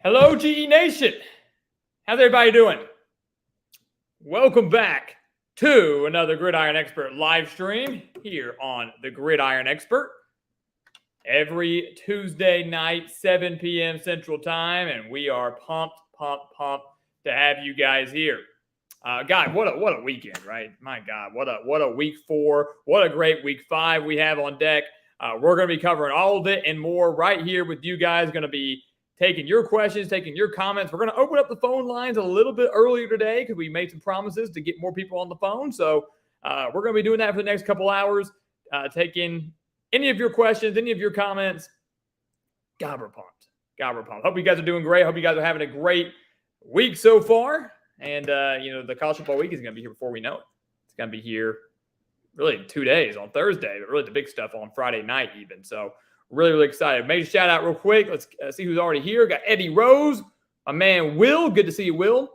Hello, GE Nation. How's everybody doing? Welcome back to another Gridiron Expert live stream here on the Gridiron Expert. Every Tuesday night, 7 p.m. Central Time, and we are pumped to have you guys here. God, what a weekend, right? My God, what a week 4. What a great week 5 we have on deck. We're going to be covering all of it and more right here with you guys. Going to be taking your questions, taking your comments. We're going to open up the phone lines a little bit earlier today because we made some promises to get more people on the phone. So we're going to be doing that for the next couple hours, taking any of your questions, any of your comments. God, we're pumped. Hope you guys are doing great. Hope you guys are having a great week so far. And, the college football week is going to be here before we know it. It's going to be here really in 2 days on Thursday, but really the big stuff on Friday night even. So really excited. Made a shout out real quick. Let's see who's already here. Got Eddie Rose, my man Will. Good to see you, Will.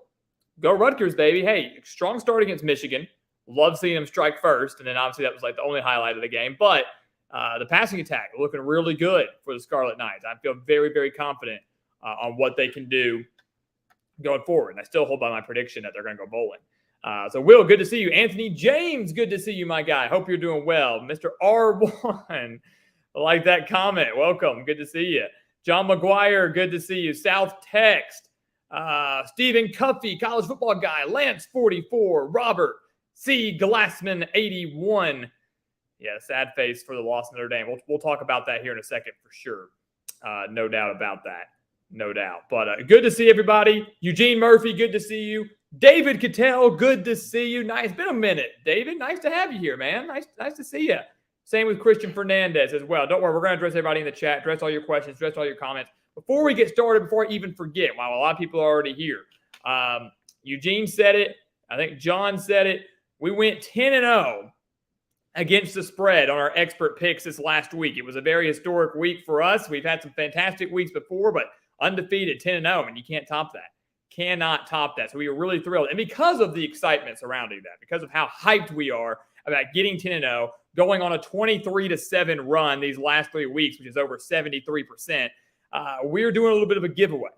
Go Rutgers, baby. Hey, strong start against Michigan. Love seeing them strike first. And then obviously that was like the only highlight of the game. But the passing attack looking really good for the Scarlet Knights. I feel very, very confident on what they can do going forward. And I still hold by my prediction that they're going to go bowling. So, Will, good to see you. Anthony James, good to see you, my guy. Hope you're doing well. Mr. R1, I like that comment. Welcome. Good to see you. John McGuire, good to see you. South Text. Stephen Cuffey, college football guy. Lance 44. Robert C. Glassman 81. Yeah, sad face for the loss of Notre Dame. We'll talk about that here in a second for sure. No doubt about that. No doubt. But good to see everybody. Eugene Murphy, good to see you. David Cattell, good to see you. Nice. Been a minute, David. Nice to have you here, man. Nice to see you. Same with Christian Fernandez as well. Don't worry, we're going to address everybody in the chat, address all your questions, address all your comments. Before we get started, before I even forget, while a lot of people are already here, Eugene said it. I think John said it. We went 10-0 against the spread on our expert picks this last week. It was a very historic week for us. We've had some fantastic weeks before, but undefeated 10-0, and you can't top that. Cannot top that. So we were really thrilled. And because of the excitement surrounding that, because of how hyped we are about getting 10-0, going on a 23-7 run these last 3 weeks, which is over 73%, we're doing a little bit of a giveaway.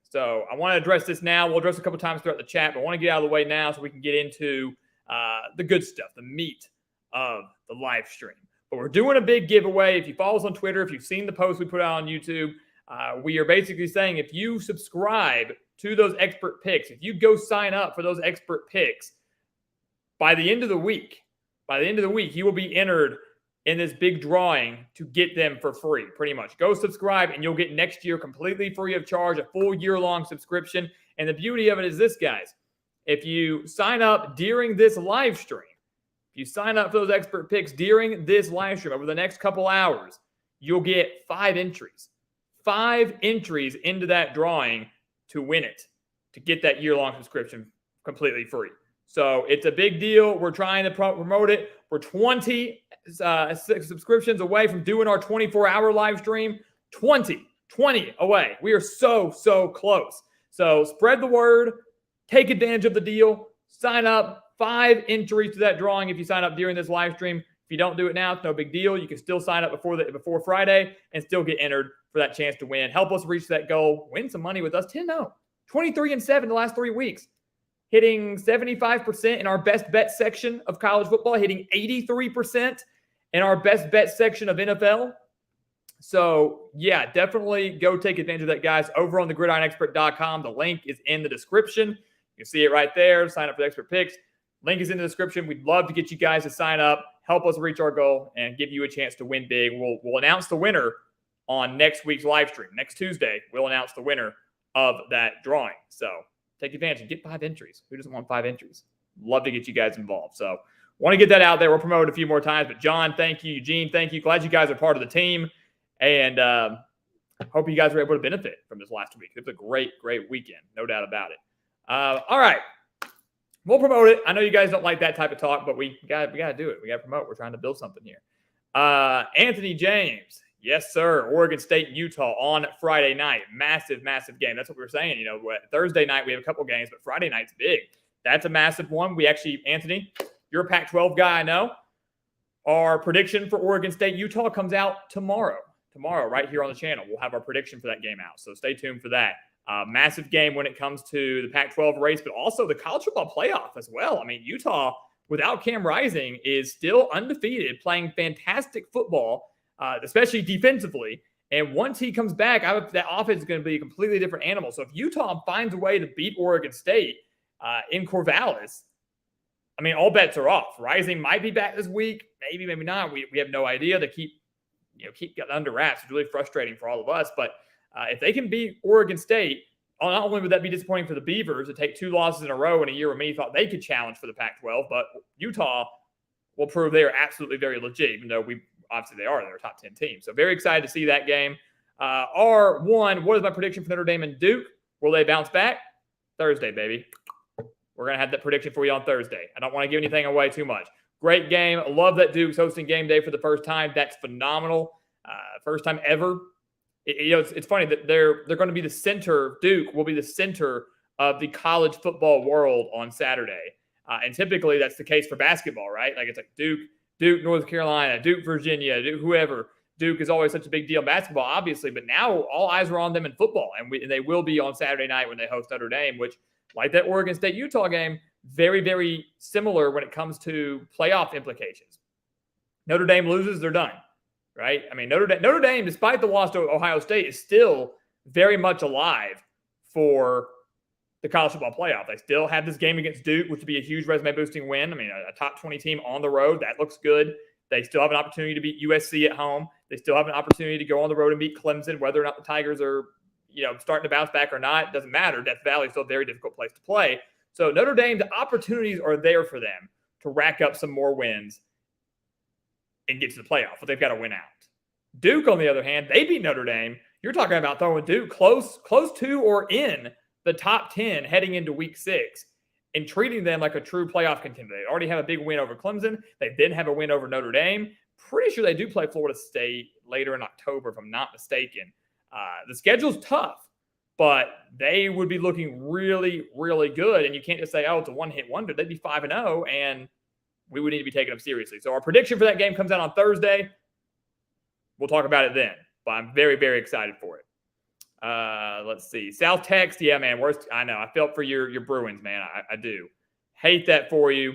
So I want to address this now. We'll address a couple times throughout the chat, but I want to get out of the way now so we can get into the good stuff, the meat of the live stream. But we're doing a big giveaway. If you follow us on Twitter, if you've seen the post we put out on YouTube, we are basically saying if you subscribe to those expert picks, if you go sign up for those expert picks, by the end of the week, you will be entered in this big drawing to get them for free, pretty much. Go subscribe, and you'll get next year completely free of charge, a full year-long subscription. And the beauty of it is this, guys. If you sign up during this live stream, if you sign up for those expert picks during this live stream over the next couple hours, you'll get 5 entries. 5 entries into that drawing to win it, to get that year-long subscription completely free. So it's a big deal. We're trying to promote it. We're 20 subscriptions away from doing our 24-hour live stream. 20 away. We are so close. So spread the word. Take advantage of the deal. Sign up. 5 entries to that drawing if you sign up during this live stream. If you don't do it now, it's no big deal. You can still sign up before Friday and still get entered for that chance to win. Help us reach that goal. Win some money with us. 10-0. 23-7 the last 3 weeks. Hitting 75% in our best bet section of college football, hitting 83% in our best bet section of NFL. So, yeah, definitely go take advantage of that, guys. Over on the gridironexpert.com, the link is in the description. You can see it right there. Sign up for the expert picks. Link is in the description. We'd love to get you guys to sign up, help us reach our goal, and give you a chance to win big. We'll announce the winner on next week's live stream. Next Tuesday, we'll announce the winner of that drawing. So, take advantage and get 5 entries. Who doesn't want 5 entries? Love to get you guys involved. So want to get that out there. We'll promote it a few more times. But John, thank you. Eugene, thank you. Glad you guys are part of the team. And hope you guys were able to benefit from this last week. It was a great weekend. No doubt about it. All right. We'll promote it. I know you guys don't like that type of talk, but we got to do it. We got to promote. We're trying to build something here. Anthony James. Yes, sir. Oregon State and Utah on Friday night. Massive game. That's what we were saying. Thursday night we have a couple games, but Friday night's big. That's a massive one. We actually, Anthony, you're a Pac-12 guy, I know. Our prediction for Oregon State, Utah comes out tomorrow. Tomorrow, right here on the channel, we'll have our prediction for that game out. So stay tuned for that. Massive game when it comes to the Pac-12 race, but also the college football playoff as well. I mean, Utah, without Cam Rising, is still undefeated, playing fantastic football, especially defensively. And once he comes back, that offense is going to be a completely different animal. So if Utah finds a way to beat Oregon State in Corvallis, I mean, all bets are off. Rising might be back this week, maybe, maybe not. We have no idea. They keep getting under wraps. It's really frustrating for all of us. But if they can beat Oregon State, not only would that be disappointing for the Beavers to take 2 losses in a row in a year where many thought they could challenge for the Pac-12, but Utah will prove they are absolutely very legit, even though obviously they are. They're a top 10 team. So very excited to see that game. R1, what is my prediction for Notre Dame and Duke? Will they bounce back? Thursday, baby. We're going to have that prediction for you on Thursday. I don't want to give anything away too much. Great game. I love that Duke's hosting game day for the first time. That's phenomenal. First time ever. It's funny that they're going to be the center. Duke will be the center of the college football world on Saturday. And typically that's the case for basketball, right? Like it's like Duke, North Carolina, Duke, Virginia, Duke, whoever. Duke is always such a big deal in basketball, obviously, but now all eyes are on them in football, and they will be on Saturday night when they host Notre Dame, which, like that Oregon State-Utah game, very, very similar when it comes to playoff implications. Notre Dame loses, they're done, right? I mean, Notre Dame, despite the loss to Ohio State, is still very much alive for the college football playoff. They still have this game against Duke, which would be a huge resume-boosting win. I mean, a top 20 team on the road, that looks good. They still have an opportunity to beat USC at home. They still have an opportunity to go on the road and beat Clemson, whether or not the Tigers are, starting to bounce back or not. Doesn't matter. Death Valley is still a very difficult place to play. So Notre Dame, the opportunities are there for them to rack up some more wins and get to the playoff, but they've got to win out. Duke, on the other hand, they beat Notre Dame. You're talking about throwing Duke close to or in the top 10 heading into week 6 and treating them like a true playoff contender. They already have a big win over Clemson. They didn't have a win over Notre Dame. Pretty sure they do play Florida State later in October, if I'm not mistaken. The schedule's tough, but they would be looking really, really good. And you can't just say, oh, it's a one-hit wonder. They'd be 5-0, and we would need to be taking them seriously. So our prediction for that game comes out on Thursday. We'll talk about it then, but I'm very, very excited for it. Let's see. South Tex, yeah, man. Worst. I know. I felt for your Bruins, man. I do. Hate that for you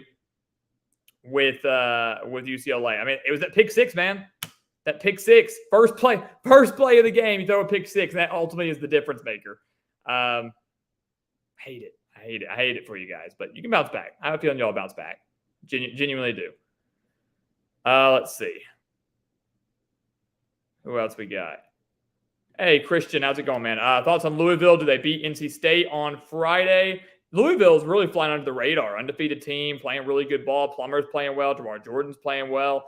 with UCLA. I mean, it was that pick 6, man. That pick 6, first play of the game, you throw a pick 6, and that ultimately is the difference maker. Hate it. I hate it for you guys, but you can bounce back. I have a feeling y'all bounce back. Genuinely do. Let's see. Who else we got? Hey, Christian, how's it going, man? Thoughts on Louisville? Do they beat NC State on Friday? Louisville's really flying under the radar. Undefeated team, playing really good ball. Plummer's playing well. Jamar Jordan's playing well.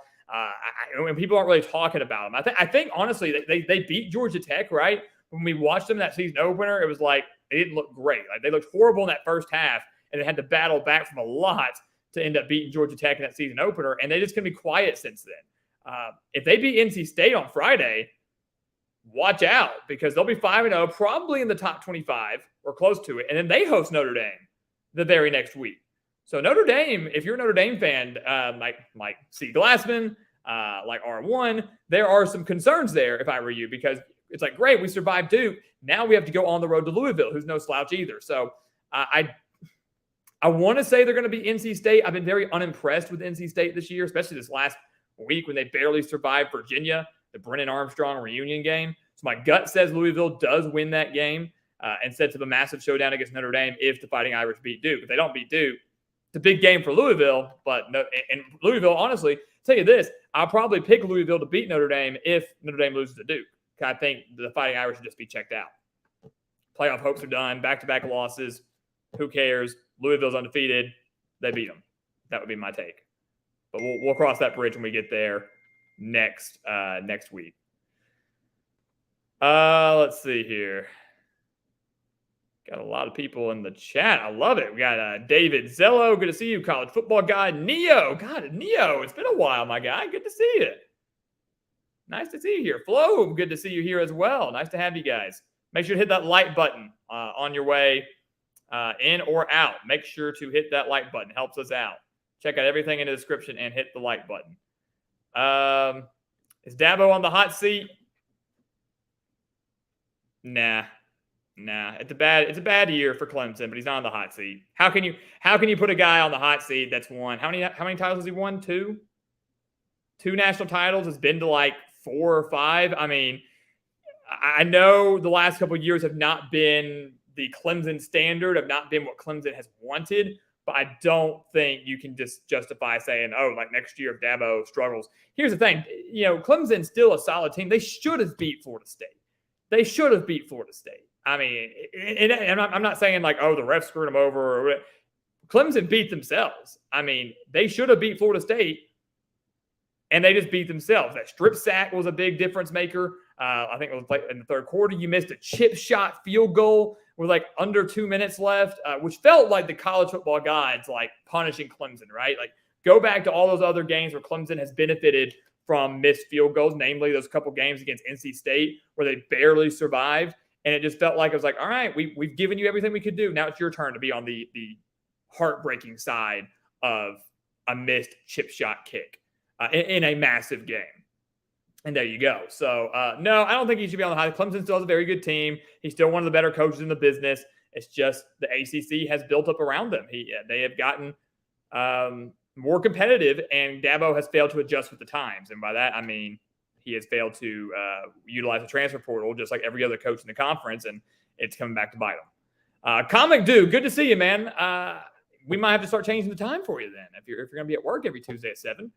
And people aren't really talking about them. I think honestly, they beat Georgia Tech, right? When we watched them that season opener, it was like they didn't look great. Like they looked horrible in that first half, and they had to battle back from a lot to end up beating Georgia Tech in that season opener. And they're just going to be quiet since then. If they beat NC State on Friday, watch out, because they'll be 5-0, probably in the top 25 or close to it. And then they host Notre Dame the very next week. So Notre Dame, if you're a Notre Dame fan, like C. Glassman, like R1, there are some concerns there if I were you, because it's like, great, we survived Duke. Now we have to go on the road to Louisville, who's no slouch either. So I want to say they're going to be NC State. I've been very unimpressed with NC State this year, especially this last week when they barely survived Virginia, the Brennan Armstrong reunion game. So my gut says Louisville does win that game and sets up a massive showdown against Notre Dame if the Fighting Irish beat Duke. If they don't beat Duke, it's a big game for Louisville. But no, and Louisville, honestly, I'll tell you this, I'll probably pick Louisville to beat Notre Dame if Notre Dame loses to Duke. I think the Fighting Irish should just be checked out. Playoff hopes are done. Back-to-back losses. Who cares? Louisville's undefeated. They beat them. That would be my take. But we'll cross that bridge when we get there next week. Let's see here. Got a lot of people in the chat. I love it. We got David Zello. Good to see you. College football guy. Neo. God, Neo. It's been a while, my guy. Good to see you. Nice to see you here. Flo, good to see you here as well. Nice to have you guys. Make sure to hit that like button on your way in or out. Make sure to hit that like button. Helps us out. Check out everything in the description and hit the like button. Is Dabo on the hot seat? Nah, Nah, it's a bad year for Clemson, but he's not on the hot seat. How can you put a guy on the hot seat that's won how many titles has he won? Two national titles. Has been to like 4 or 5. I mean, I know the last couple of years have not been the Clemson standard, have not been what Clemson has wanted, but I don't think you can just justify saying, oh, like next year if Dabo struggles. Here's the thing, Clemson's still a solid team. They should have beat Florida State. I mean, and I'm not saying like, oh, the refs screwed them over. Clemson beat themselves. I mean, they should have beat Florida State, and they just beat themselves. That strip sack was a big difference maker. I think it was like in the third quarter. You missed a chip shot field goal with like under 2 minutes left, which felt like the college football gods like punishing Clemson, right? Like go back to all those other games where Clemson has benefited from missed field goals, namely those couple games against NC State where they barely survived. And it just felt like it was like, all right, we've given you everything we could do. Now it's your turn to be on the heartbreaking side of a missed chip shot kick in a massive game. And there you go. So, no, I don't think he should be on the high. Clemson still has a very good team. He's still one of the better coaches in the business. It's just the ACC has built up around them. They have gotten more competitive, and Dabo has failed to adjust with the times. And by that, I mean he has failed to utilize the transfer portal just like every other coach in the conference, and it's coming back to bite him. Comic Dude, good to see you, man. We might have to start changing the time for you then if you're going to be at work every Tuesday at 7.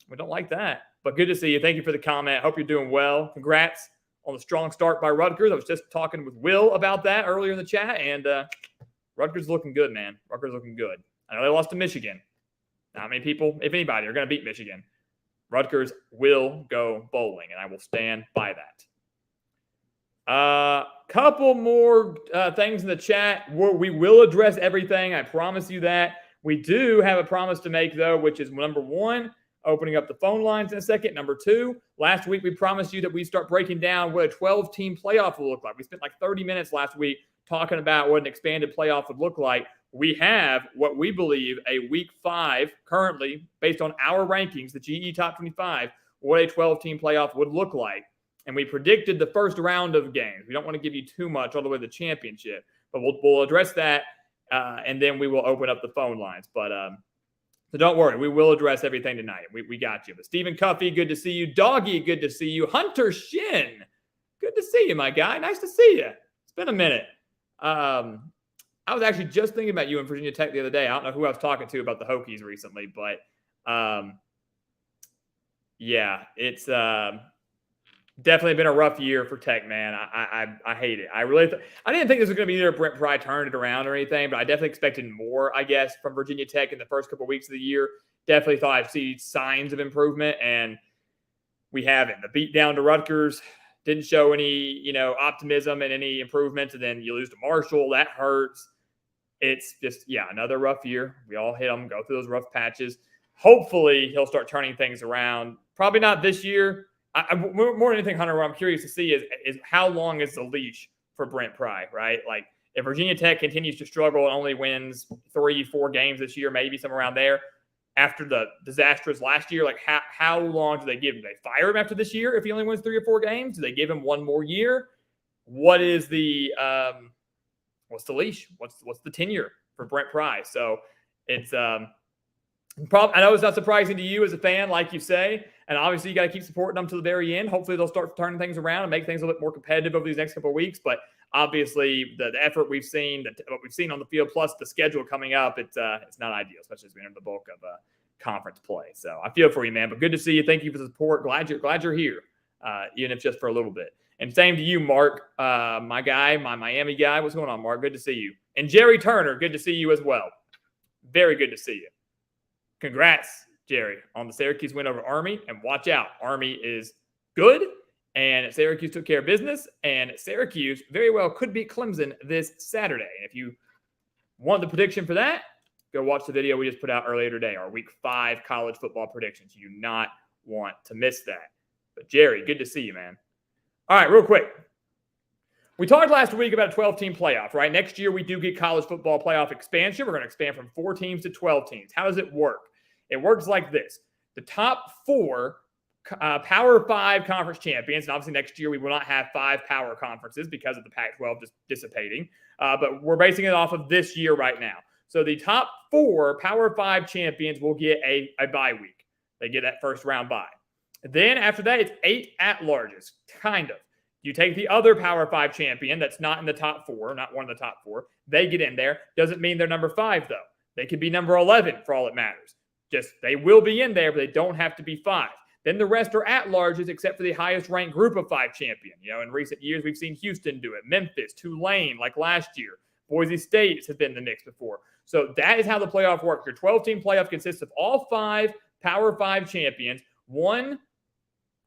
We don't like that, but good to see you. Thank you for the comment. Hope you're doing well. Congrats on the strong start by Rutgers. I was just talking with Will about that earlier in the chat, and Rutgers looking good, man. Rutgers looking good. I know they lost to Michigan. Not many people, if anybody, are going to beat Michigan. Rutgers will go bowling, and I will stand by that. Couple more things in the chat. We will address everything. I promise you that. We do have a promise to make, though, which is number 1, opening up the phone lines in a second. Number 2, last week we promised you that we'd start breaking down what a 12-team playoff will look like. We spent like 30 minutes last week talking about what an expanded playoff would look like. We have what we believe a week 5 currently, based on our rankings, the GE Top 25, what a 12-team playoff would look like. And we predicted the first round of games. We don't want to give you too much all the way to the championship, but we'll address that. And then we will open up the phone lines. But so don't worry, we will address everything tonight. We got you. But Stephen Cuffey, good to see you. Doggy, good to see you. Hunter Shin, good to see you, my guy. Nice to see you. It's been a minute. I was actually just thinking about you in Virginia Tech the other day. I don't know who I was talking to about the Hokies recently, but yeah, it's definitely been a rough year for Tech, man. I hate it. I didn't think this was going to be either Brent Pry turned it around or anything, but I definitely expected more, I guess, from Virginia Tech in the first couple of weeks of the year. Definitely thought I'd see signs of improvement, and we haven't. The beat down to Rutgers didn't show any, optimism and any improvements, and then you lose to Marshall. That hurts. It's just, another rough year. We all hit them, go through those rough patches. Hopefully, he'll start turning things around. Probably not this year. More than anything, Hunter, what I'm curious to see is how long is the leash for Brent Pry, right? Like, if Virginia Tech continues to struggle and only wins 3-4 games this year, maybe somewhere around there, after the disastrous last year, like how long do they give him? Do they fire him after this year if he only wins 3 or 4 games? Do they give him one more year? What is the what's the leash? What's the tenure for Brent Pry? So it's I know it's not surprising to you as a fan, like you say, and obviously you got to keep supporting them to the very end. Hopefully they'll start turning things around and make things a little bit more competitive over these next couple of weeks. But obviously the effort we've seen, what we've seen on the field, plus the schedule coming up, it's not ideal, especially as we enter the bulk of conference play. So I feel for you, man. But good to see you. Thank you for the support. Glad you're here, even if just for a little bit. And same to you, Mark, my guy, my Miami guy. What's going on, Mark? Good to see you. And Jerry Turner, good to see you as well. Very good to see you. Congrats, Jerry, on the Syracuse win over Army. And watch out, Army is good. And Syracuse took care of business. And Syracuse very well could beat Clemson this Saturday. And if you want the prediction for that, go watch the video we just put out earlier today, our Week 5 college football predictions. You do not want to miss that. But, Jerry, good to see you, man. All right, real quick. We talked last week about a 12-team playoff, right? Next year, we do get college football playoff expansion. We're going to expand from 4 teams to 12 teams. How does it work? It works like this. The top 4 Power 5 conference champions. And obviously next year we will not have 5 power conferences because of the Pac-12 just dissipating. But we're basing it off of this year right now. So the top 4 Power 5 champions will get a bye week. They get that first round bye. Then after that, it's 8 at-larges, kind of. You take the other Power 5 champion that's not in the top 4, not one of the top 4. They get in there. Doesn't mean they're number 5, though. They could be number 11 for all it matters. Just they will be in there, but they don't have to be 5. Then the rest are at-larges except for the highest-ranked group of 5 champion. In recent years, we've seen Houston do it, Memphis, Tulane, like last year. Boise State has been in the mix before. So that is how the playoff works. Your 12-team playoff consists of all 5 Power 5 champions, 1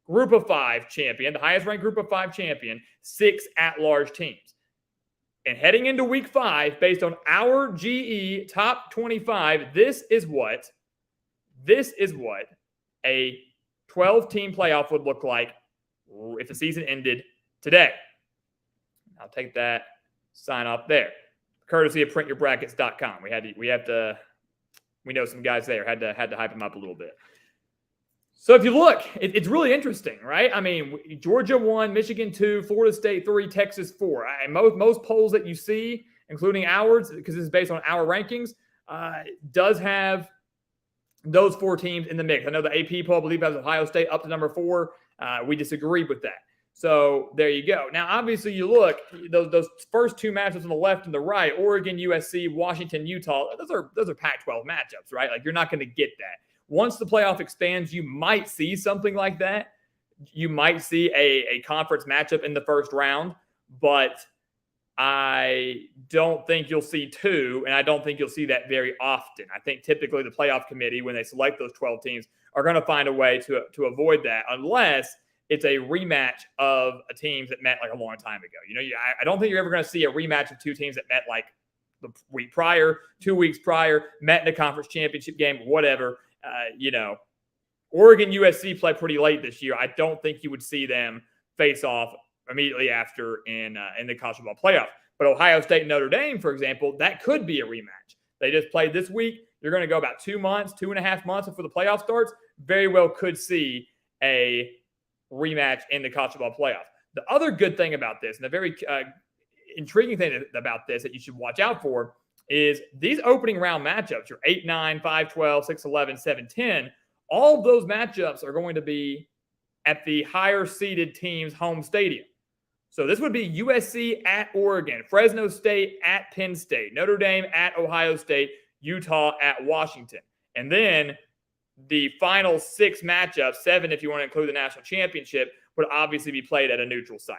group of 5 champion, the highest-ranked group of 5 champion, 6 at-large teams. And heading into week 5, based on our GE top 25, this is what a 12-team playoff would look like if the season ended today. I'll take that sign off there, courtesy of printyourbrackets.com. We know some guys there. Had to hype them up a little bit. So if you look, it's really interesting, right? I mean, Georgia 1, Michigan 2, Florida State 3, Texas 4. Most polls that you see, including ours, because this is based on our rankings, does have those 4 teams in the mix. I know the AP poll, I believe, has Ohio State up to number 4. We disagree with that. So there you go. Now, obviously, you look, those first 2 matchups on the left and the right, Oregon, USC, Washington, Utah, those are Pac-12 matchups, right? Like, you're not going to get that. Once the playoff expands, you might see something like that. You might see a conference matchup in the first round, but I don't think you'll see 2, and I don't think you'll see that very often. I think typically the playoff committee, when they select those 12 teams, are going to find a way to avoid that unless it's a rematch of a teams that met like a long time ago. I don't think you're ever going to see a rematch of 2 teams that met like the week prior, 2 weeks prior, met in a conference championship game, whatever. Oregon, USC play pretty late this year. I don't think you would see them face off immediately after in the college football playoff. But Ohio State and Notre Dame, for example, that could be a rematch. They just played this week. You're going to go about 2.5 months before the playoff starts. Very well could see a rematch in the college football playoff. The other good thing about this, and the very intriguing thing about this that you should watch out for, is these opening round matchups, your 8-9, 5-12, 6-11, 7-10, all of those matchups are going to be at the higher seeded team's home stadium. So this would be USC at Oregon, Fresno State at Penn State, Notre Dame at Ohio State, Utah at Washington. And then the final 6 matchups, 7 if you want to include the national championship, would obviously be played at a neutral site.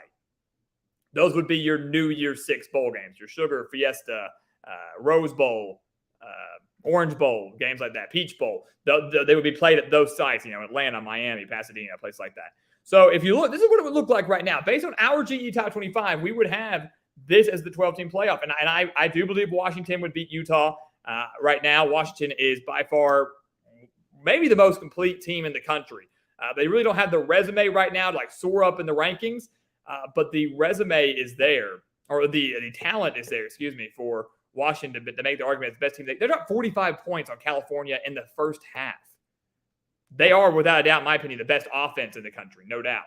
Those would be your New Year's 6 bowl games, your Sugar Fiesta, Rose Bowl, Orange Bowl, games like that, Peach Bowl. They would be played at those sites, Atlanta, Miami, Pasadena, a place like that. So if you look, this is what it would look like right now. Based on our GE Top 25, we would have this as the 12-team playoff. And I do believe Washington would beat Utah. Right now, Washington is by far maybe the most complete team in the country. They really don't have the resume right now to like soar up in the rankings, but the resume is there, or the talent is there, for Washington to make the argument as the best team. They're got 45 points on California in the first half. They are, without a doubt, in my opinion, the best offense in the country, no doubt.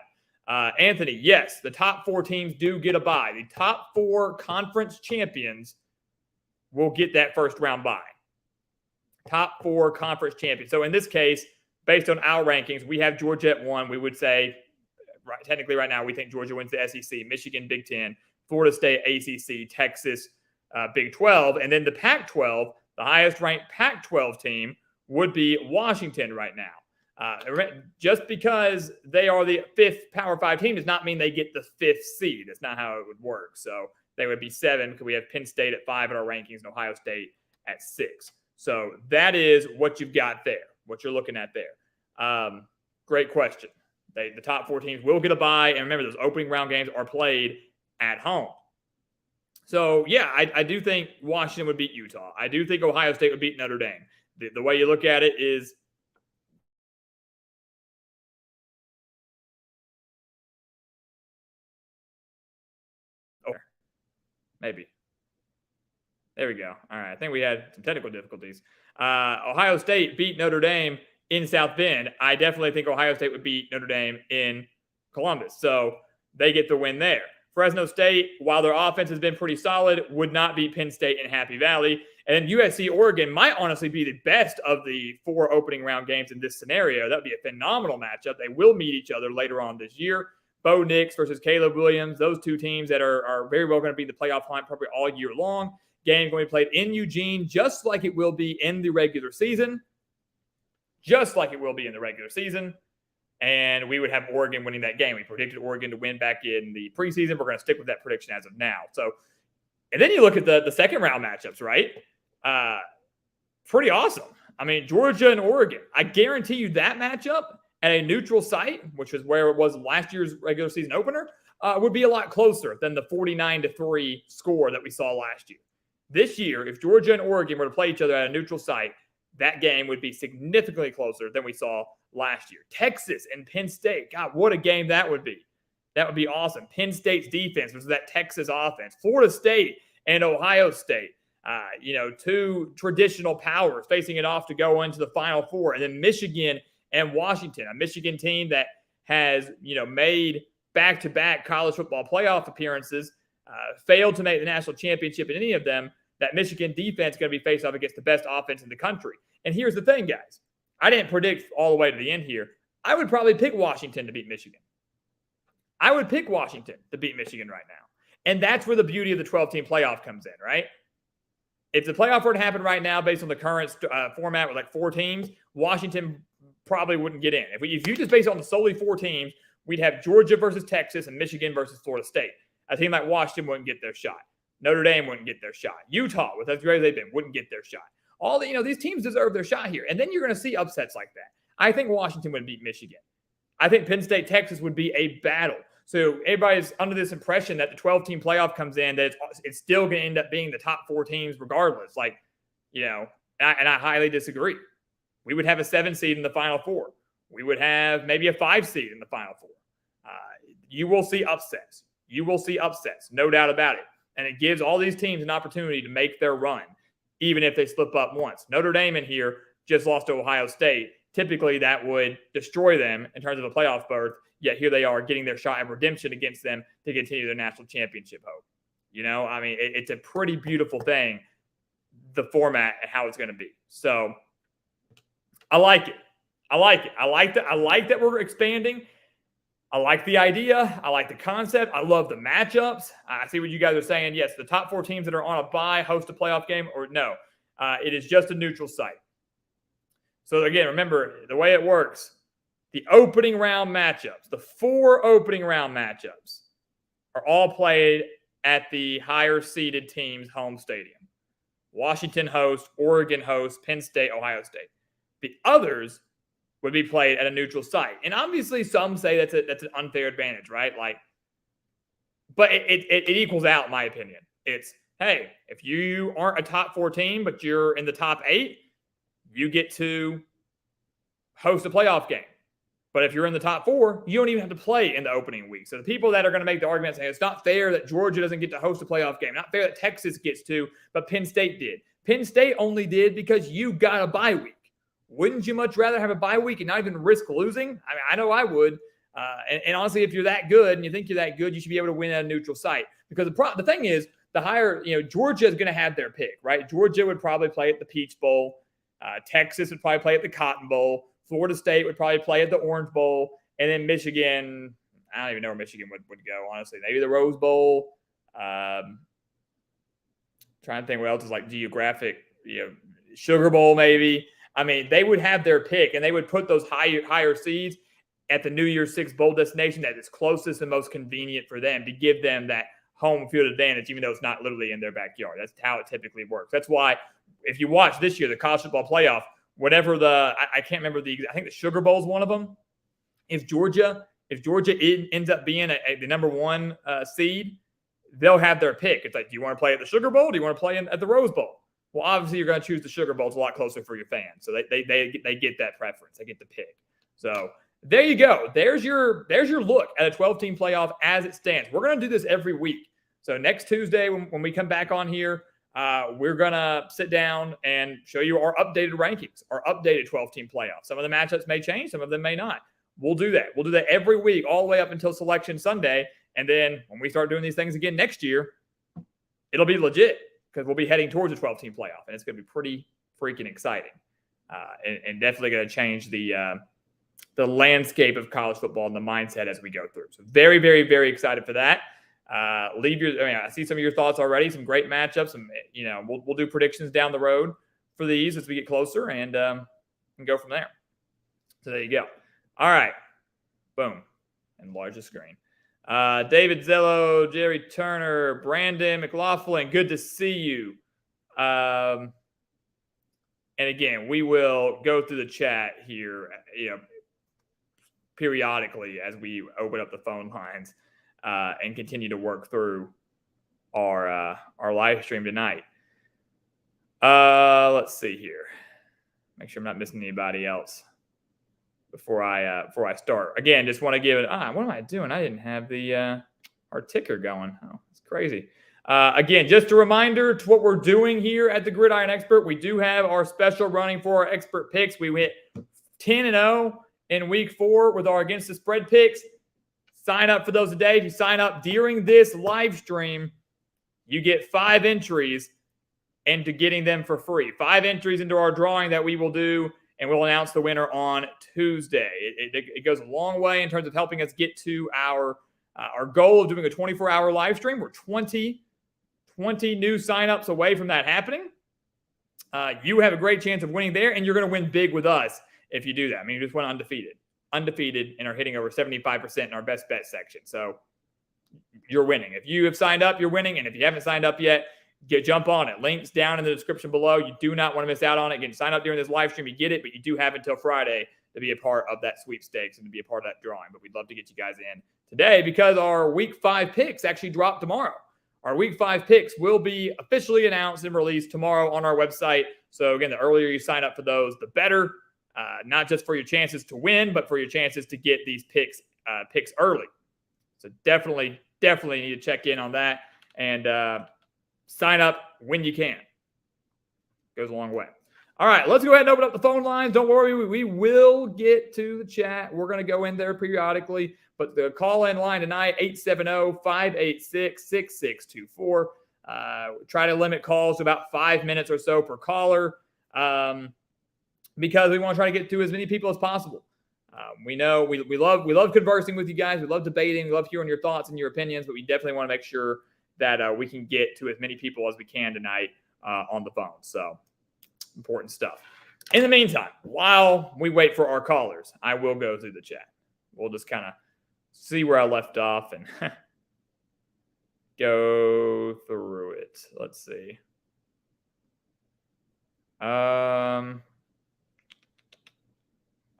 Anthony, yes, the top 4 teams do get a bye. The top 4 conference champions will get that first round bye. Top 4 conference champions. So in this case, based on our rankings, we have Georgia at 1. We would say, technically right now, we think Georgia wins the SEC, Michigan, Big 10, Florida State, ACC, Texas, Big 12. And then the Pac-12, the highest ranked Pac-12 team would be Washington right now. Just because they are the 5th Power 5 team does not mean they get the 5th seed. That's not how it would work. So they would be 7 because we have Penn State at 5 in our rankings and Ohio State at 6. So that is what you've got there, what you're looking at there. Great question. The top 4 teams will get a bye. And remember, those opening round games are played at home. So, yeah, I do think Washington would beat Utah. I do think Ohio State would beat Notre Dame. The way you look at it is maybe. There we go. All right. I think we had some technical difficulties. Ohio State beat Notre Dame in South Bend, I definitely think Ohio State would beat Notre Dame in Columbus. So they get the win there. Fresno State, while their offense has been pretty solid, would not beat Penn State in Happy Valley. And then USC Oregon might honestly be the best of the 4 opening round games in this scenario. That would be a phenomenal matchup. They will meet each other later on this year. Bo Nix versus Caleb Williams, those two teams that are very well going to be in the playoff hunt probably all year long. Game going to be played in Eugene, just like it will be in the regular season. Just like it will be in the regular season. And we would have Oregon winning that game. We predicted Oregon to win back in the preseason. We're going to stick with that prediction as of now. So, and then you look at the second round matchups, right? Pretty awesome. I mean, Georgia and Oregon. I guarantee you that matchup at a neutral site, which is where it was last year's regular season opener, would be a lot closer than the 49-3 score that we saw last year. This year, if Georgia and Oregon were to play each other at a neutral site, that game would be significantly closer than we saw last year. Texas and Penn State. God, what a game that would be. That would be awesome. Penn State's defense versus that Texas offense. Florida State and Ohio State. Two traditional powers facing it off to go into the Final Four. And then Michigan and Washington, a Michigan team that has, made back-to-back college football playoff appearances, failed to make the national championship in any of them. That Michigan defense is going to be faced off against the best offense in the country. And here's the thing, guys. I didn't predict all the way to the end here. I would probably pick Washington to beat Michigan. I would pick Washington to beat Michigan right now. And that's where the beauty of the 12-team playoff comes in, right? If the playoff were to happen right now based on the current format with like 4 teams, Washington probably wouldn't get in. If you just base it on the solely 4 teams, we'd have Georgia versus Texas and Michigan versus Florida State. A team like Washington wouldn't get their shot. Notre Dame wouldn't get their shot. Utah, with as great as they've been, wouldn't get their shot. All the, these teams deserve their shot here. And then you're going to see upsets like that. I think Washington would beat Michigan. I think Penn State, Texas would be a battle. So everybody's under this impression that the 12-team playoff comes in, that it's still going to end up being the top 4 teams regardless. And I highly disagree. We would have a 7 seed in the Final Four. We would have maybe a 5 seed in the Final Four. You will see upsets. You will see upsets, no doubt about it. And it gives all these teams an opportunity to make their run, even if they slip up once. Notre Dame in here just lost to Ohio State. Typically, that would destroy them in terms of a playoff berth. Yet here they are getting their shot at redemption against them to continue their national championship hope. It's a pretty beautiful thing, the format and how it's going to be. So I like it. I like that we're expanding. I like the idea. I like the concept. I love the matchups. I see what you guys are saying. Yes, the top 4 teams that are on a bye host a playoff game, or no. It is just a neutral site. So again, remember the way it works. The opening round matchups, the 4 opening round matchups are all played at the higher seeded team's home stadium. Washington hosts, Oregon hosts, Penn State, Ohio State. The others would be played at a neutral site. And obviously some say that's an unfair advantage, right? But it equals out, in my opinion. It's, hey, if you aren't a top 4 team, but you're in the top 8, you get to host a playoff game. But if you're in the top 4, you don't even have to play in the opening week. So the people that are going to make the argument saying it's not fair that Georgia doesn't get to host a playoff game, not fair that Texas gets to, but Penn State did. Penn State only did because you got a bye week. Wouldn't you much rather have a bye week and not even risk losing? I mean, I know I would. And honestly, if you're that good and you think you're that good, you should be able to win at a neutral site. Because the thing is, the higher, Georgia is going to have their pick, right? Georgia would probably play at the Peach Bowl. Texas would probably play at the Cotton Bowl. Florida State would probably play at the Orange Bowl. And then Michigan, I don't even know where Michigan would go, honestly. Maybe the Rose Bowl. Trying to think what else is like geographic, Sugar Bowl maybe. I mean, they would have their pick, and they would put those higher seeds at the New Year's Six bowl destination that is closest and most convenient for them to give them that home field advantage, even though it's not literally in their backyard. That's how it typically works. That's why if you watch this year, the college football playoff, whatever I can't remember I think the Sugar Bowl is one of them. If Georgia ends up being the number 1 seed, they'll have their pick. It's like, do you want to play at the Sugar Bowl? Do you want to play at the Rose Bowl? Well, obviously, you're going to choose the Sugar Bowl. It's a lot closer for your fans. So they get that preference. They get the pick. So there you go. There's your look at a 12-team playoff as it stands. We're going to do this every week. So next Tuesday when we come back on here, we're going to sit down and show you our updated rankings, our updated 12-team playoffs. Some of the matchups may change. Some of them may not. We'll do that. We'll do that every week all the way up until Selection Sunday. And then when we start doing these things again next year, it'll be legit because we'll be heading towards a 12-team playoff. And it's going to be pretty freaking exciting and definitely going to change the landscape of college football and the mindset as we go through. So very, very, very excited for that. I see some of your thoughts already. Some great matchups. We'll do predictions down the road for these as we get closer and go from there. So there you go. All right. Boom. Enlarge the screen. David Zello, Jerry Turner, Brandon McLaughlin, good to see you. And again, we will go through the chat here, periodically as we open up the phone lines and continue to work through our live stream tonight. Let's see here. Make sure I'm not missing anybody else before I start. Again, just want to give it. What am I doing? I didn't have our ticker going. Oh, it's crazy. Again, just a reminder to what we're doing here at the Gridiron Expert. We do have our special running for our expert picks. We went 10-0 in week 4 with our against the spread picks. Sign up for those today. If you sign up during this live stream, you get 5 entries into getting them for free. 5 entries into our drawing that we will do, and we'll announce the winner on Tuesday. It goes a long way in terms of helping us get to our goal of doing a 24-hour live stream. We're 20 new signups away from that happening. You have a great chance of winning there, and you're going to win big with us if you do that. I mean, you just went undefeated, and are hitting over 75% in our best bet section. So you're winning. If you have signed up, you're winning. And if you haven't signed up yet, jump on it. Links down in the description below. You do not want to miss out on it. Again, sign up during this live stream. You get it, but you do have until Friday to be a part of that sweepstakes and to be a part of that drawing. But we'd love to get you guys in today because our Week 5 picks actually drop tomorrow. Our Week 5 picks will be officially announced and released tomorrow on our website. So, again, the earlier you sign up for those, the better. Not just for your chances to win, but for your chances to get these picks early. So definitely need to check in on that and sign up when you can. Goes a long way. All right, let's go ahead and open up the phone lines. Don't worry, we will get to the chat. We're going to go in there periodically. But the call-in line tonight, 870-586-6624. Try to limit calls to about 5 minutes or so per caller. Because we want to try to get to as many people as possible. We know we love conversing with you guys. We love debating. We love hearing your thoughts and your opinions, but we definitely want to make sure that we can get to as many people as we can tonight on the phone. So important stuff. In the meantime, while we wait for our callers, I will go through the chat. We'll just kind of see where I left off and go through it. Let's see.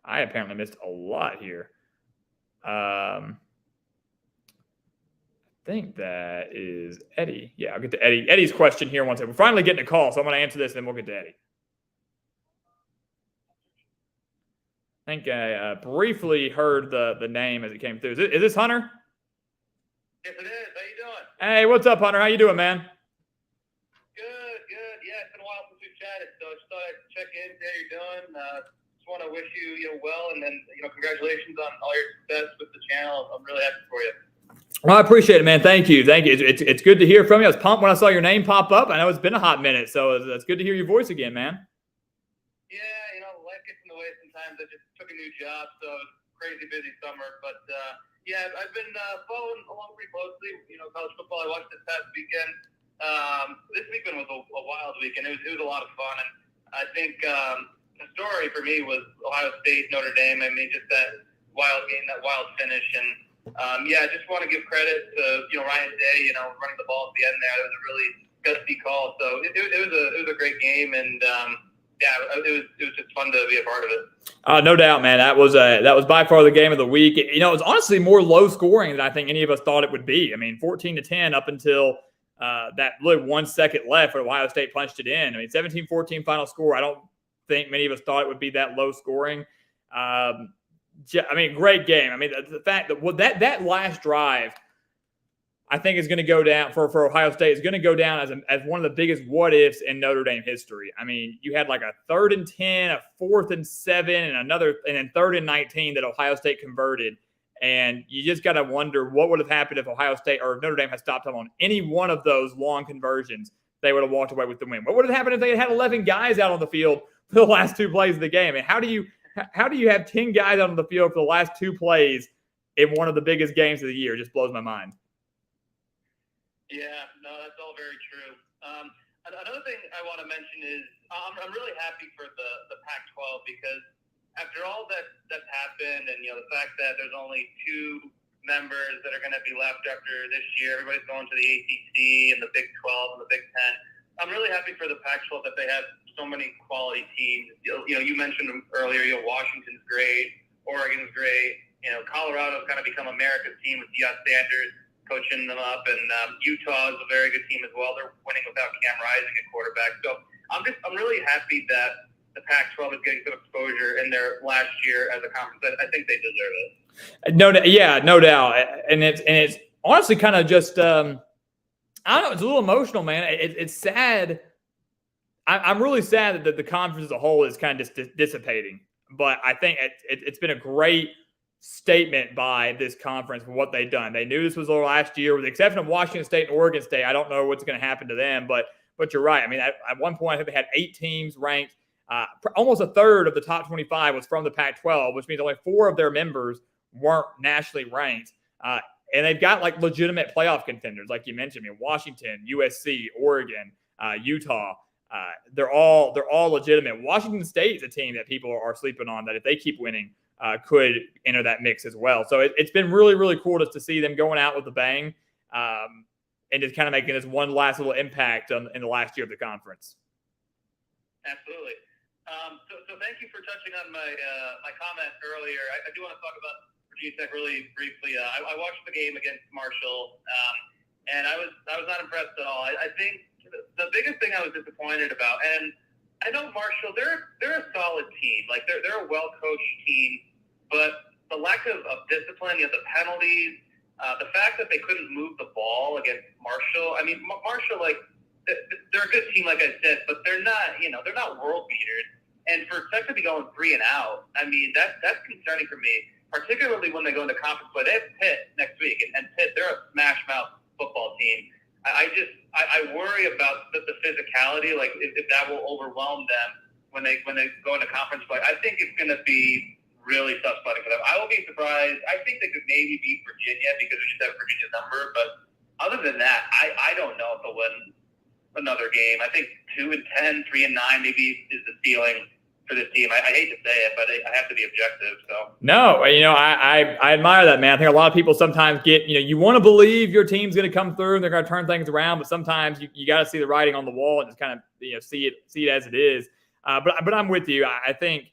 I apparently missed a lot here. I think that is Eddie. Yeah, I'll get to Eddie. Eddie's question here one second. We're finally getting a call, so I'm going to answer this, and then we'll get to Eddie. I think I briefly heard the name as it came through. Is this Hunter? Yes, it is. How you doing? Hey, what's up, Hunter? How you doing, man? Good. Yeah, it's been a while since we've chatted, so I just thought I'd check in, see how you're doing. Just want to wish you well, and then congratulations on all your success with the channel. I'm really happy for you. Well, I appreciate it, man. Thank you. It's good to hear from you. I was pumped when I saw your name pop up. I know it's been a hot minute, so it's good to hear your voice again, man. Yeah, life gets in the way sometimes. I just took a new job, so it was a crazy busy summer. But yeah, I've been following along pretty closely. College football. I watched this past weekend. This weekend was a wild weekend. It was a lot of fun, and I think the story for me was Ohio State, Notre Dame. I mean, just that wild game, that wild finish, and I just want to give credit to Ryan Day, running the ball at the end there. It was a really gusty call, so it was a great game, and it was just fun to be a part of it. No doubt, man. That was by far the game of the week. It was honestly more low scoring than I think any of us thought it would be. I mean, 14-10 up until that really 1 second left when Ohio State punched it in. I mean, 17-14 final score. I don't think many of us thought it would be that low scoring. Great game. I mean, the fact that that last drive I think is going to go down for Ohio State is going to go down as one of the biggest what ifs in Notre Dame history. I mean, you had like a 3rd and 10, a 4th and 7, and then 3rd and 19 that Ohio State converted. And you just got to wonder what would have happened if Ohio State or if Notre Dame had stopped them on any one of those long conversions. They would have walked away with the win. What would have happened if they had 11 guys out on the field for the last 2 plays of the game? And how do you have 10 guys out on the field for the last 2 plays in one of the biggest games of the year? It just blows my mind. Yeah, no, that's all very true. Another thing I want to mention is I'm really happy for the Pac-12 because after all that's happened and, the fact that there's only 2 members that are going to be left after this year, everybody's going to the ACC and the Big 12 and the Big 10. I'm really happy for the Pac-12 that they have so many quality teams. You mentioned them earlier, Washington's great, Oregon's great, Colorado's kind of become America's team with Deion Sanders coaching them up, and Utah is a very good team as well. They're winning without Cam Rising at quarterback. So I'm really happy that the Pac-12 is getting some exposure in their last year as a conference. I think they deserve it. No doubt, and it's honestly kind of just I don't know. It's a little emotional, man. It's sad. I'm really sad that the conference as a whole is kind of just dissipating. But I think it's been a great statement by this conference for what they've done. They knew this was their last year, with the exception of Washington State and Oregon State. I don't know what's going to happen to them, but you're right. I mean, at one point, I think they had 8 teams ranked. Almost a third of the top 25 was from the Pac-12, which means only 4 of their members weren't nationally ranked. And they've got like legitimate playoff contenders, like you mentioned. I mean, Washington, USC, Oregon, Utah. They're all legitimate. Washington State is a team that people are sleeping on that if they keep winning, could enter that mix as well. So it's been really, really cool just to see them going out with a bang and just kind of making this one last little impact in the last year of the conference. Absolutely. So thank you for touching on my comment earlier. I do want to talk about Virginia Tech really briefly. I watched the game against Marshall, and I was not impressed at all. I think the biggest thing I was disappointed about, and I know Marshall, they're a solid team. Like they're a well-coached team, but the lack of discipline, the penalties, the fact that they couldn't move the ball against Marshall. I mean, Marshall, like they're a good team, like I said, but they're not, they're not world beaters. And for Tech to be going 3 and out, I mean, that's concerning for me, particularly when they go into conference play. They have Pitt next week, and Pitt, they're a smash-mouth football team. I worry about the physicality, like if that will overwhelm them when they go into conference play. I think it's going to be really tough sledding for them. I will be surprised. I think they could maybe beat Virginia because we just have Virginia's number. But other than that, I don't know if they'll win another game. I think 2-10, 3-9 maybe is the ceiling for this team. I hate to say it, but I have to be objective. So no, I admire that, man. I think a lot of people sometimes get, you want to believe your team's going to come through and they're going to turn things around, but sometimes you got to see the writing on the wall and just kind of see it as it is. But I'm with you. I think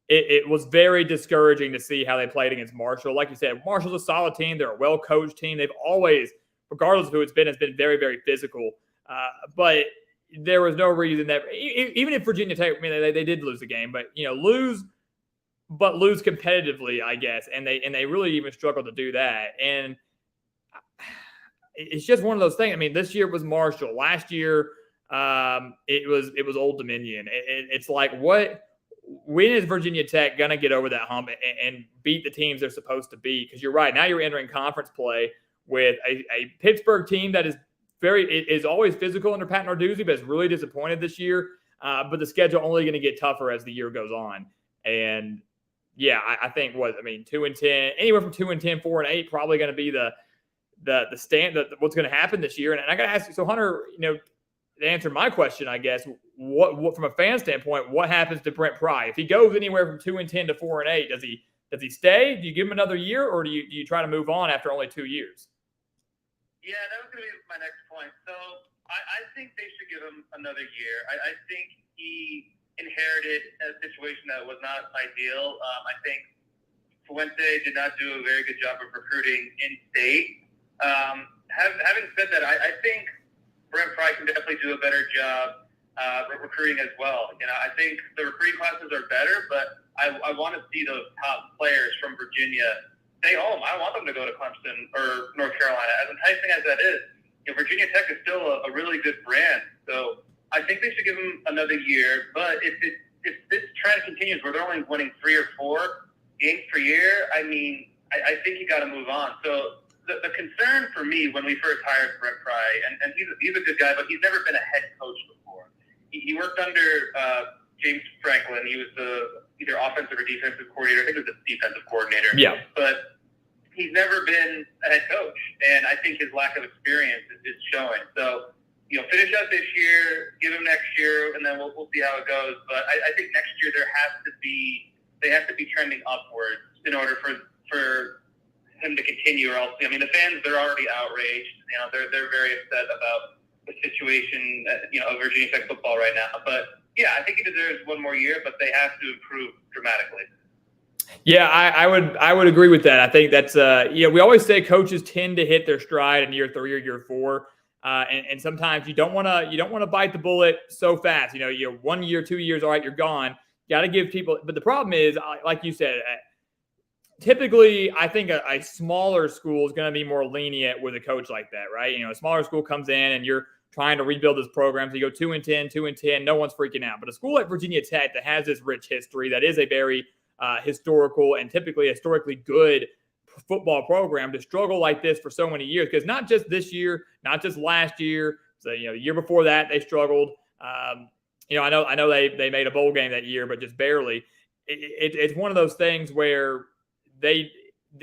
it was very discouraging to see how they played against Marshall. Like you said, Marshall's a solid team. They're a well-coached team. They've always, regardless of who it's been, has been very, very physical. But there was no reason that even if Virginia Tech, I mean, they did lose the game, but lose competitively, I guess, and they really even struggled to do that. And it's just one of those things. I mean, this year was Marshall. Last year, it was Old Dominion. It's like, when is Virginia Tech gonna get over that hump and beat the teams they're supposed to beat? Because you're right, now you're entering conference play with a Pittsburgh team that is always physical under Pat Narduzzi, but is really disappointed this year. But the schedule only going to get tougher as the year goes on. And yeah, I think 2-10, anywhere from 2-10, 4-8, probably going to be the what's going to happen this year. And I got to ask you, so Hunter, to answer my question, I guess, what from a fan standpoint, what happens to Brent Pry if he goes anywhere from 2-10 to 4-8? Does he stay? Do you give him another year, or do you try to move on after only 2 years? Yeah, that was going to be my next point. So I think they should give him another year. I think he inherited a situation that was not ideal. I think Fuente did not do a very good job of recruiting in-state. Having said that, I think Brent Pry can definitely do a better job recruiting as well. I think the recruiting classes are better, but I want to see those top players from Virginia stay home. I don't want them to go to Clemson or North Carolina. As enticing as that is, Virginia Tech is still a really good brand. So I think they should give them another year. But if this trend continues where they're only winning 3 or 4 games per year, I mean, I think you got to move on. So the concern for me when we first hired Brent Pry, and he's a good guy, but he's never been a head coach before. He worked under James Franklin. He was the either offensive or defensive coordinator. I think it was the defensive coordinator. Yeah. But he's never been a head coach, and I think his lack of experience is showing. So, finish up this year, give him next year, and then we'll see how it goes. But I think next year they have to be trending upwards in order for him to continue, or else, the fans, they're already outraged. They're very upset about the situation, of Virginia Tech football right now. But yeah, I think he deserves one more year, but they have to improve dramatically. Yeah, I would agree with that. I think that's we always say coaches tend to hit their stride in year 3 or year 4, and sometimes you don't want to bite the bullet so fast. 1 year, 2 years, all right, you're gone. You got to give people. But the problem is, like you said, typically I think a smaller school is going to be more lenient with a coach like that, right? A smaller school comes in and you're trying to rebuild this program. So you go 2-10, no one's freaking out. But a school like Virginia Tech that has this rich history, that is a very historical and typically historically good football program, to struggle like this for so many years, because not just this year, not just last year, so the year before that they struggled. I know they made a bowl game that year, but just barely. It's one of those things where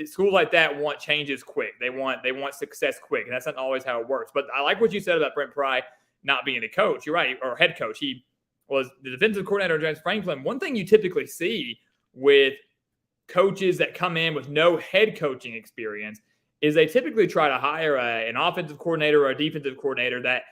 schools like that want changes quick. They want success quick, and that's not always how it works. But I like what you said about Brent Pry not being a coach. You're right, or head coach. He was the defensive coordinator of James Franklin. One thing you typically see with coaches that come in with no head coaching experience is they typically try to hire an offensive coordinator or a defensive coordinator that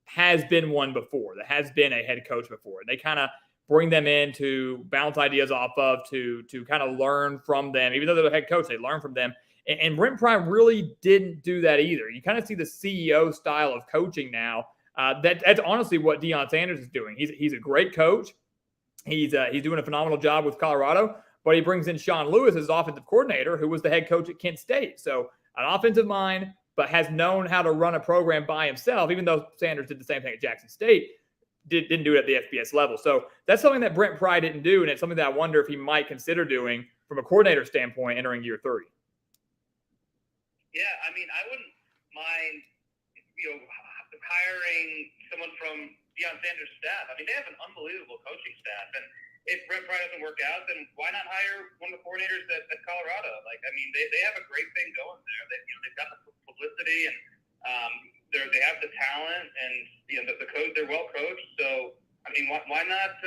has been one before, that has been a head coach before. They kind of bring them in to bounce ideas off of, to kind of learn from them. Even though they're the head coach, they learn from them. And Brent Pry really didn't do that either. You kind of see the CEO style of coaching now. That's honestly what Deion Sanders is doing. He's a great coach. He's doing a phenomenal job with Colorado, but he brings in Sean Lewis as offensive coordinator, who was the head coach at Kent State. So an offensive mind, but has known how to run a program by himself, even though Sanders did the same thing at Jackson State, didn't do it at the FBS level. So that's something that Brent Pry didn't do, and it's something that I wonder if he might consider doing from a coordinator standpoint entering year 3. Yeah, I wouldn't mind, hiring someone from Deion Sanders' staff. They have an unbelievable coaching staff, and if Brent Pry doesn't work out, then why not hire one of the coordinators at Colorado? They have a great thing going there. They've got the publicity, and they have the talent, and the coach. They're well coached. So why not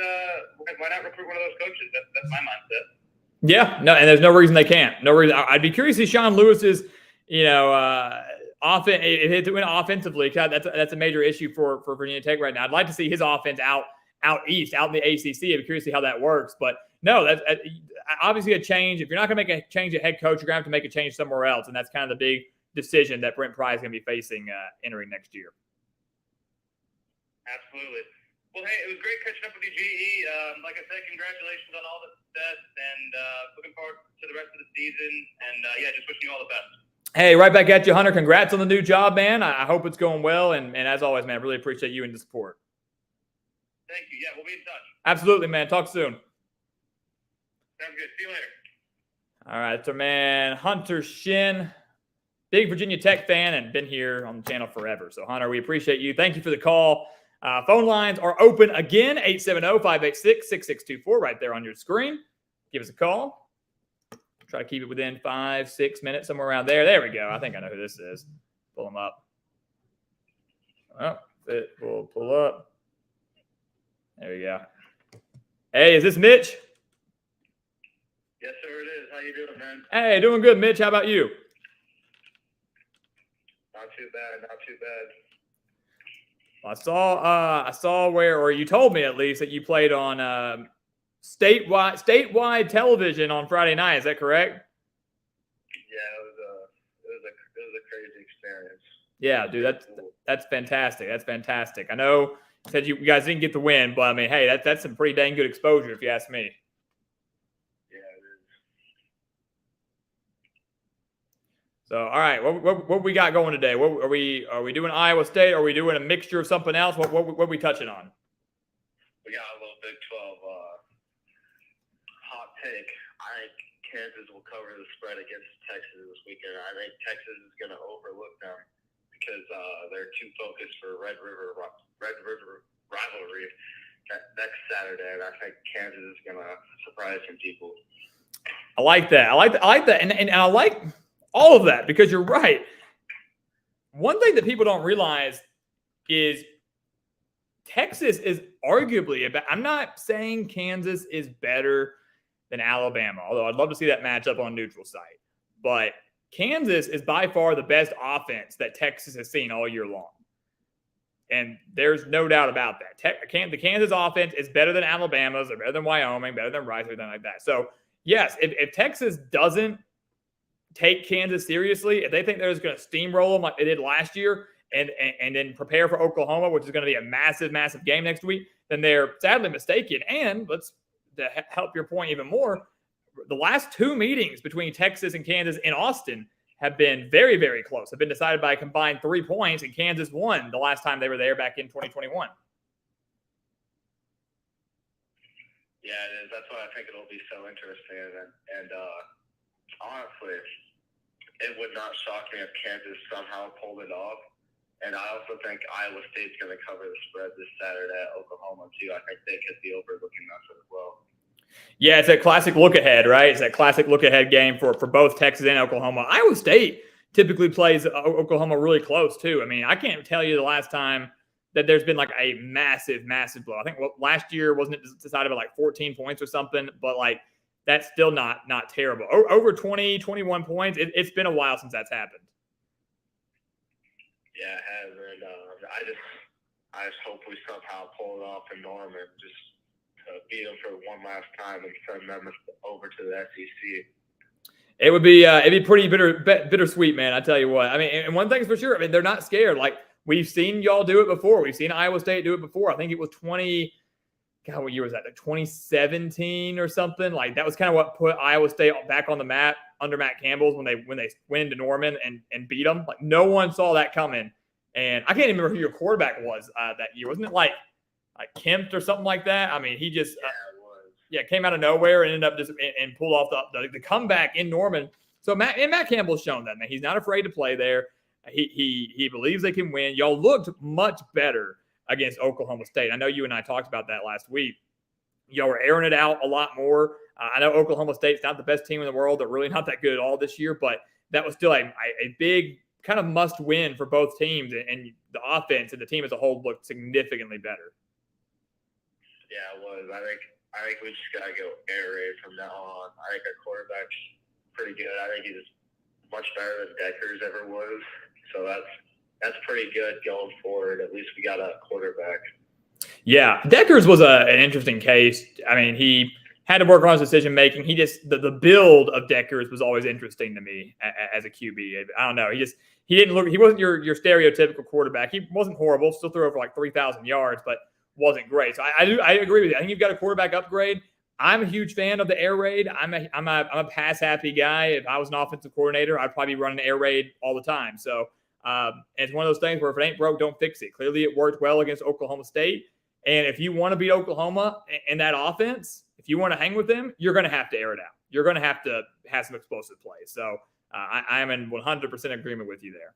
recruit one of those coaches? That's my mindset. Yeah, no, and there's no reason they can't. No reason. I'd be curious to see Sean Lewis's, offense. If he had to win offensively, that's a major issue for Virginia Tech right now. I'd like to see his offense out east, out in the ACC. I'd be curious to see how that works. But no, that's obviously a change. If you're not going to make a change at head coach, you're going to have to make a change somewhere else, and that's kind of the big decision that Brent Pry is going to be facing entering next year. Absolutely. Well, hey, it was great catching up with you, GE. Like I said, congratulations on all the success, and looking forward to the rest of the season. And just wishing you all the best. Hey, right back at you, Hunter. Congrats on the new job, man. I hope it's going well. And as always, man, really appreciate you and the support. Thank you. Yeah, we'll be in touch. Absolutely, man. Talk soon. Sounds good. See you later. All right, so man, Hunter Shin, big Virginia Tech fan and been here on the channel forever. So, Hunter, we appreciate you. Thank you for the call. Phone lines are open again, 870-586-6624, right there on your screen. Give us a call. Try to keep it within 5-6 minutes, somewhere around there. There we go. I think I know who this is. Pull them up. Oh, we'll pull up. There we go. Hey, is this Mitch? Yes, sir, it is. How you doing, man? Hey, doing good, Mitch. How about you? Not too bad. Not too bad. I saw where, or you told me at least, that you played on statewide television on Friday night. Is that correct? Yeah, it was a crazy experience. Yeah, dude, that's fantastic. That's fantastic. I know you said you guys didn't get the win, but I mean, hey, that's some pretty dang good exposure if you ask me. Yeah, it is. So, all right, what we got going today? What are we doing Iowa State? Are we doing a mixture of something else? What are we touching on? We got a little Big 12 hot take. I think Kansas will cover the spread against Texas this weekend. I think Texas is going to overlook them because they're too focused for Red River rivalry next Saturday, and I think Kansas is going to surprise some people. I like that. I like that, and I like all of that because you're right. One thing that people don't realize is Texas is arguably I'm not saying Kansas is better than Alabama, although I'd love to see that matchup on neutral site. But Kansas is by far the best offense that Texas has seen all year long. And there's no doubt about that. The Kansas offense is better than Alabama's, or better than Wyoming, better than Rice, everything like that. So, yes, if Texas doesn't take Kansas seriously, if they think they're just going to steamroll them like they did last year and then prepare for Oklahoma, which is going to be a massive, massive game next week, then they're sadly mistaken. And to help your point even more, the last two meetings between Texas and Kansas in Austin have been very, very close. Have been decided by a combined 3 points, and Kansas won the last time they were there back in 2021. Yeah, it is. That's why I think it'll be so interesting. And honestly, it would not shock me if Kansas somehow pulled it off. And I also think Iowa State's going to cover the spread this Saturday at Oklahoma, too. I think they could be overlooking us as well. Yeah, it's that classic look-ahead, right? It's that classic look-ahead game for both Texas and Oklahoma. Iowa State typically plays Oklahoma really close, too. I mean, I can't tell you the last time that there's been like a massive, massive blow. I think last year, wasn't it decided by like 14 points or something? But like that's still not terrible. Over 20, 21 points. It's been a while since that's happened. Yeah, it has. And I just hope we somehow pull it off in Norman, just beat them for one last time and send them over to the SEC. It would be it'd be pretty bittersweet, man. I tell you what. I mean, and one thing's for sure. I mean, they're not scared. Like we've seen y'all do it before. We've seen Iowa State do it before. I think it was what year was that? Like 2017 or something. Like that was kind of what put Iowa State back on the map under Matt Campbell's when they went into Norman and beat them. Like no one saw that coming. And I can't even remember who your quarterback was that year. Wasn't it like Kempt or something like that? I mean, he just came out of nowhere and ended up just and pulled off the comeback in Norman. So Matt Campbell's shown that, man. He's not afraid to play there. He believes they can win. Y'all looked much better against Oklahoma State. I know you and I talked about that last week. Y'all were airing it out a lot more. I know Oklahoma State's not the best team in the world. They're really not that good at all this year, but that was still a big kind of must win for both teams, and the offense and the team as a whole looked significantly better. Yeah, it was. I think we just gotta go air raid from now on. I think our quarterback's pretty good. I think he's much better than Deckers ever was. So that's pretty good going forward. At least we got a quarterback. Yeah, Deckers was an interesting case. I mean, he had to work on his decision making. He just the build of Deckers was always interesting to me as a QB. I don't know. He didn't look. He wasn't your stereotypical quarterback. He wasn't horrible. Still threw over like 3,000 yards, but wasn't great. So I agree with you. I think you've got a quarterback upgrade. I'm a huge fan of the air raid. I'm a pass happy guy. If I was an offensive coordinator, I'd probably be running air raid all the time. So it's one of those things where if it ain't broke, don't fix it. Clearly, it worked well against Oklahoma State. And if you want to beat Oklahoma in that offense, if you want to hang with them, you're going to have to air it out. You're going to have some explosive plays. So I am in 100% agreement with you there.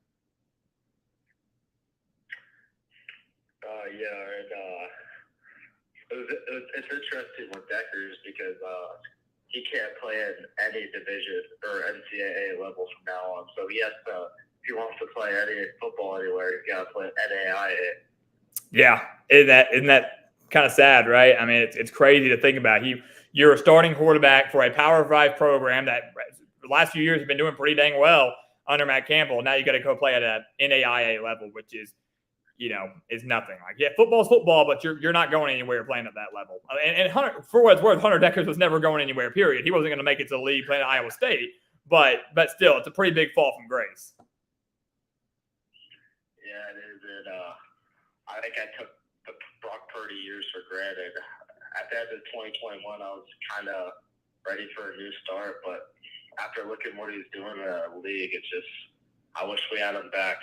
It's interesting with Deckers because he can't play in any division or NCAA level from now on. So he has to, if he wants to play any football anywhere, he's got to play NAIA. Yeah, isn't that kind of sad, right? I mean, it's crazy to think about. You're a starting quarterback for a Power 5 program that the last few years have been doing pretty dang well under Matt Campbell. Now you got to go play at a NAIA level, which is nothing. Like, yeah, football's football, but you're not going anywhere playing at that level. And Hunter, for what it's worth, Hunter Deckers was never going anywhere, period. He wasn't going to make it to the league playing at Iowa State, but still, it's a pretty big fall from grace. Yeah, it is. I think I took the Brock Purdy years for granted. At the end of 2021, I was kind of ready for a new start, but after looking what he's doing in the league, it's just I wish we had him back.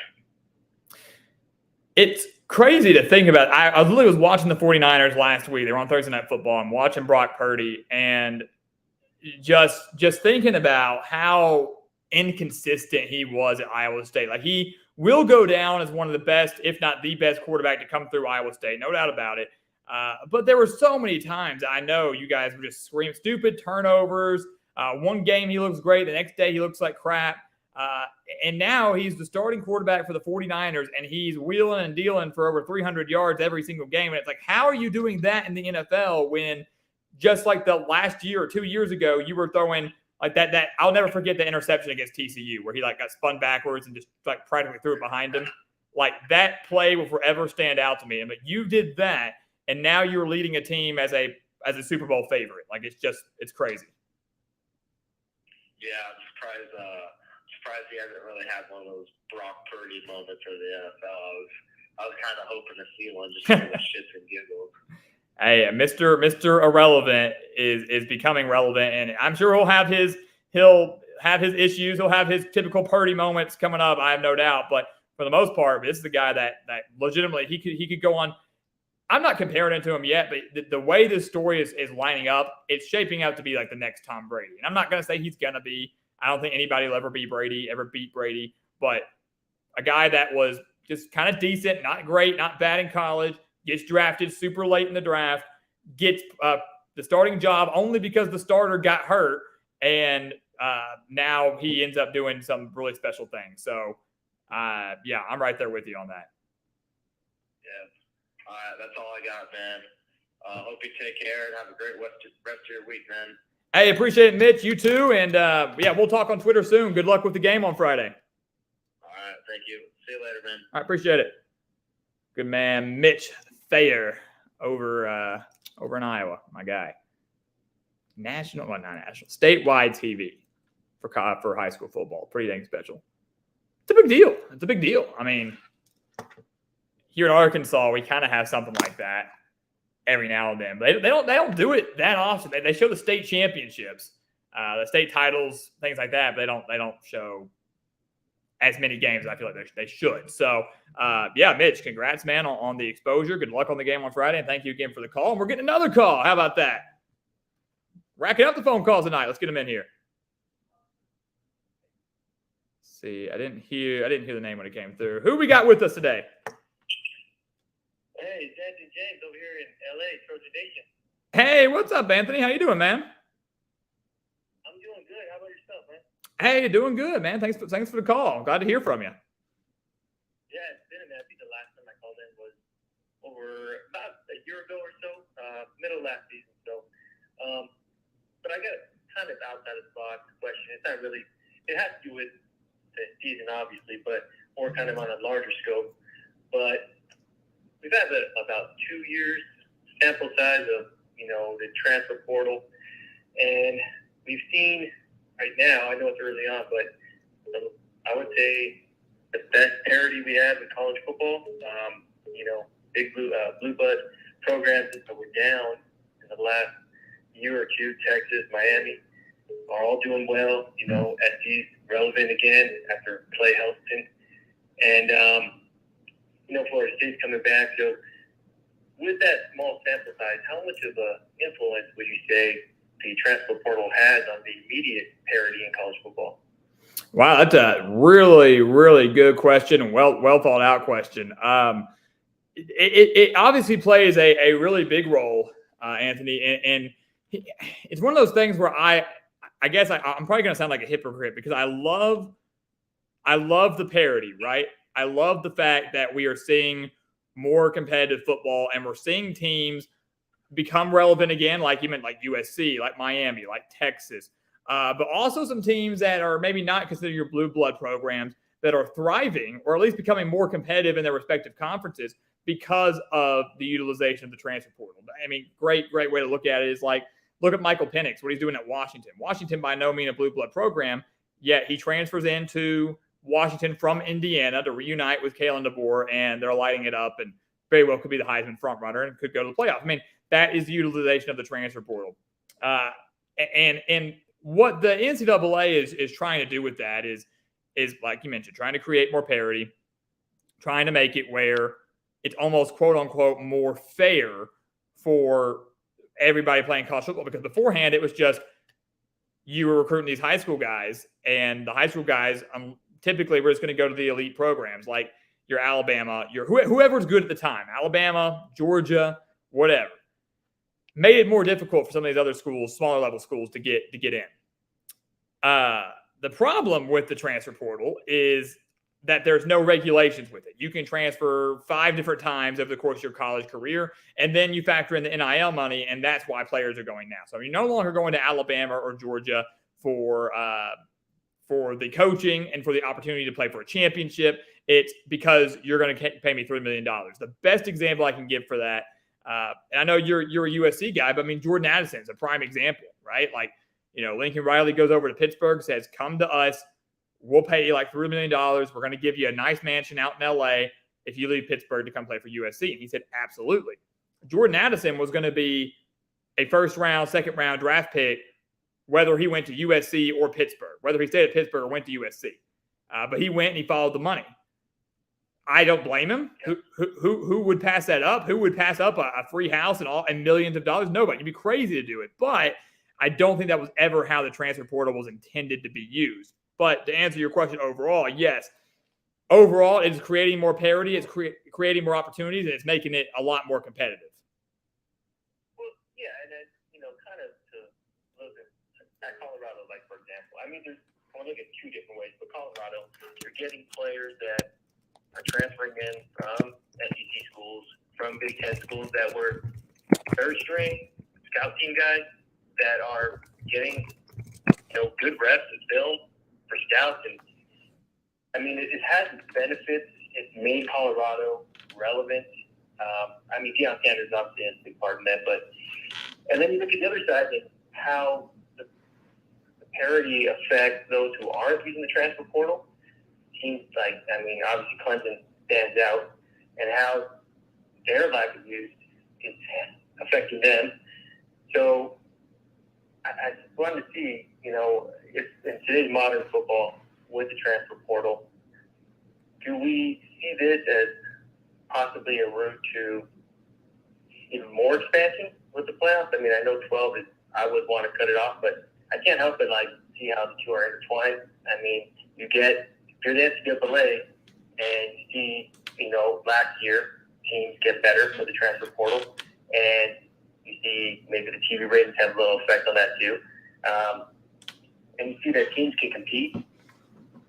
It's crazy to think about. I literally was watching the 49ers last week. They were on Thursday Night Football and watching Brock Purdy and just thinking about how inconsistent he was at Iowa State. Like, he will go down as one of the best, if not the best quarterback to come through Iowa State. No doubt about it. But there were so many times I know you guys were just screaming stupid turnovers. One game he looks great. The next day he looks like crap. And now he's the starting quarterback for the 49ers, and he's wheeling and dealing for over 300 yards every single game. And it's like, how are you doing that in the NFL when just like the last year or 2 years ago, you were throwing like that I'll never forget the interception against TCU where he like got spun backwards and just like practically threw it behind him. Like, that play will forever stand out to me. But you did that, and now you're leading a team as a Super Bowl favorite. Like, it's crazy. Yeah, I'm surprised he hasn't really had one of those Brock Purdy moments for the NFL. I was kind of hoping to see one just for the shits and giggles. Hey, Mr. Irrelevant is becoming relevant, and I'm sure he'll have his issues. He'll have his typical Purdy moments coming up. I have no doubt. But for the most part, this is the guy that legitimately he could go on. I'm not comparing it to him yet, but the way this story is lining up, it's shaping out to be like the next Tom Brady. And I'm not going to say he's going to be. I don't think anybody will ever beat Brady, but a guy that was just kind of decent, not great, not bad in college, gets drafted super late in the draft, gets the starting job only because the starter got hurt, and now he ends up doing some really special things. So, yeah, I'm right there with you on that. Yeah. All right, that's all I got, man. Hope you take care and have a great rest of your week, man. Hey, appreciate it, Mitch. You too. And, yeah, we'll talk on Twitter soon. Good luck with the game on Friday. All right, thank you. See you later, man. I appreciate it. Good man, Mitch Thayer over in Iowa, my guy. Not national, statewide TV for high school football. Pretty dang special. It's a big deal. I mean, here in Arkansas, we kind of have something like that every now and then. But they don't do it that often. They show the state championships, the state titles, things like that. But they don't show as many games as I feel like they should. So, yeah, Mitch, congrats, man, on the exposure. Good luck on the game on Friday, and thank you again for the call. And we're getting another call. How about that? Racking up the phone calls tonight. Let's get them in here. Let's see, I didn't hear the name when it came through. Who we got with us today? Hey, it's Anthony James over here in LA, Trojan Nation. Hey, what's up, Anthony? How you doing, man? I'm doing good. How about yourself, man? Hey, doing good, man. Thanks for the call. Glad to hear from you. Yeah, it's been a minute. I think the last time I called in was over about a year ago or so, middle of last season. So, but I got a kind of outside of the box question. It's not really. It has to do with the season, obviously, but more kind of on a larger scope. But we've had about 2 years sample size of the transfer portal, and we've seen. Right now, I know it's early on, but I would say the best parity we have in college football. Big blue blood programs that were down in the last year or two. Texas, Miami are all doing well. SC's relevant again after Clay Helton, and Florida State's coming back. So, with that small sample size, how much of an influence would you say the transfer portal has on the immediate parity in college football? Wow, that's a really, really good question and well thought out question. It obviously plays a really big role, Anthony, and it's one of those things where I guess I'm probably going to sound like a hypocrite because I love the parity, right? I love the fact that we are seeing more competitive football and we're seeing teams become relevant again, like you meant, like USC, like Miami, like Texas, but also some teams that are maybe not considered your blue blood programs that are thriving or at least becoming more competitive in their respective conferences because of the utilization of the transfer portal. I mean, great way to look at it is like, look at Michael Penix, what he's doing at Washington. Washington by no means a blue blood program, yet he transfers into Washington from Indiana to reunite with Kalen DeBoer, and they're lighting it up and very well could be the Heisman front runner and could go to the playoff. I mean, that is the utilization of the transfer portal. And what the NCAA is trying to do with that is like you mentioned, trying to create more parity, trying to make it where it's almost quote unquote more fair for everybody playing college football. Because beforehand, it was just you were recruiting these high school guys, and the high school guys typically were just going to go to the elite programs like your Alabama, your whoever's good at the time, Alabama, Georgia, whatever. Made it more difficult for some of these other schools, smaller level schools, to get in. The problem with the transfer portal is that there's no regulations with it. You can transfer 5 different times over the course of your college career, and then you factor in the NIL money, and that's why players are going now. So you're no longer going to Alabama or Georgia for the coaching and for the opportunity to play for a championship. It's because you're going to pay me $3 million. The best example I can give for that, and I know you're a USC guy, but I mean, Jordan Addison's a prime example, right? Like, Lincoln Riley goes over to Pittsburgh, says, come to us. We'll pay you like $3 million. We're going to give you a nice mansion out in L.A. if you leave Pittsburgh to come play for USC. And he said, absolutely. Jordan Addison was going to be a first-round, second-round draft pick, whether he went to USC or Pittsburgh, whether he stayed at Pittsburgh or went to USC. But he went and he followed the money. I don't blame him. Who would pass that up? Who would pass up a free house and millions of dollars? Nobody. You'd be crazy to do it. But I don't think that was ever how the transfer portal was intended to be used. But to answer your question overall, yes. Overall, it's creating more parity. It's creating more opportunities, and it's making it a lot more competitive. Well, yeah, and then, kind of to look at Colorado, like, for example. I mean, I want to look at 2 different ways. But Colorado, you're getting players that are transferring in from SEC schools, from Big Ten schools that were third-string scout team guys that are getting, good reps and film for scouts. And I mean, it has its benefits. It's made Colorado relevant. I mean, Deion Sanders obviously has a big part in that, and then you look at the other side and how the parity affects those who aren't using the transfer portal. Teams like, obviously Clemson stands out, and how their lack of use is affecting them. So I just wanted to see, if in today's modern football with the transfer portal, do we see this as possibly a route to even more expansion with the playoffs? I mean, I know 12 is, I would want to cut it off, but I can't help but see how the 2 are intertwined. I mean, you're the NCAA, and you see, last year teams get better with the transfer portal, and you see maybe the TV ratings have a little effect on that too. And you see that teams can compete.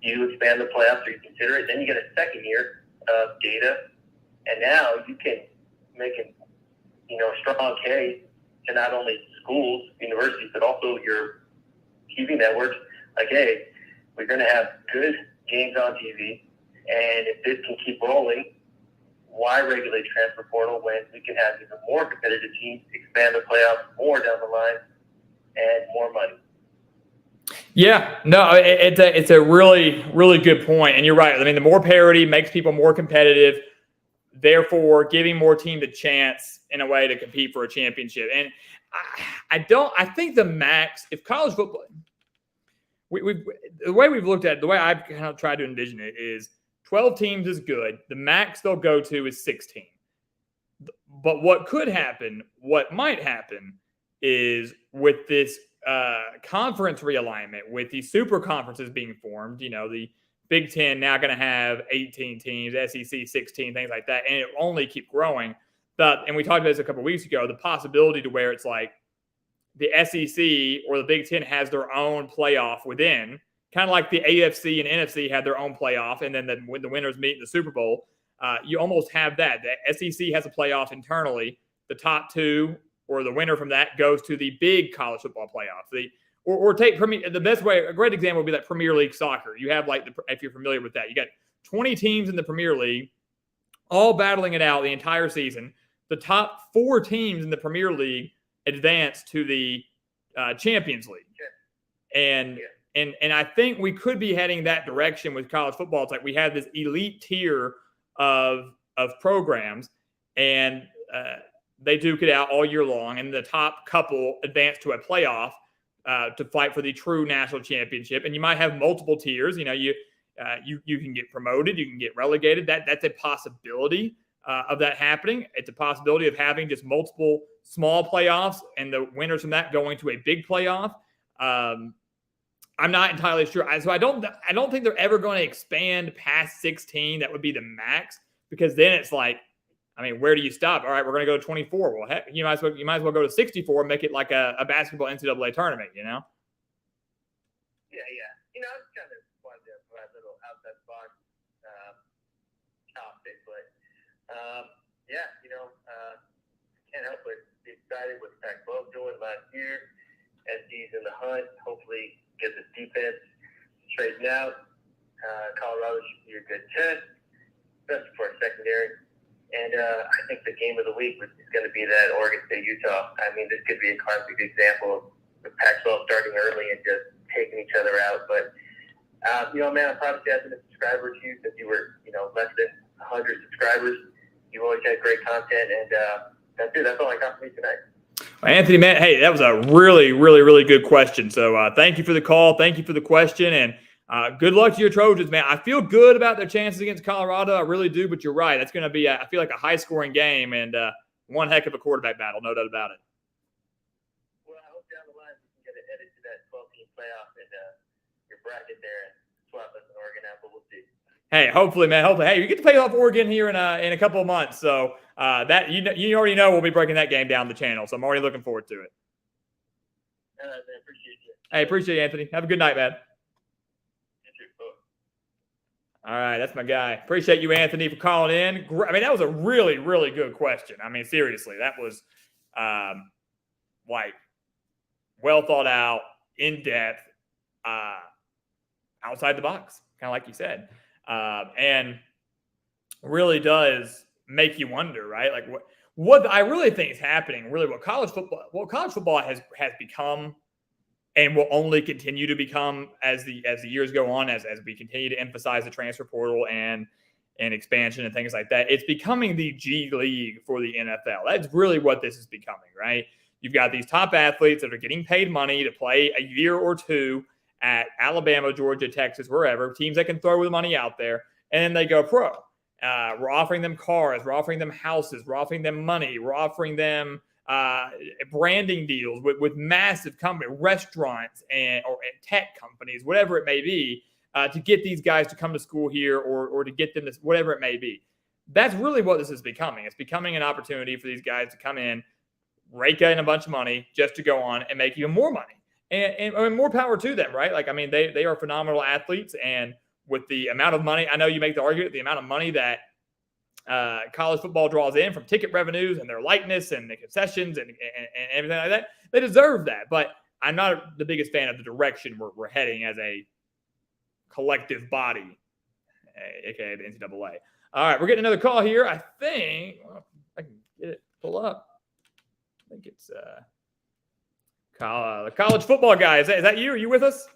You expand the playoffs, or you consider it. Then you get a second year of data, and now you can make a strong case to not only schools, universities, but also your TV networks. Like, hey, we're going to have good games on TV, and if this can keep rolling, why regulate transfer portal when we can have even more competitive teams, expand the playoffs more down the line, and more money? Yeah, no, it's a really, really good point. And you're right. I mean, the more parity makes people more competitive, therefore giving more teams a chance in a way to compete for a championship. And I think the max, if college football, the way we've looked at it, the way I've kind of tried to envision it is 12 teams is good. The max they'll go to is 16. But what could happen, what might happen, is with this conference realignment, with the super conferences being formed, the Big Ten now going to have 18 teams, SEC 16, things like that, and it will only keep growing. And we talked about this a couple of weeks ago, the possibility to where it's like the SEC or the Big Ten has their own playoff within, kind of like the AFC and NFC had their own playoff, and then when the winners meet in the Super Bowl, you almost have that. The SEC has a playoff internally. The top 2 or the winner from that goes to the big college football playoffs. Or take the best way, a great example would be that Premier League soccer. You have if you're familiar with that, you got 20 teams in the Premier League, all battling it out the entire season. The top 4 teams in the Premier League advance to the Champions League. And I think we could be heading that direction with college football. It's like we have this elite tier of programs, and they duke it out all year long, and the top couple advance to a playoff. to fight for the true national championship. And you might have multiple tiers. You can get promoted, you can get relegated. That's a possibility of that happening. It's a possibility of having just multiple small playoffs and the winners from that going to a big playoff. I'm not entirely sure. So I don't think they're ever going to expand past 16. That would be the max, because then it's like, I mean, where do you stop? All right, we're going to go to 24. Well, heck, you might as well go to 64 and make it like a basketball NCAA tournament, Yeah. It's kind of wanted to provide a little outside the box topic, but can't help but be excited with Pac-12 doing last year. SD's in the hunt. Hopefully, get this defense straightened out. Colorado should be a good test, especially for a secondary. And I think the game of the week is going to be that Oregon State-Utah. I mean, this could be a classic example of the Pac-12 starting early and just taking each other out. But, man, I'm proud to have been a subscriber to you since you were, less than 100 subscribers. You always had great content, and that's all I got for you tonight. Well, Anthony, man, hey, that was a really, really, really good question. So thank you for the call. Thank you for the question. And good luck to your Trojans, man. I feel good about their chances against Colorado. I really do, but you're right. That's going to be, I feel like, a high-scoring game and one heck of a quarterback battle, no doubt about it. Well, I hope down the line we can get ahead to that 12-team playoff and your bracket there and swap us in Oregon out, but we'll see. Hey, hopefully, man. Hopefully, hey, you get to play off Oregon here in a couple of months. So that you already know we'll be breaking that game down the channel. So I'm already looking forward to it. Man, appreciate you. Hey, appreciate you, Anthony. Have a good night, man. All right, that's my guy. Appreciate you, Anthony, for calling in. I mean, that was a really, really good question. I mean, seriously, that was well thought out, in depth, outside the box, kind of like you said. And really does make you wonder, right? Like what I really think is happening, really what college football has become and will only continue to become as the years go on, as we continue to emphasize the transfer portal and expansion and things like that. It's becoming the G League for the NFL. That's really what this is becoming, right? You've got these top athletes that are getting paid money to play a year or two at Alabama, Georgia, Texas, wherever, teams that can throw the money out there, and then they go pro. We're offering them cars. We're offering them houses. We're offering them money. We're offering them branding deals with massive companies, restaurants and tech companies, whatever it may be, to get these guys to come to school here or to get them this, whatever it may be. That's really what this is becoming. It's becoming an opportunity for these guys to come in, rake in a bunch of money just to go on and make even more money. And more power to them, right? Like, I mean, they are phenomenal athletes. And with the amount of money, I know you make the argument, the amount of money that college football draws in from ticket revenues and their likeness and the concessions and everything like that, they deserve that. But I'm not the biggest fan of the direction we're heading as a collective body, aka the NCAA. All right, we're getting another call here. I think I can get it pull up. I think it's the college football guy. Is that you? Are you with us?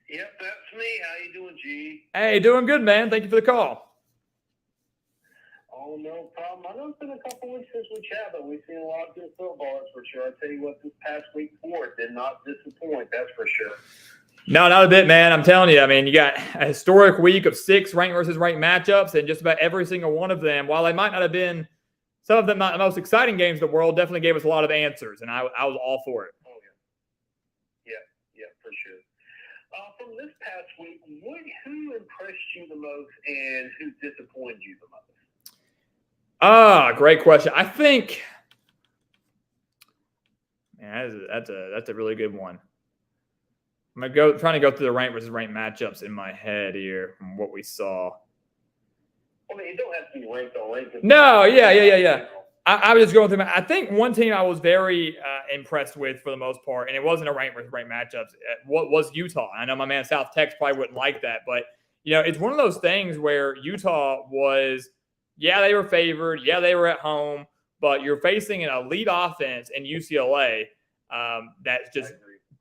Yep, that's me. How you doing, G? Hey, doing good, man. Thank you for the call. Oh, no problem. I know it's been a couple weeks since we chatted, but we've seen a lot of good football, that's for sure. I'll tell you what, this past week 4 did not disappoint, that's for sure. No, not a bit, man. I'm telling you. I mean, you got a historic week of 6 ranked versus ranked matchups, and just about every single one of them, while they might not have been some of them not the most exciting games in the world, definitely gave us a lot of answers, and I was all for it. Oh, yeah, for sure. From this past week, who impressed you the most and who disappointed you the most? Great question. I think, man, that's a really good one. I'm trying to go through the ranked versus ranked matchups in my head here from what we saw. I mean, it don't have to be ranked on ranked. No, yeah. I was just going through. I think one team I was very impressed with for the most part, and it wasn't a ranked versus ranked matchups. What was Utah? I know my man South Tex probably wouldn't like that, but it's one of those things where Utah was. Yeah, they were favored. Yeah, they were at home. But you're facing an elite offense in UCLA that's just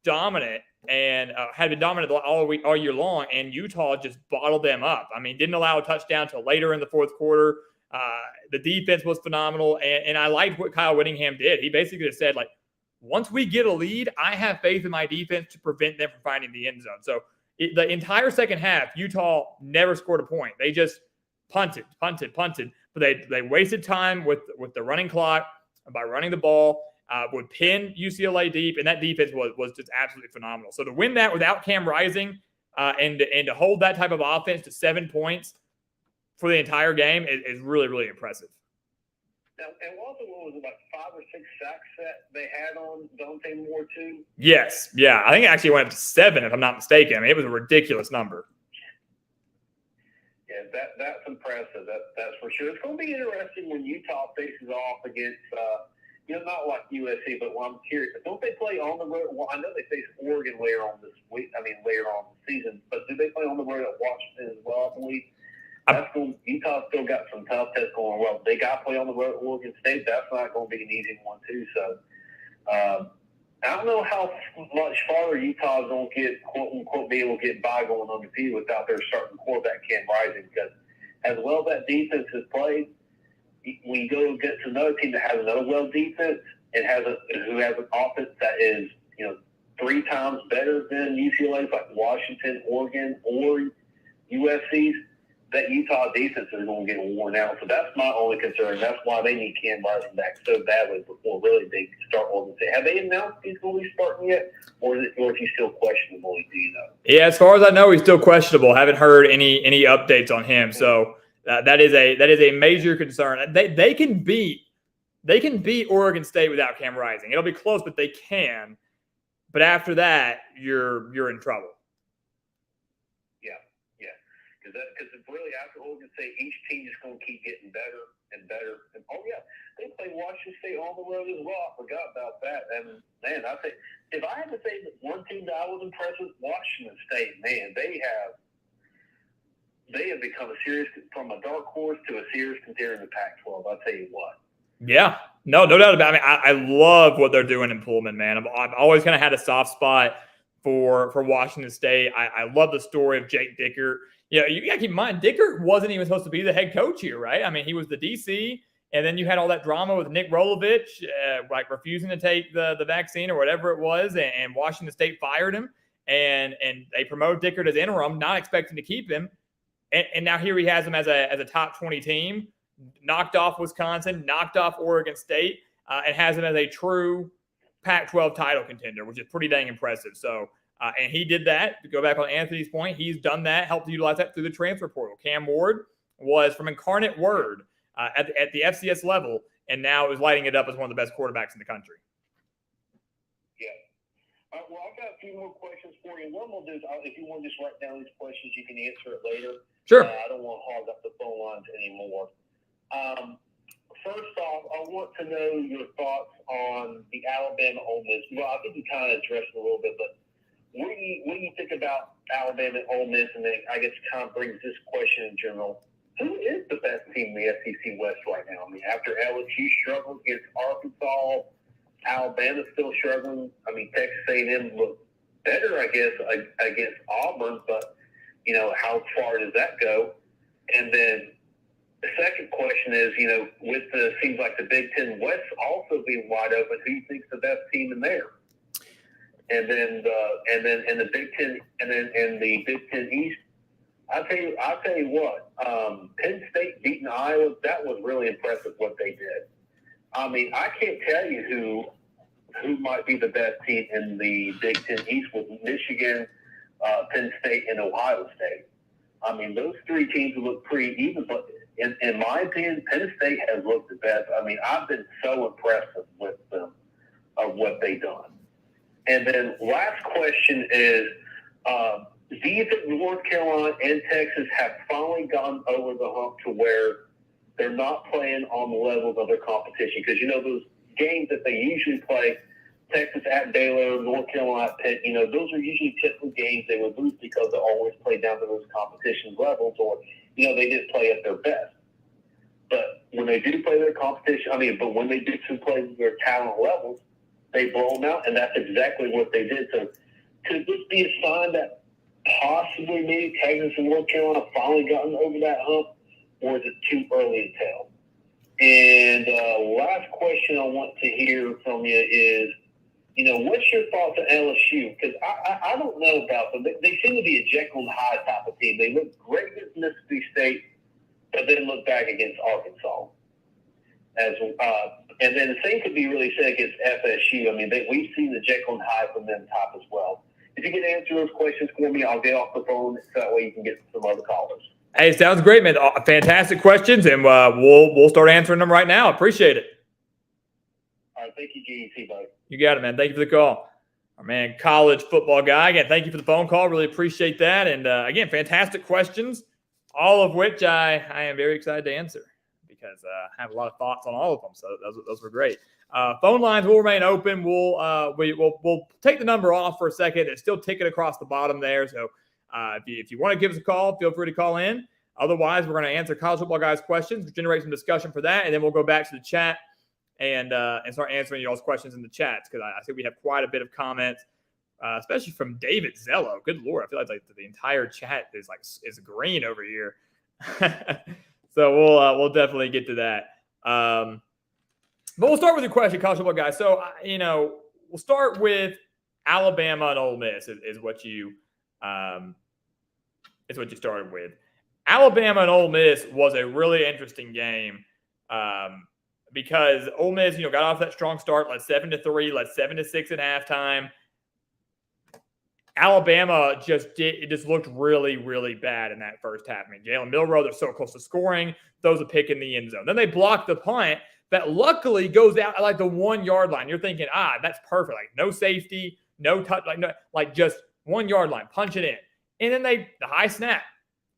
dominant and had been dominant all year long. And Utah just bottled them up. I mean, didn't allow a touchdown until later in the fourth quarter. The defense was phenomenal. And I liked what Kyle Whittingham did. He basically just said, like, once we get a lead, I have faith in my defense to prevent them from finding the end zone. So the entire second half, Utah never scored a point. They just punted. But they wasted time with the running clock by running the ball, would pin UCLA deep, and that defense was just absolutely phenomenal. So to win that without Cam Rising and to hold that type of offense to 7 points for the entire game is really, really impressive. And also, what was it, like 5 or 6 sacks that they had on Dante Moore too? Yes, yeah. I think it actually went up to 7, if I'm not mistaken. I mean, it was a ridiculous number. Yeah, that's impressive. That's for sure. It's going to be interesting when Utah faces off against, not like USC, but I'm curious. Don't they play on the road? Well, I know they face Oregon later on this week. I mean, later on in the season. But do they play on the road at Washington as well, I believe? Utah still got some tough tests going. Well, they got to play on the road at Oregon State. That's not going to be an easy one, too. So, I don't know how much farther Utah is going to get, quote unquote, be able to get by going on the field without their starting quarterback, Cam Rising. Because as well that defense has played, we go against another team that has another well defense and who has an offense that is, 3 times better than UCLA's, like Washington, Oregon, or USC's. That Utah defense is going to get worn out. So that's my only concern. That's why they need Cam Rising back so badly before really they start Oregon State. Have they announced he's going to be starting yet, or is he still questionable? Do you know? Yeah, as far as I know, he's still questionable. Haven't heard any updates on him. So that is a major concern. They can beat Oregon State without Cam Rising. It'll be close, but they can. But after that, you're in trouble. Because really after Oregon State, each team is going to keep getting better and better. And they play Washington State on the road as well. I forgot about that. And man, I think if I had to say that one team that I was impressed with, Washington State. Man, they have become from a dark horse to a serious contender in the Pac-12. I'll tell you what. Yeah, no doubt about it. I mean, I love what they're doing in Pullman, man. I've always kind of had a soft spot for Washington State. I love the story of Jake Dickert. You got to keep in mind, Dickert wasn't even supposed to be the head coach here, right? I mean, he was the DC, and then you had all that drama with Nick Rolovich, refusing to take the vaccine or whatever it was, and Washington State fired him, and they promoted Dickert as interim, not expecting to keep him, and now here he has him as a top 20 team, knocked off Wisconsin, knocked off Oregon State, and has him as a true Pac-12 title contender, which is pretty dang impressive. So. And he did that. To go back on Anthony's point, he's done that, helped utilize that through the transfer portal. Cam Ward was from Incarnate Word at the FCS level, and now is lighting it up as one of the best quarterbacks in the country. Yeah. All right, well, I've got a few more questions for you. One we'll do is, if you want to just write down these questions, you can answer it later. Sure. I don't want to hog up the phone lines anymore. First off, I want to know your thoughts on the Alabama-Ole Miss. Well, I think you kind of addressed it a little bit, but what do you think about Alabama and Ole Miss? And then I guess it kind of brings this question in general. Who is the best team in the SEC West right now? I mean, after LSU struggled against Arkansas, Alabama's still struggling. I mean, Texas A&M looked better, I guess, against Auburn, but, how far does that go? And then the second question is, seems like the Big Ten West also being wide open, who do you think's the best team in there? And then the Big Ten, and then in the Big Ten East, I'll tell you what. Penn State beating Iowa, that was really impressive what they did. I mean, I can't tell you who might be the best team in the Big Ten East with Michigan, Penn State, and Ohio State. I mean, those 3 teams look pretty even, but in my opinion, Penn State has looked the best. I mean, I've been so impressed with them of what they've done. And then last question is, do you think North Carolina and Texas have finally gone over the hump to where they're not playing on the levels of their competition? Because, those games that they usually play, Texas at Baylor, North Carolina at Pitt, those are usually typical games they would lose because they always play down to those competition levels or, they didn't play at their best. But when they do play their competition, but when they do play their talent levels, they blow them out, and that's exactly what they did. So could this be a sign that possibly maybe Texas and North Carolina finally gotten over that hump, or is it too early to tell? And last question I want to hear from you is, What's your thoughts on LSU? Because I don't know about them. They seem to be a Jekyll and Hyde type of team. They look great against Mississippi State, but then look back against Arkansas. And then the same could be really said against FSU. I mean, we've seen the Jekyll and Hyde from them type as well. If you can answer those questions for me, I'll get off the phone so that way you can get some other callers. Hey, sounds great, man. Fantastic questions, and we'll start answering them right now. Appreciate it. All right, thank you, GEC, buddy. You got it, man. Thank you for the call. Our man, college football guy. Again, thank you for the phone call. Really appreciate that. And again, fantastic questions, all of which I am very excited to answer because I have a lot of thoughts on all of them. So those were great. Phone lines will remain open. We'll take the number off for a second. It's still ticking across the bottom there. So if you want to give us a call, feel free to call in. Otherwise, we're going to answer college football guys' questions, generate some discussion for that, and then we'll go back to the chat and start answering y'all's questions in the chats because I see we have quite a bit of comments, especially from David Zello. Good Lord, I feel like the entire chat is green over here. So we'll definitely get to that. But we'll start with your question, college football guys. So we'll start with Alabama and Ole Miss is what you started with. Alabama and Ole Miss was a really interesting game. Because Ole Miss, got off that strong start, led 7-3, led 7-6 at halftime. Alabama just looked really, really bad in that first half. I mean, Jalen Milroe, they're so close to scoring, throws a pick in the end zone. Then they block the punt that luckily goes out at the 1 yard line. You're thinking, that's perfect. No safety, no touch, just 1 yard line, punch it in. And then the high snap.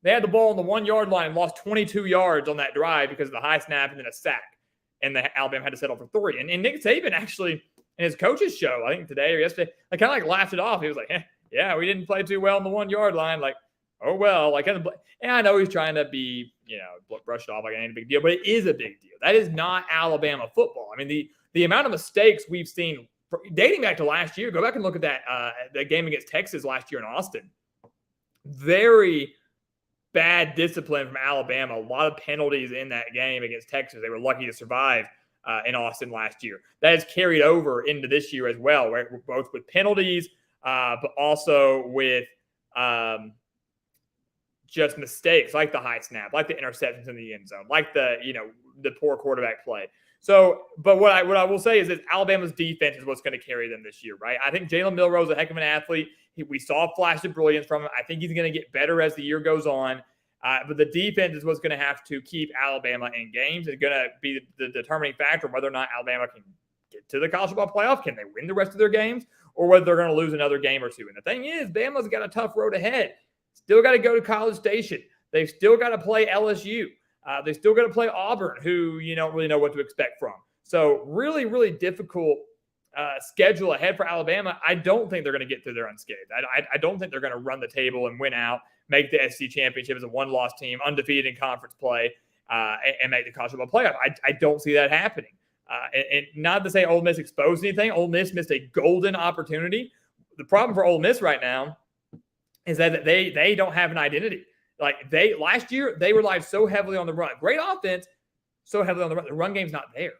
They had the ball on the 1 yard line and lost 22 yards on that drive because of the high snap and then a sack. And Alabama had to settle for 3. And Nick Saban actually, in his coach's show, I think today or yesterday, kind of laughed it off. He was like, yeah, we didn't play too well on the 1 yard line. Oh, well. And I know he's trying to be, brushed off like it ain't a big deal, but it is a big deal. That is not Alabama football. I mean, the amount of mistakes we've seen dating back to last year, go back and look at that game against Texas last year in Austin. Very bad discipline from Alabama. A lot of penalties in that game against Texas. They were lucky to survive in Austin last year. That has carried over into this year as well, right? Both with penalties, but also with just mistakes like the high snap, like the interceptions in the end zone, like the poor quarterback play. So, but what I will say is that Alabama's defense is what's going to carry them this year, right? I think Jalen Milroe is a heck of an athlete. We saw a flash of brilliance from him. I think he's going to get better as the year goes on. But the defense is what's going to have to keep Alabama in games. It's going to be the determining factor of whether or not Alabama can get to the college football playoff. Can they win the rest of their games? Or whether they're going to lose another game or two. And the thing is, Bama's got a tough road ahead. Still got to go to College Station. They've still got to play LSU. They still got to play Auburn, who you don't really know what to expect from. So really, really difficult schedule ahead for Alabama. I don't think they're going to get through there unscathed. I don't think they're going to run the table and win out, make the SEC championship as a one-loss team, undefeated in conference play, and make the college football playoff. I don't see that happening. And not to say Ole Miss exposed anything. Ole Miss missed a golden opportunity. The problem for Ole Miss right now is that they don't have an identity. Last year, they relied so heavily on the run. Great offense, so heavily on the run. The run game's not there.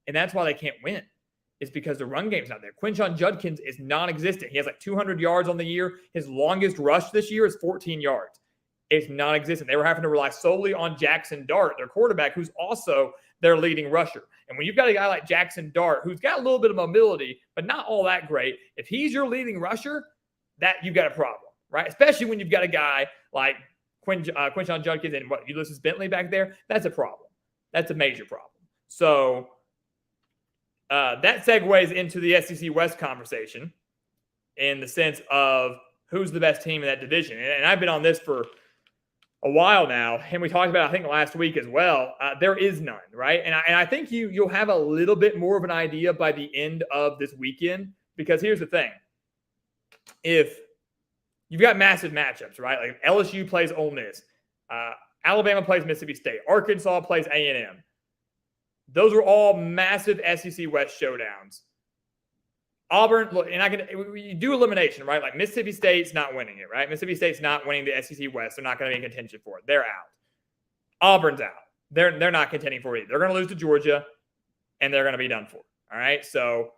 And that's why they can't win. It's because the run game's not there. Quinshon Judkins is non-existent. He has 200 yards on the year. His longest rush this year is 14 yards. It's non-existent. They were having to rely solely on Jackson Dart, their quarterback, who's also their leading rusher. And when you've got a guy like Jackson Dart, who's got a little bit of mobility, but not all that great, if he's your leading rusher, that you've got a problem, right? Especially when you've got a guy like Quinshon Judkins and Ulysses Bentley back there. That's a problem. That's a major problem. So that segues into the SEC West conversation in the sense of who's the best team in that division. And I've been on this for a while now, and we talked about it, I think, last week as well. There is none, right? And I think you'll have a little bit more of an idea by the end of this weekend, because here's the thing. If you've got massive matchups, right? Like LSU plays Ole Miss. Alabama plays Mississippi State. Arkansas plays A&M. Those are all massive SEC West showdowns. Auburn, look, and you do elimination, right? Like Mississippi State's not winning it, right? Mississippi State's not winning the SEC West. They're not going to be in contention for it. They're out. Auburn's out. They're not contending for it either. They're going to lose to Georgia, and they're going to be done for. All right? So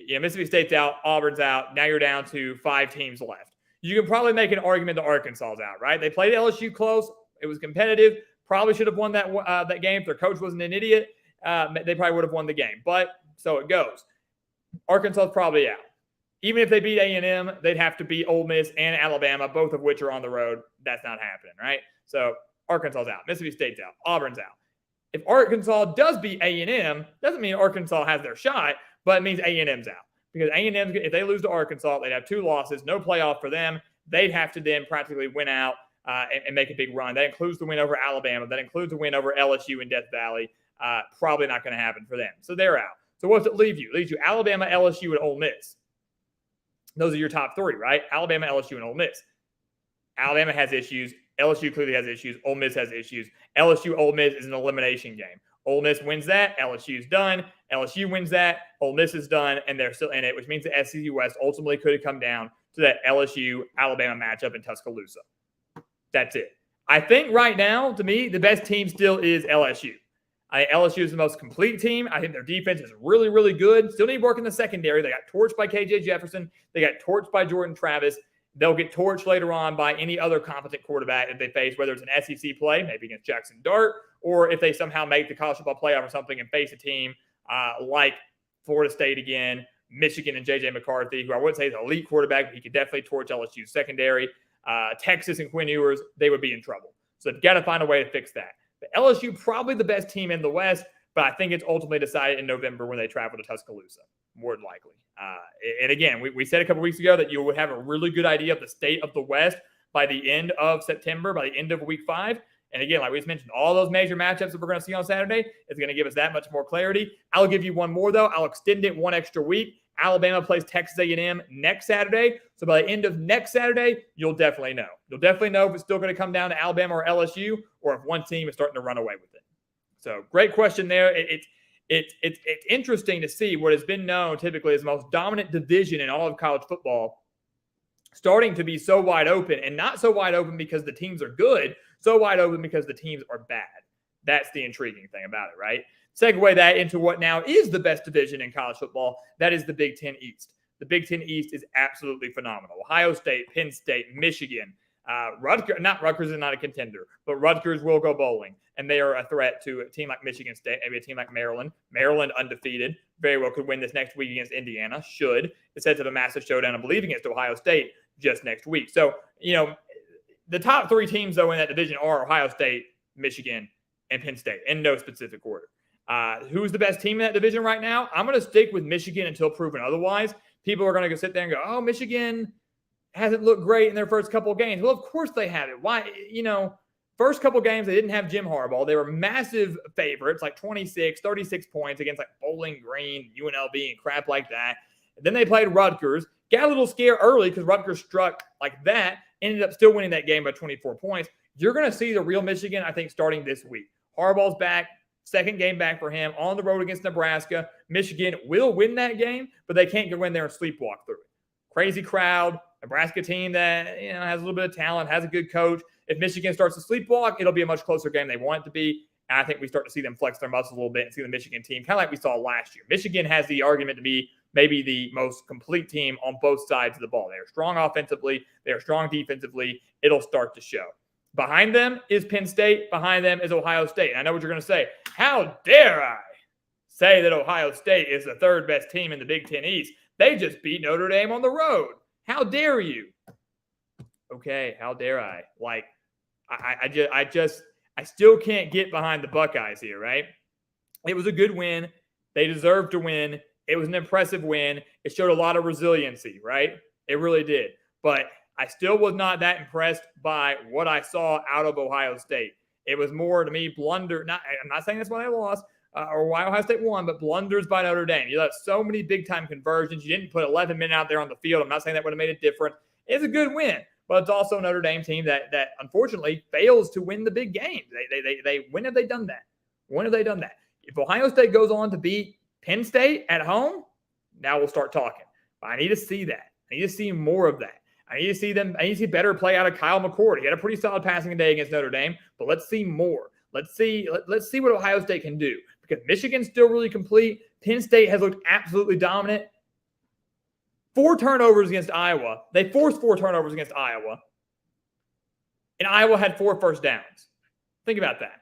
Mississippi State's out, Auburn's out. Now you're down to 5 teams left. You can probably make an argument that Arkansas's out, right? They played LSU close. It was competitive. Probably should have won that game if their coach wasn't an idiot. They probably would have won the game. But so it goes. Arkansas's probably out. Even if they beat A&M, they'd have to beat Ole Miss and Alabama, both of which are on the road. That's not happening, right? So Arkansas's out. Mississippi State's out. Auburn's out. If Arkansas does beat A&M, doesn't mean Arkansas has their shot, but it means A&M's out. Because A&M, if they lose to Arkansas, they'd have 2 losses, no playoff for them. They'd have to then practically win out and make a big run. That includes the win over Alabama. That includes the win over LSU in Death Valley. Probably not going to happen for them. So they're out. So what's it leave you? It leaves you Alabama, LSU, and Ole Miss. Those are your top 3, right? Alabama, LSU, and Ole Miss. Alabama has issues. LSU clearly has issues. Ole Miss has issues. LSU, Ole Miss is an elimination game. Ole Miss wins that. LSU's done. LSU wins that. Ole Miss is done, and they're still in it, which means the SEC West ultimately could have come down to that LSU-Alabama matchup in Tuscaloosa. That's it. I think right now, to me, the best team still is LSU. I think LSU is the most complete team. I think their defense is really, really good. Still need work in the secondary. They got torched by KJ Jefferson. They got torched by Jordan Travis. They'll get torched later on by any other competent quarterback that they face, whether it's an SEC play, maybe against Jackson Dart, or if they somehow make the college football playoff or something and face a team like Florida State again, Michigan and J.J. McCarthy, who I wouldn't say is an elite quarterback, but he could definitely torch LSU's secondary. Texas and Quinn Ewers, they would be in trouble. So they've got to find a way to fix that. But LSU, probably the best team in the West, but I think it's ultimately decided in November when they travel to Tuscaloosa, more than likely. And again, we said a couple weeks ago that you would have a really good idea of the state of the West by the end of September, by the end of week 5. And again, like we just mentioned, all those major matchups that we're going to see on Saturday is going to give us that much more clarity. I'll give you one more, though. I'll extend it 1 extra week. Alabama plays Texas A&M next Saturday. So by the end of next Saturday, you'll definitely know. You'll definitely know if it's still going to come down to Alabama or LSU, or if one team is starting to run away with it. So great question there. It's interesting to see what has been known typically as the most dominant division in all of college football starting to be so wide open, and not so wide open because the teams are good, so wide open because the teams are bad. That's the intriguing thing about it, right? Segue that into what now is the best division in college football. That is the Big Ten East. The Big Ten East is absolutely phenomenal. Ohio State, Penn State, Michigan, Rutgers is not a contender, but Rutgers will go bowling, and they are a threat to a team like Michigan State, maybe a team like Maryland. Maryland undefeated, very well could win this next week against Indiana, should. It sets up a massive showdown, I believe, against Ohio State just next week. So, the top 3 teams, though, in that division are Ohio State, Michigan, and Penn State, in no specific order. Who's the best team in that division right now? I'm going to stick with Michigan until proven otherwise. People are going to go sit there and go, oh, Michigan hasn't looked great in their first couple of games. Well, of course they haven't. Why? First couple of games, they didn't have Jim Harbaugh. They were massive favorites, like 26, 36 points against like Bowling Green, UNLV, and crap like that. And then they played Rutgers. Got a little scared early because Rutgers struck like that. Ended up still winning that game by 24 points. You're going to see the real Michigan, I think, starting this week. Harbaugh's back. Second game back for him on the road against Nebraska. Michigan will win that game, but they can't go in there and sleepwalk through it. Crazy crowd, Nebraska team that has a little bit of talent, has a good coach. If Michigan starts to sleepwalk, it'll be a much closer game than they want it to be. And I think we start to see them flex their muscles a little bit and see the Michigan team, kind of like we saw last year. Michigan has the argument to be maybe the most complete team on both sides of the ball. They are strong offensively. They are strong defensively. It'll start to show. Behind them is Penn State. Behind them is Ohio State. And I know what you're going to say. How dare I say that Ohio State is the 3rd best team in the Big Ten East? They just beat Notre Dame on the road. How dare you? Okay, how dare I? Like, I still can't get behind the Buckeyes here, right? It was a good win. They deserved to win. It was an impressive win. It showed a lot of resiliency, right? It really did. But I still was not that impressed by what I saw out of Ohio State. It was more, to me, blunder. I'm not saying that's why they lost or why Ohio State won, but blunders by Notre Dame. You let so many big-time conversions. You didn't put 11 men out there on the field. I'm not saying that would have made it different. It's a good win, but it's also a Notre Dame team that unfortunately fails to win the big games. When have they done that? When have they done that? If Ohio State goes on to beat Penn State at home, now we'll start talking. But I need to see that. I need to see more of that. I need to see better play out of Kyle McCord. He had a pretty solid passing day against Notre Dame, but let's see more. Let's see what Ohio State can do, because Michigan's still really complete. Penn State has looked absolutely dominant. 4 turnovers against Iowa. They forced 4 turnovers against Iowa. And Iowa had 4 first downs. Think about that.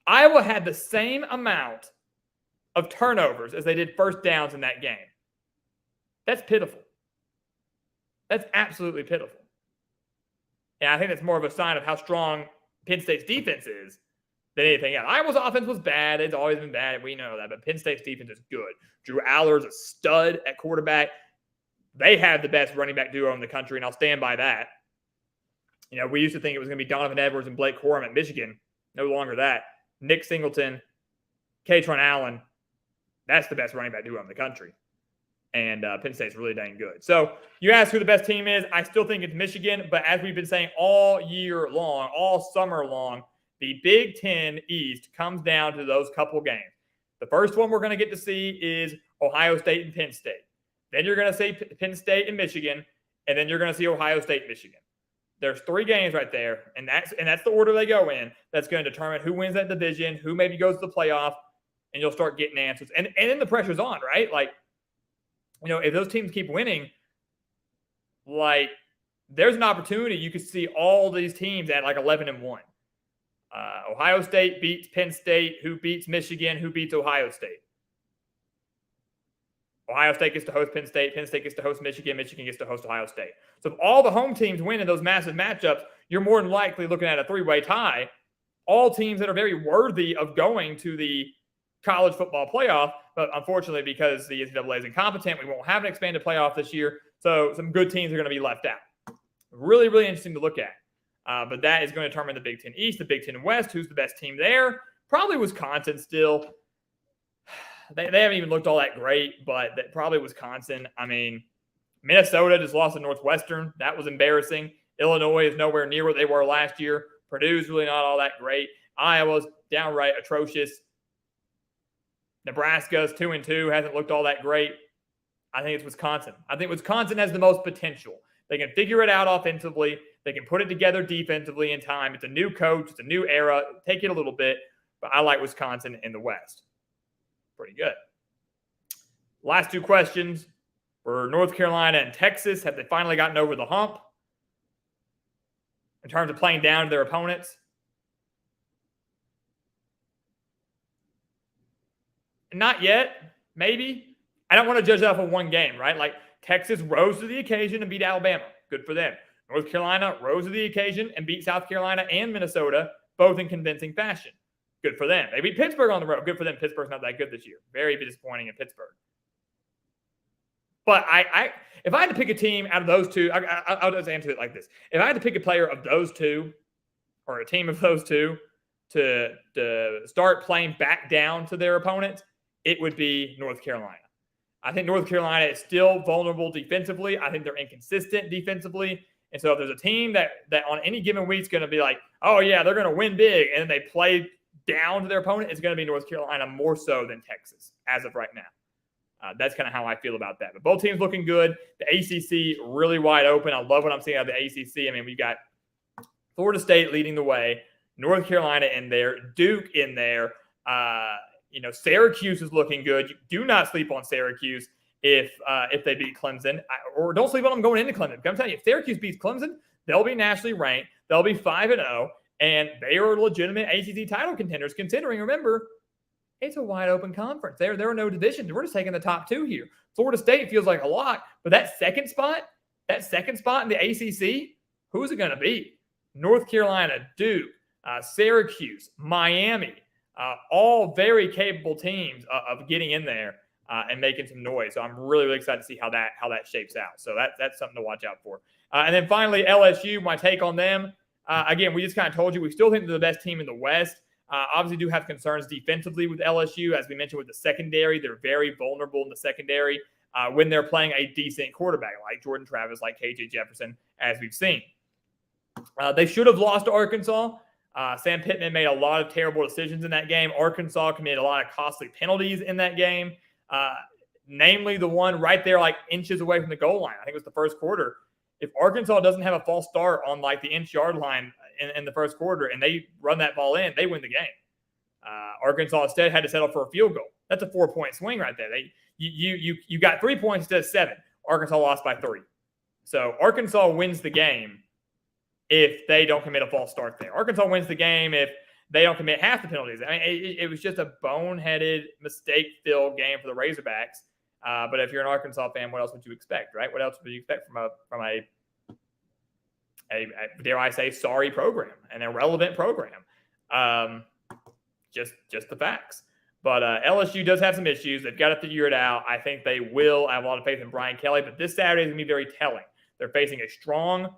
Iowa had the same amount of turnovers as they did first downs in that game. That's pitiful. That's absolutely pitiful. And I think that's more of a sign of how strong Penn State's defense is than anything else. Iowa's offense was bad. It's always been bad. We know that. But Penn State's defense is good. Drew Aller's a stud at quarterback. They have the best running back duo in the country, and I'll stand by that. You know, we used to think it was going to be Donovan Edwards and Blake Corum at Michigan. No longer that. Nick Singleton, Katron Allen, that's the best running back duo in the country. And Penn State's really dang good. So you ask who the best team is. I still think it's Michigan. But as we've been saying all year long, all summer long, the Big Ten East comes down to those couple games. The first one we're going to get to see is Ohio State and Penn State. Then you're going to see Penn State and Michigan. And then you're going to see Ohio State and Michigan. There's 3 games right there. And that's the order they go in. That's going to determine who wins that division, who maybe goes to the playoff. And you'll start getting answers. And then the pressure's on, right? Like, you know, if those teams keep winning, like, there's an opportunity you could see all these teams at like 11-1. Ohio State beats Penn State, who beats Michigan, who beats Ohio State. Ohio State gets to host Penn State, Penn State gets to host Michigan, Michigan gets to host Ohio State. So if all the home teams win in those massive matchups, you're more than likely looking at a 3-way tie. All teams that are very worthy of going to the college football playoff, but unfortunately, because the NCAA is incompetent, we won't have an expanded playoff this year. So some good teams are going to be left out. Really, really interesting to look at. But that is going to determine the Big Ten East, the Big Ten West. Who's the best team there? Probably Wisconsin still. They haven't even looked all that great, but probably Wisconsin. I mean, Minnesota just lost to Northwestern. That was embarrassing. Illinois is nowhere near what they were last year. Purdue's really not all that great. Iowa's downright atrocious. Nebraska's 2-2, hasn't looked all that great. I think it's Wisconsin. I think Wisconsin has the most potential. They can figure it out offensively. They can put it together defensively in time. It's a new coach. It's a new era. Take it a little bit, but I like Wisconsin in the West. Pretty good. Last 2 questions were North Carolina and Texas. Have they finally gotten over the hump in terms of playing down to their opponents? Not yet. Maybe. I don't want to judge that off of one game, right? Like, Texas rose to the occasion and beat Alabama. Good for them. North Carolina rose to the occasion and beat South Carolina and Minnesota, both in convincing fashion. Good for them. They beat Pittsburgh on the road. Good for them. Pittsburgh's not that good this year. Very disappointing in Pittsburgh. But if I had to pick a team out of those two, I'll just answer it like this. If I had to pick a player of those two, or a team of those two, to start playing back down to their opponents, it would be North Carolina. I think North Carolina is still vulnerable defensively. I think they're inconsistent defensively. And so if there's a team that on any given week is going to be like, oh, yeah, they're going to win big, and then they play down to their opponent, it's going to be North Carolina more so than Texas as of right now. That's kind of how I feel about that. But both teams looking good. The ACC really wide open. I love what I'm seeing out of the ACC. I mean, we've got Florida State leading the way, North Carolina in there, Duke in there. Syracuse is looking good. You do not sleep on Syracuse if they beat Clemson, or don't sleep on them going into Clemson. I'm telling you, if Syracuse beats Clemson, they'll be nationally ranked. They'll be 5-0, and they are legitimate ACC title contenders. Considering, remember, it's a wide open conference. There are no divisions. We're just taking the top 2 here. Florida State feels like a lot, but that second spot in the ACC, who's it going to be? North Carolina, Duke, Syracuse, Miami. All very capable teams of getting in there and making some noise. So I'm really, really excited to see how that shapes out. So that's something to watch out for. And then finally, LSU, my take on them. Again, we just kind of told you we still think they're the best team in the West. Obviously do have concerns defensively with LSU. As we mentioned with the secondary, they're very vulnerable in the secondary when they're playing a decent quarterback like Jordan Travis, like KJ Jefferson, as we've seen. They should have lost to Arkansas. Sam Pittman made a lot of terrible decisions in that game. Arkansas committed a lot of costly penalties in that game, namely the one right there like inches away from the goal line. I think it was the first quarter. If Arkansas doesn't have a false start on like the inch-yard line in the first quarter and they run that ball in, they win the game. Arkansas instead had to settle for a field goal. That's a 4-point swing right there. You got 3 points instead of 7. Arkansas lost by 3. So Arkansas wins the game if they don't commit a false start there. Arkansas wins the game if they don't commit half the penalties. I mean, it was just a boneheaded, mistake-filled game for the Razorbacks. But if you're an Arkansas fan, what else would you expect, right? What else would you expect from a dare I say, sorry program, an irrelevant program? Just the facts. But LSU does have some issues. They've got to figure it out. I think they will. I have a lot of faith in Brian Kelly. But this Saturday is going to be very telling. They're facing a strong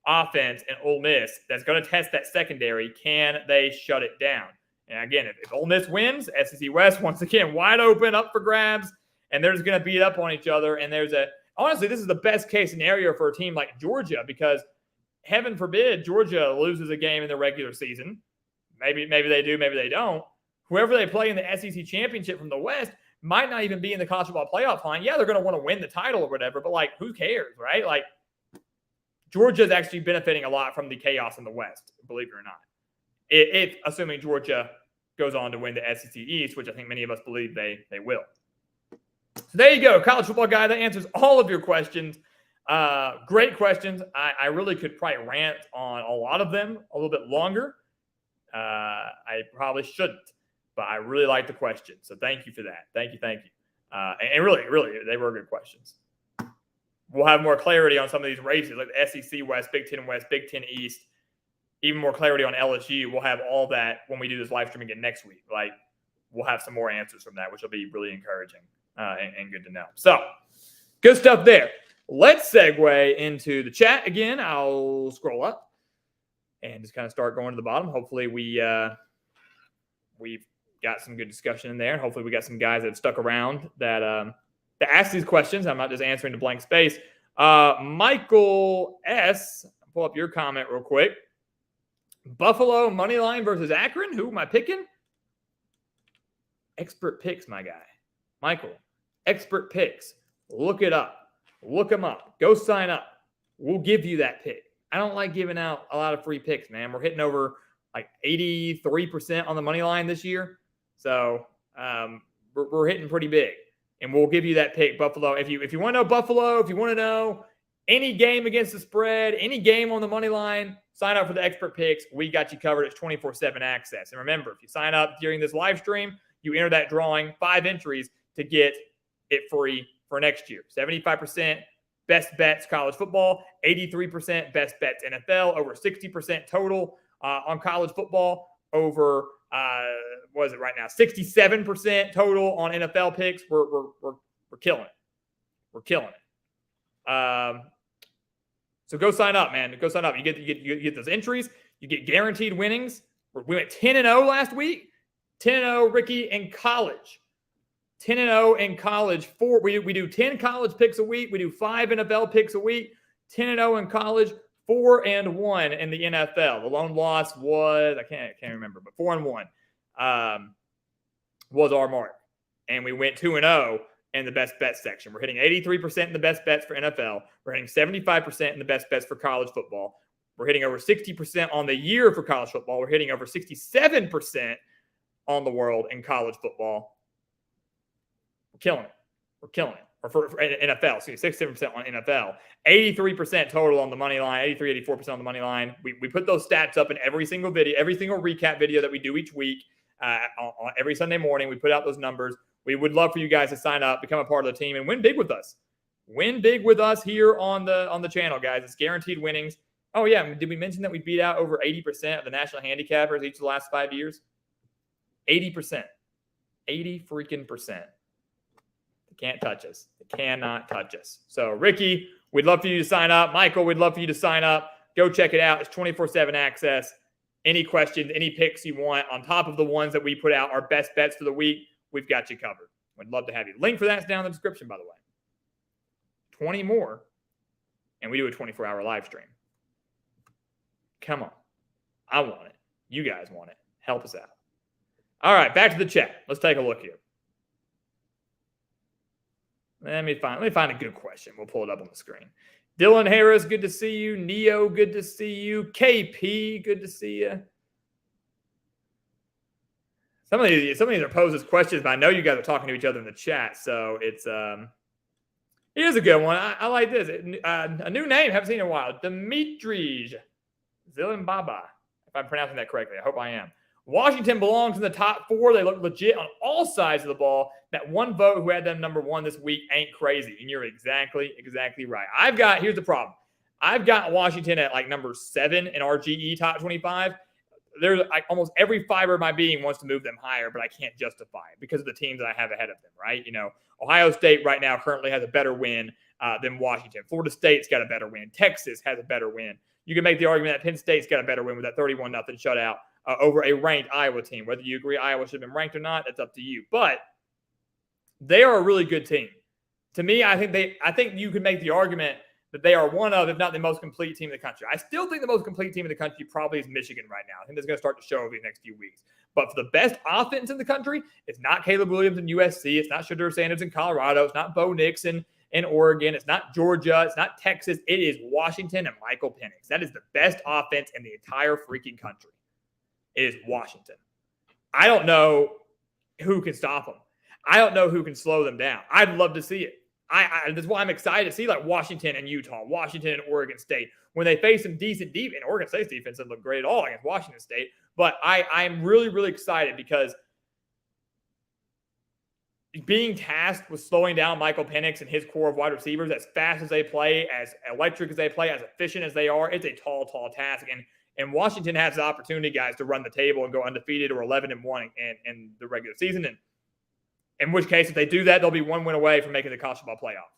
offense in Ole Miss that's going to test that secondary. Can they shut it down? And again, if Ole Miss wins, SEC West once again wide open, up for grabs, and they're just going to beat up on each other. And honestly, this is the best case scenario for a team like Georgia, because heaven forbid Georgia loses a game in the regular season. Maybe they do, maybe they don't. Whoever they play in the SEC championship from the West might not even be in the college football playoff line. Yeah, they're going to want to win the title or whatever, but like, who cares, right? Like, Georgia's actually benefiting a lot from the chaos in the West, believe it or not. If assuming Georgia goes on to win the SEC East, which I think many of us believe they will. So there you go, college football guy. That answers all of your questions. Great questions. I really could probably rant on a lot of them a little bit longer. I probably shouldn't, but I really like the question. So thank you for that. Thank you. And really, they were good questions. We'll have more clarity on some of these races, like the SEC West, Big Ten West, Big Ten East, even more clarity on LSU. We'll have all that when we do this live stream again next week. Like, we'll have some more answers from that, which will be really encouraging and good to know. So, good stuff there. Let's segue into the chat again. I'll scroll up and just kind of start going to the bottom. Hopefully, we've got some good discussion in there. Hopefully, we got some guys that stuck around that ask these questions. I'm not just answering the blank space. Michael S., pull up your comment real quick. Buffalo money line versus Akron. Who am I picking? Expert picks, my guy. Michael, expert picks. Look it up. Look them up. Go sign up. We'll give you that pick. I don't like giving out a lot of free picks, man. We're hitting over like 83% on the money line this year. So we're hitting pretty big. And we'll give you that pick, Buffalo. If you want to know Buffalo, if you want to know any game against the spread, any game on the money line, sign up for the expert picks. We got you covered. It's 24/7 access. And remember, if you sign up during this live stream, you enter that drawing, 5 entries to get it free for next year. 75% best bets college football, 83% best bets NFL, over 60% total on college football, over what is it right now? 67% total on NFL picks. We're killing it. We're killing it. So go sign up, man. Go sign up. You get those entries. You get guaranteed winnings. We went 10-0 last week. 10-0, Ricky, in college. 10-0 in college. We do 10 college picks a week. We do 5 NFL picks a week. 10-0 in college. 4-1 in the NFL. The lone loss was, I can't remember, but 4-1 was our mark. And we went 2-0 in the best bets section. We're hitting 83% in the best bets for NFL. We're hitting 75% in the best bets for college football. We're hitting over 60% on the year for college football. We're hitting over 67% on the world in college football. We're killing it. We're killing it. Or for NFL, so 67% on NFL, 83% total on the money line, 83, 84% on the money line. We put those stats up in every single video, every single recap video that we do each week. On every Sunday morning, we put out those numbers. We would love for you guys to sign up, become a part of the team, and win big with us. Win big with us here on the channel, guys. It's guaranteed winnings. Oh, yeah. Did we mention that we beat out over 80% of the national handicappers each of the last 5 years? 80%. 80 freaking percent. They can't touch us. They cannot touch us. So, Ricky, we'd love for you to sign up. Michael, we'd love for you to sign up. Go check it out. It's 24/7 access. Any questions, any picks you want on top of the ones that we put out, our best bets for the week, we've got you covered. We'd love to have you. Link for that's down in the description, by the way. 20 more, and we do a 24-hour live stream. Come on. I want it. You guys want it. Help us out. All right, back to the chat. Let's take a look here. Let me find a good question. We'll pull it up on the screen. Dylan Harris, good to see you. Neo, good to see you. KP, good to see you. Some of these are posed as questions, but I know you guys are talking to each other in the chat, so it's Here's a good one. I like this. A new name. Haven't seen in a while. Dimitrij Zilimbaba. If I'm pronouncing that correctly. I hope I am. Washington belongs in the top 4. They look legit on all sides of the ball. That one vote who had them number 1 this week ain't crazy. And you're exactly right. Here's the problem. I've got Washington at like number 7 in RGE top 25. There's like almost every fiber of my being wants to move them higher, but I can't justify it because of the teams that I have ahead of them, right? Ohio State right now currently has a better win than Washington. Florida State's got a better win. Texas has a better win. You can make the argument that Penn State's got a better win with that 31-0 shutout over a ranked Iowa team. Whether you agree Iowa should have been ranked or not, that's up to you. But they are a really good team. To me, I think you could make the argument that they are one of, if not the most complete team in the country. I still think the most complete team in the country probably is Michigan right now. I think that's going to start to show over the next few weeks. But for the best offense in the country, it's not Caleb Williams in USC. It's not Shedeur Sanders in Colorado. It's not Bo Nix in Oregon. It's not Georgia. It's not Texas. It is Washington and Michael Penix. That is the best offense in the entire freaking country. It is Washington. I don't know who can stop them. I don't know who can slow them down. I'd love to see it. That's why I'm excited to see like Washington and Utah, Washington and Oregon State. When they face some decent deep, and Oregon State's defense doesn't look great at all against Washington State. But I'm really, really excited because being tasked with slowing down Michael Penix and his core of wide receivers as fast as they play, as electric as they play, as efficient as they are, it's a tall, tall task. And Washington has the opportunity, guys, to run the table and go undefeated or 11-1 in the regular season. And in which case, if they do that, they'll be 1 win away from making the college football playoff.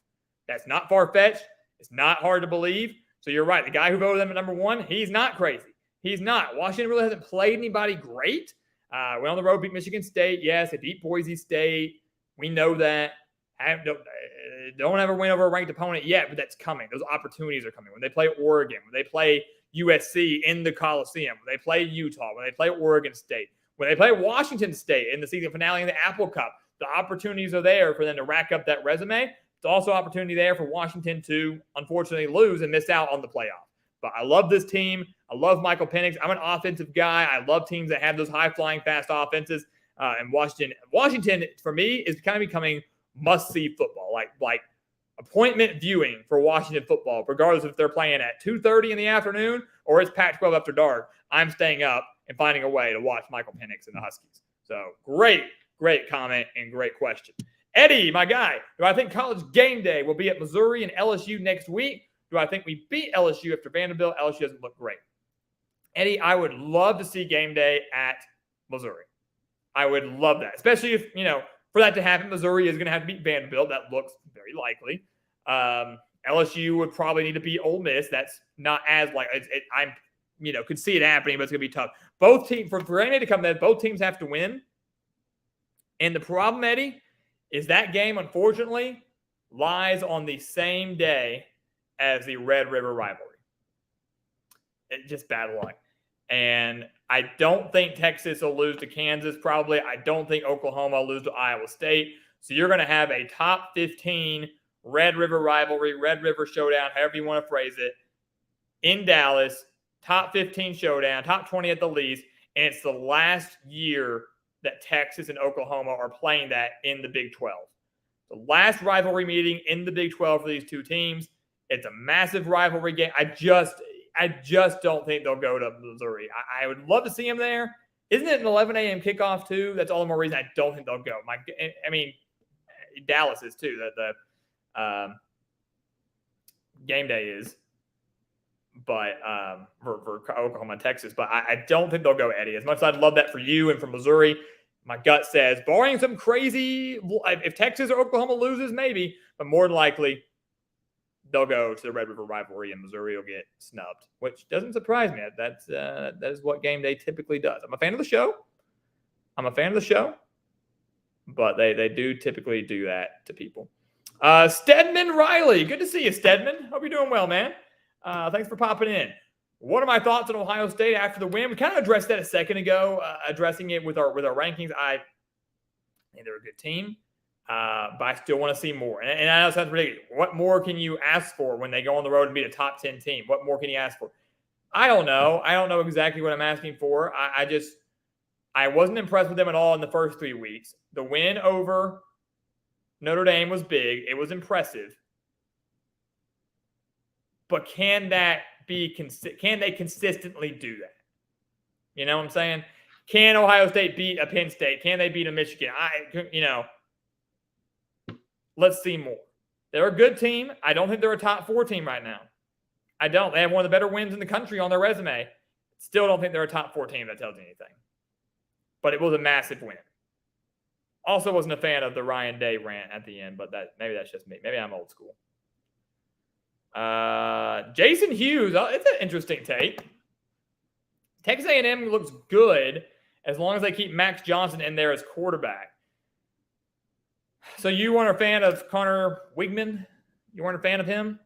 That's not far-fetched. It's not hard to believe. So you're right. The guy who voted them at number 1, he's not crazy. He's not. Washington really hasn't played anybody great. Went on the road, beat Michigan State. Yes, they beat Boise State. We know that. Don't ever win over a ranked opponent yet, but that's coming. Those opportunities are coming. When they play Oregon, when they play USC in the Coliseum, when they play Utah, when they play Oregon State, when they play Washington State in the season finale in the Apple Cup, the opportunities are there for them to rack up that resume. It's also opportunity there for Washington to, unfortunately, lose and miss out on the playoff. But I love this team. I love Michael Penix. I'm an offensive guy. I love teams that have those high-flying, fast offenses. And Washington, for me, is kind of becoming must-see football, like appointment viewing for Washington football, regardless if they're playing at 2:30 in the afternoon or it's Pac-12 after dark. I'm staying up and finding a way to watch Michael Penix and the Huskies. So great comment and great question. Eddie, my guy, do I think College Game Day will be at Missouri and LSU next week? Do I think we beat LSU after Vanderbilt? LSU doesn't look great. Eddie, I would love to see Game Day at Missouri. I would love that, especially if, for that to happen, Missouri is going to have to beat Vanderbilt. That looks very likely. LSU would probably need to beat Ole Miss. That's not as likely. Could see it happening, but it's going to be tough. Both teams, for Game Day to come in, both teams have to win. And the problem, Eddie, is that game, unfortunately, lies on the same day as the Red River rivalry. It's just bad luck. And I don't think Texas will lose to Kansas, probably. I don't think Oklahoma will lose to Iowa State. So you're going to have a top 15 Red River rivalry, Red River showdown, however you want to phrase it, in Dallas, top 15 showdown, top 20 at the least. And it's the last year that Texas and Oklahoma are playing that in the Big 12. The last rivalry meeting in the Big 12 for these two teams. It's a massive rivalry game. I just don't think they'll go to Missouri. I would love to see them there. Isn't it an 11 a.m. kickoff too? That's all the more reason I don't think they'll go. Dallas is too. The Game Day is, but for Oklahoma and Texas. But I don't think they'll go, Eddie. As much as I'd love that for you and for Missouri, my gut says, barring some crazy, if Texas or Oklahoma loses, maybe, but more than likely, they'll go to the Red River rivalry, and Missouri will get snubbed, which doesn't surprise me. That is what Game Day typically does. I'm a fan of the show, but they do typically do that to people. Stedman Riley, good to see you, Stedman. Hope you're doing well, man. Thanks for popping in. What are my thoughts on Ohio State after the win? We kind of addressed that a second ago, addressing it with our rankings. I think they're a good team. But I still want to see more. And I know it sounds ridiculous. What more can you ask for when they go on the road and beat a top 10 team? What more can you ask for? I don't know. I don't know exactly what I'm asking for. I wasn't impressed with them at all in the first 3 weeks. The win over Notre Dame was big. It was impressive. but can they consistently do that? You know what I'm saying? Can Ohio State beat a Penn State? Can they beat a Michigan? Let's see more. They're a good team. I don't think they're a top 4 team right now. I don't. They have one of the better wins in the country on their resume. Still don't think they're a top 4 team. That tells you anything. But it was a massive win. Also wasn't a fan of the Ryan Day rant at the end, but maybe that's just me. Maybe I'm old school. Jason Hughes. It's an interesting take. Texas A&M looks good as long as they keep Max Johnson in there as quarterback. So you weren't a fan of Connor Wigman? You weren't a fan of him?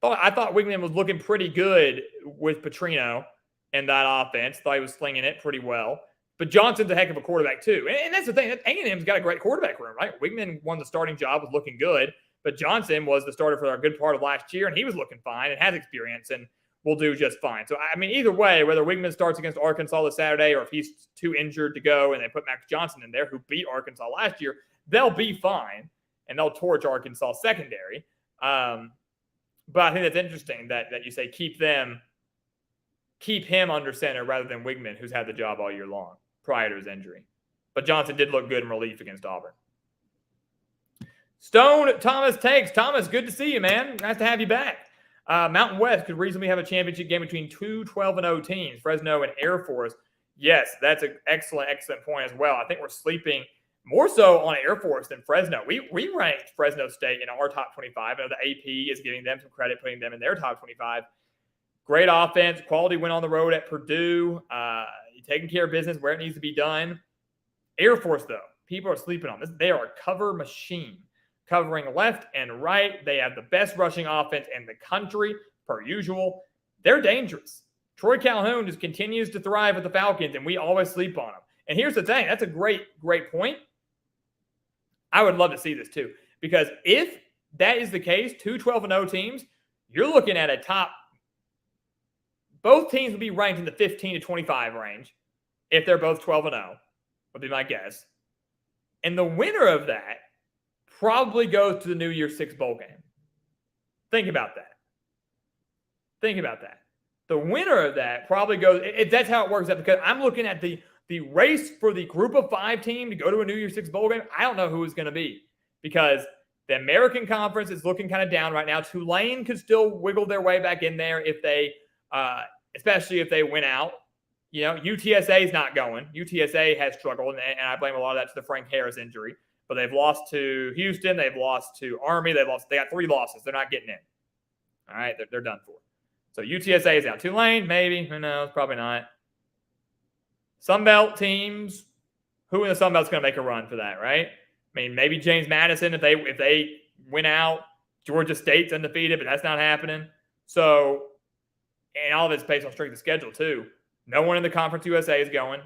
I thought Wigman was looking pretty good with Petrino and that offense. Thought he was slinging it pretty well. But Johnson's a heck of a quarterback too. And that's the thing. A&M's got a great quarterback room, right? Wigman won the starting job, was looking good. But Johnson was the starter for a good part of last year, and he was looking fine and has experience and will do just fine. So, I mean, either way, whether Wigman starts against Arkansas this Saturday or if he's too injured to go and they put Max Johnson in there, who beat Arkansas last year, they'll be fine, and they'll torch Arkansas secondary. But I think that's interesting that you say keep him under center rather than Wigman, who's had the job all year long prior to his injury. But Johnson did look good in relief against Auburn. Stone Thomas takes. Thomas, good to see you, man. Nice to have you back. Mountain West could reasonably have a championship game between 2 12-0 teams, Fresno and Air Force. Yes, that's an excellent point as well. I think we're sleeping more so on Air Force than Fresno. We ranked Fresno State in our top 25. I know the AP is giving them some credit, putting them in their top 25. Great offense, quality win on the road at Purdue, taking care of business where it needs to be done. Air Force, though, people are sleeping on this. They are a cover machine, covering left and right. They have the best rushing offense in the country, per usual. They're dangerous. Troy Calhoun just continues to thrive with the Falcons, and we always sleep on them. And here's the thing. That's a great point. I would love to see this too, because if that is the case, 2 12-0 teams, you're looking at a top. Both teams would be ranked in the 15 to 25 range if they're both 12-0, would be my guess. And the winner of that probably goes to the New Year's Six bowl game. Think about that. The winner of that probably goes. That's how it works out, because I'm looking at the race for the group of 5 team to go to a New Year's Six bowl game. I don't know who it's going to be, because the American Conference is looking kind of down right now. Tulane could still wiggle their way back in there if they, especially if they win out. You know, UTSA is not going. UTSA has struggled, and I blame a lot of that to the Frank Harris injury. But they've lost to Houston. They've lost to Army. They got 3 losses. They're not getting in. All right, they're done for. So UTSA is out. Tulane, maybe. Who knows? Probably not. Sunbelt teams. Who in the Sunbelt's going to make a run for that, right? I mean, maybe James Madison if they win out. Georgia State's undefeated, but that's not happening. So, and all of it's based on strength of schedule too. No one in the Conference USA is going.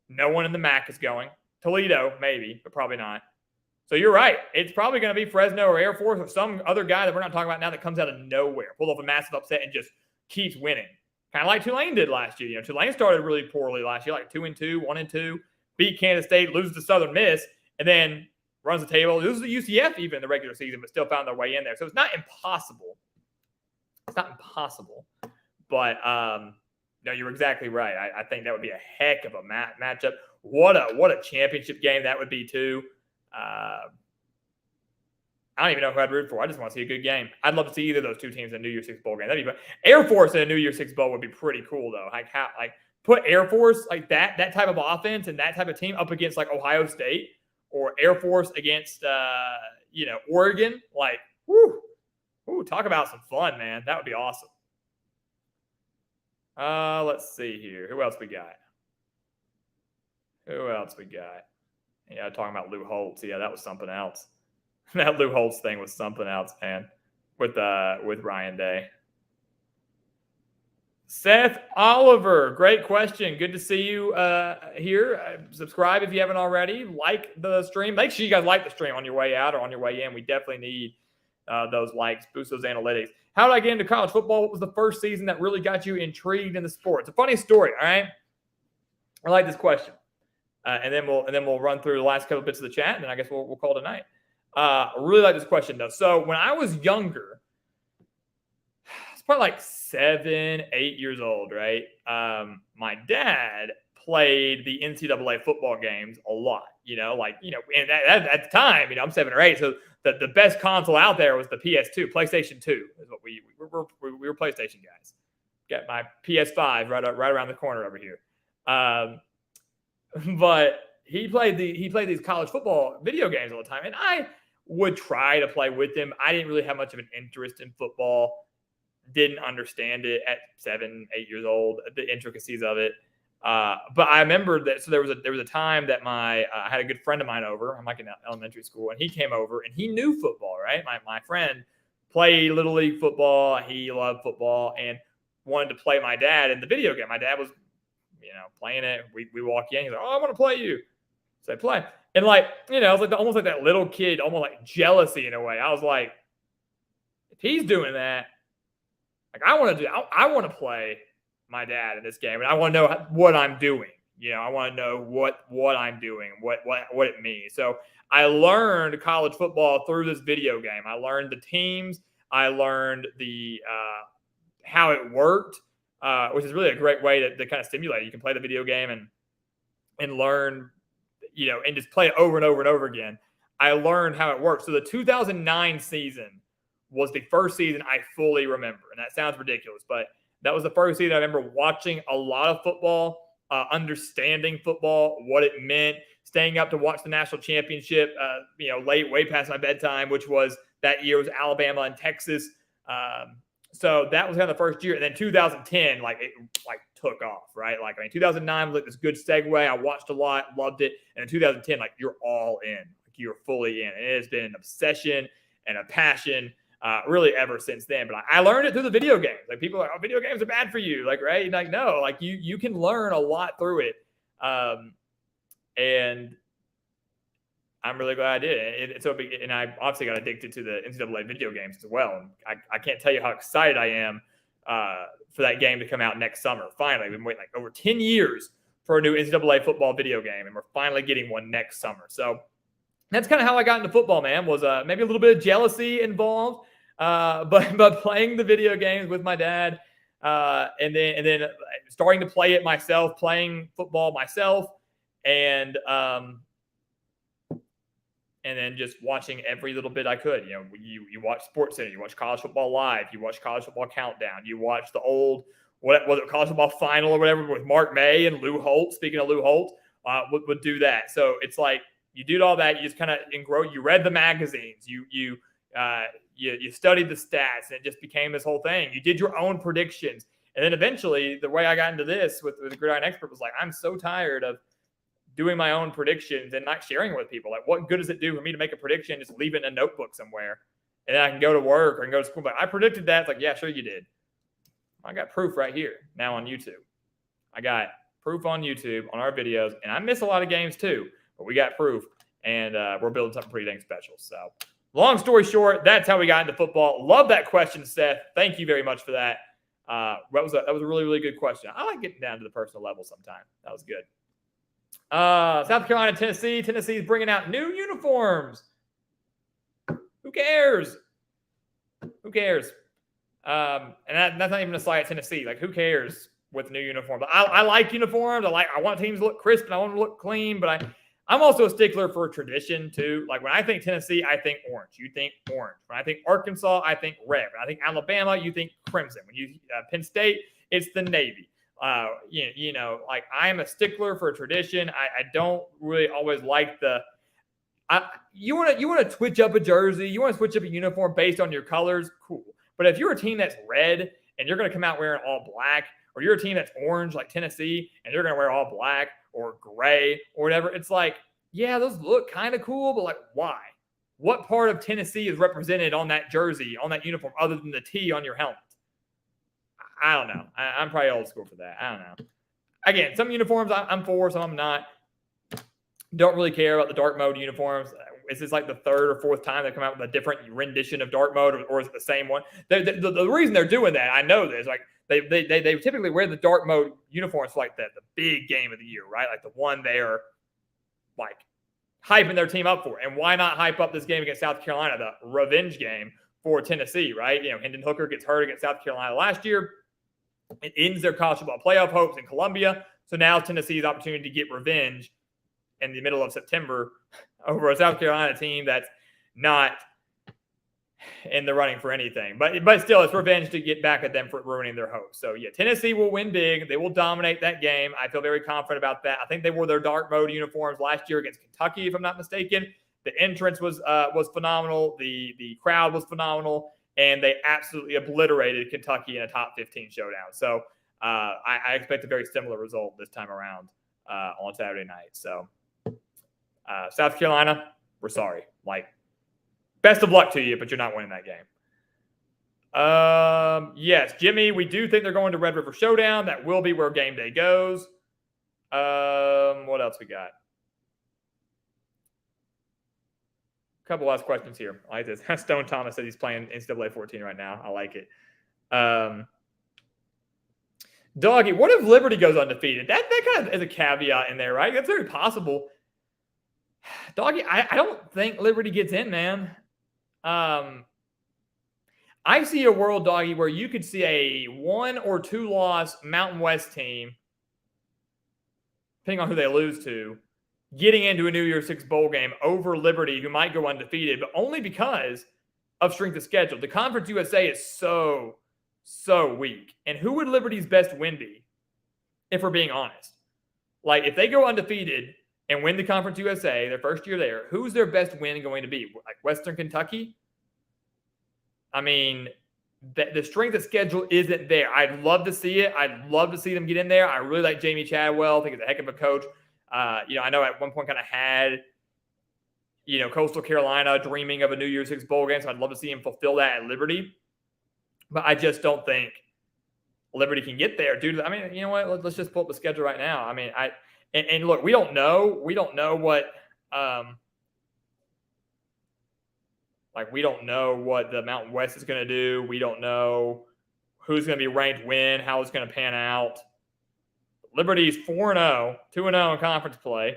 No one in the MAC is going. Toledo, maybe, but probably not. So you're right. It's probably going to be Fresno or Air Force or some other guy that we're not talking about now that comes out of nowhere, pulled off a massive upset and just keeps winning. Kind of like Tulane did last year. You know, Tulane started really poorly last year, like 2-2, 1-2, beat Kansas State, loses to Southern Miss, and then runs the table, loses to UCF even in the regular season, but still found their way in there. So it's not impossible. But no, you're exactly right. I think that would be a heck of a matchup. What a championship game that would be too. I don't even know who I'd root for. I just want to see a good game. I'd love to see either of those 2 teams in a New Year's Six bowl game. That'd be fun. Air Force in a New Year's Six bowl would be pretty cool though. Put Air Force like that type of offense and that type of team up against like Ohio State or Air Force against Oregon. Like, talk about some fun, man. That would be awesome. Let's see here. Who else we got? Yeah, talking about Lou Holtz. Yeah, that was something else. That Lou Holtz thing was something else, man. With Ryan Day. Seth Oliver, great question. Good to see you here. Subscribe if you haven't already. Like the stream. Make sure you guys like the stream on your way out or on your way in. We definitely need those likes, boost those analytics. How did I get into college football? What was the first season that really got you intrigued in the sport? It's a funny story, all right? I like this question. And then we'll run through the last couple bits of the chat, and then I guess we'll call it a night. I really like this question, though. So when I was younger, probably like 7, 8 years old, right? My dad played the NCAA football games a lot, and at the time, I'm 7 or 8. So the best console out there was the PS2, PlayStation 2 is what we were PlayStation guys. Got my PS5 right around the corner over here. But he played these college football video games all the time, and I would try to play with him. I didn't really have much of an interest in football. Didn't understand it at 7, 8 years old, the intricacies of it. But I remember that. So there was a time that I had a good friend of mine over. I'm like in elementary school, and he came over and he knew football. Right, my friend played little league football. He loved football and wanted to play my dad in the video game. My dad was, playing it. We walk in. He's like, "Oh, I want to play you." So I play, and it was like almost like that little kid, almost like jealousy in a way. I was like, if he's doing that. I want to play my dad in this game, and I want to know what I'm doing. I want to know what I'm doing, what it means. So I learned college football through this video game. I learned the teams. I learned the how it worked, which is really a great way to kind of stimulate. You can play the video game and learn, and just play it over and over and over again. I learned how it works. So the 2009 season was the first season I fully remember. And that sounds ridiculous, but that was the first season I remember watching a lot of football, understanding football, what it meant, staying up to watch the national championship, late, way past my bedtime, which was that year was Alabama and Texas. So that was kind of the first year. And then 2010, it took off, right? 2009 was like this good segue. I watched a lot, loved it. And in 2010, you're all in, you're fully in. And it has been an obsession and a passion. Really ever since then. But I learned it through the video games. People are like, "Oh, video games are bad for you." Right? No, you can learn a lot through it. And I'm really glad I did. And I obviously got addicted to the NCAA video games as well. And I can't tell you how excited I am for that game to come out next summer. Finally, we've been waiting over 10 years for a new NCAA football video game, and we're finally getting one next summer. So that's kind of how I got into football, man, was maybe a little bit of jealousy involved. But playing the video games with my dad, and then starting to play it myself, playing football myself, and then just watching every little bit I could. You watch SportsCenter, you watch College Football Live, you watch College Football Countdown, you watch the old College Football Final or whatever with Mark May and Lou Holt. Speaking of Lou Holt, would do that. So it's like you did all that. You just kind of grow. You read the magazines. You studied the stats, and it just became this whole thing. You did your own predictions. And then eventually, the way I got into this with the Gridiron Expert was I'm so tired of doing my own predictions and not sharing it with people. What good does it do for me to make a prediction, just leave it in a notebook somewhere, and then I can go to work or I can go to school? But I predicted that. It's yeah, sure you did. I got proof right here now on YouTube. I got proof on YouTube on our videos, and I miss a lot of games too, but we got proof, and we're building something pretty dang special. So long story short, that's how we got into football. Love that question, Seth. Thank you very much for that. That was a really, really good question. I like getting down to the personal level sometime. That was good. South Carolina, Tennessee. Tennessee is bringing out new uniforms. Who cares? Who cares? And that's not even a slight at Tennessee. Who cares with new uniforms? I like uniforms. I want teams to look crisp and I want them to look clean, but I'm also a stickler for tradition too. When I think Tennessee, I think orange. You think orange. When I think Arkansas, I think red. When I think Alabama, you think crimson. When you Penn State, it's the Navy. I am a stickler for tradition. I don't really always like you want to switch up a jersey, you want to switch up a uniform based on your colors, cool. But if you're a team that's red and you're going to come out wearing all black, or you're a team that's orange like Tennessee and you're going to wear all black or gray or whatever, it's yeah, those look kind of cool, but why? What part of Tennessee is represented on that jersey, on that uniform, other than the T on your helmet? I don't know. I'm probably old school for that. I don't know. Again, some uniforms I'm for, some I'm not. Don't really care about the dark mode uniforms. Is this the third or fourth time they come out with a different rendition of dark mode, or is it the same one? The reason they're doing that, I know this. They typically wear the dark mode uniforms for the big game of the year, right? The one they're hyping their team up for. And why not hype up this game against South Carolina, the revenge game, for Tennessee, right? Hendon Hooker gets hurt against South Carolina last year. It ends their college football playoff hopes in Columbia. So now Tennessee's opportunity to get revenge in the middle of September over a South Carolina team that's not in the running for anything. But still, it's revenge to get back at them for ruining their hopes. So, yeah, Tennessee will win big. They will dominate that game. I feel very confident about that. I think they wore their dark mode uniforms last year against Kentucky, if I'm not mistaken. The entrance was phenomenal. The crowd was phenomenal. And they absolutely obliterated Kentucky in a top 15 showdown. So I expect a very similar result this time around on Saturday night. So South Carolina, we're sorry. Best of luck to you, but you're not winning that game. Yes, Jimmy, we do think they're going to Red River Showdown. That will be where game day goes. What else we got? A couple last questions here. I like this. Stone Thomas said he's playing NCAA 14 right now. I like it. Doggy, what if Liberty goes undefeated? That kind of is a caveat in there, right? That's very possible. Doggy, I don't think Liberty gets in, man. I see a world, Doggy, where you could see a 1 or 2 loss Mountain West team, depending on who they lose to, getting into a New Year's Six bowl game over Liberty, who might go undefeated, but only because of strength of schedule. The Conference USA is so weak. And who would Liberty's best win be, if we're being honest? If they go undefeated and win the Conference USA, their first year there, who's their best win going to be? Western Kentucky? I mean, the strength of schedule isn't there. I'd love to see it. I'd love to see them get in there. I really like Jamie Chadwell. I think he's a heck of a coach. I know at one point kind of had, Coastal Carolina dreaming of a New Year's Six bowl game, so I'd love to see him fulfill that at Liberty. But I just don't think Liberty can get there, dude. I mean, you know what? Let's just pull up the schedule right now. I mean, and look, we don't know what we don't know what the Mountain West is going to do. We don't know who's going to be ranked when, how it's going to pan out. Liberty's 4-0, 2-0 in conference play.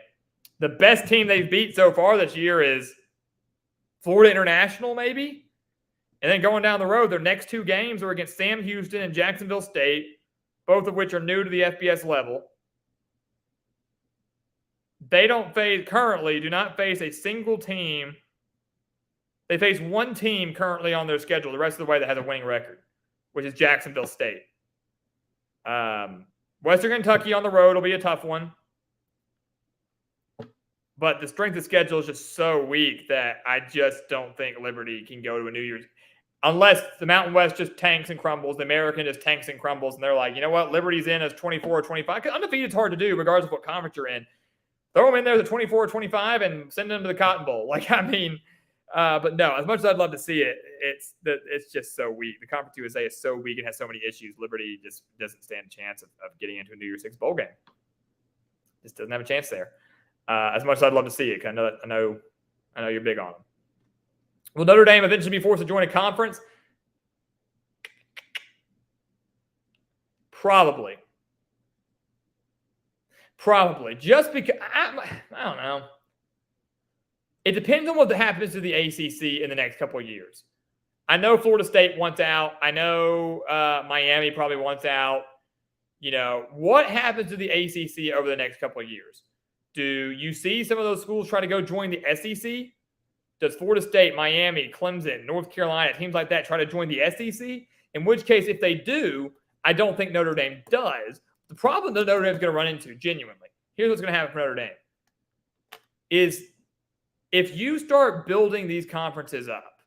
The best team they've beat so far this year is Florida International, maybe. And then going down the road, their next 2 games are against Sam Houston and Jacksonville State, both of which are new to the FBS level. They do not face a single team. They face one team currently on their schedule the rest of the way that has a winning record, which is Jacksonville State. Western Kentucky on the road will be a tough one. But the strength of schedule is just so weak that I just don't think Liberty can go to a New Year's. Unless the Mountain West just tanks and crumbles, the American just tanks and crumbles, and they're like, you know what, Liberty's in as 24 or 25. Because undefeated's hard to do regardless of what conference you're in. Throw them in there as a 24 or 25 and send them to the Cotton Bowl. But no, as much as I'd love to see it, it's just so weak. The Conference USA is so weak and has so many issues. Liberty just doesn't stand a chance of getting into a New Year's Six bowl game. Just doesn't have a chance there. As much as I'd love to see it, because I know you're big on them. Will Notre Dame eventually be forced to join a conference? Probably. Just because I don't know. It depends on what happens to the ACC in the next couple of years. I know Florida State wants out. I know Miami probably wants out. What happens to the ACC over the next couple of years? Do you see some of those schools try to go join the SEC? Does Florida State, Miami, Clemson, North Carolina, teams like that try to join the SEC? In which case, if they do, I don't think Notre Dame does. The problem that Notre Dame is going to run into, genuinely, here's what's going to happen for Notre Dame, is if you start building these conferences up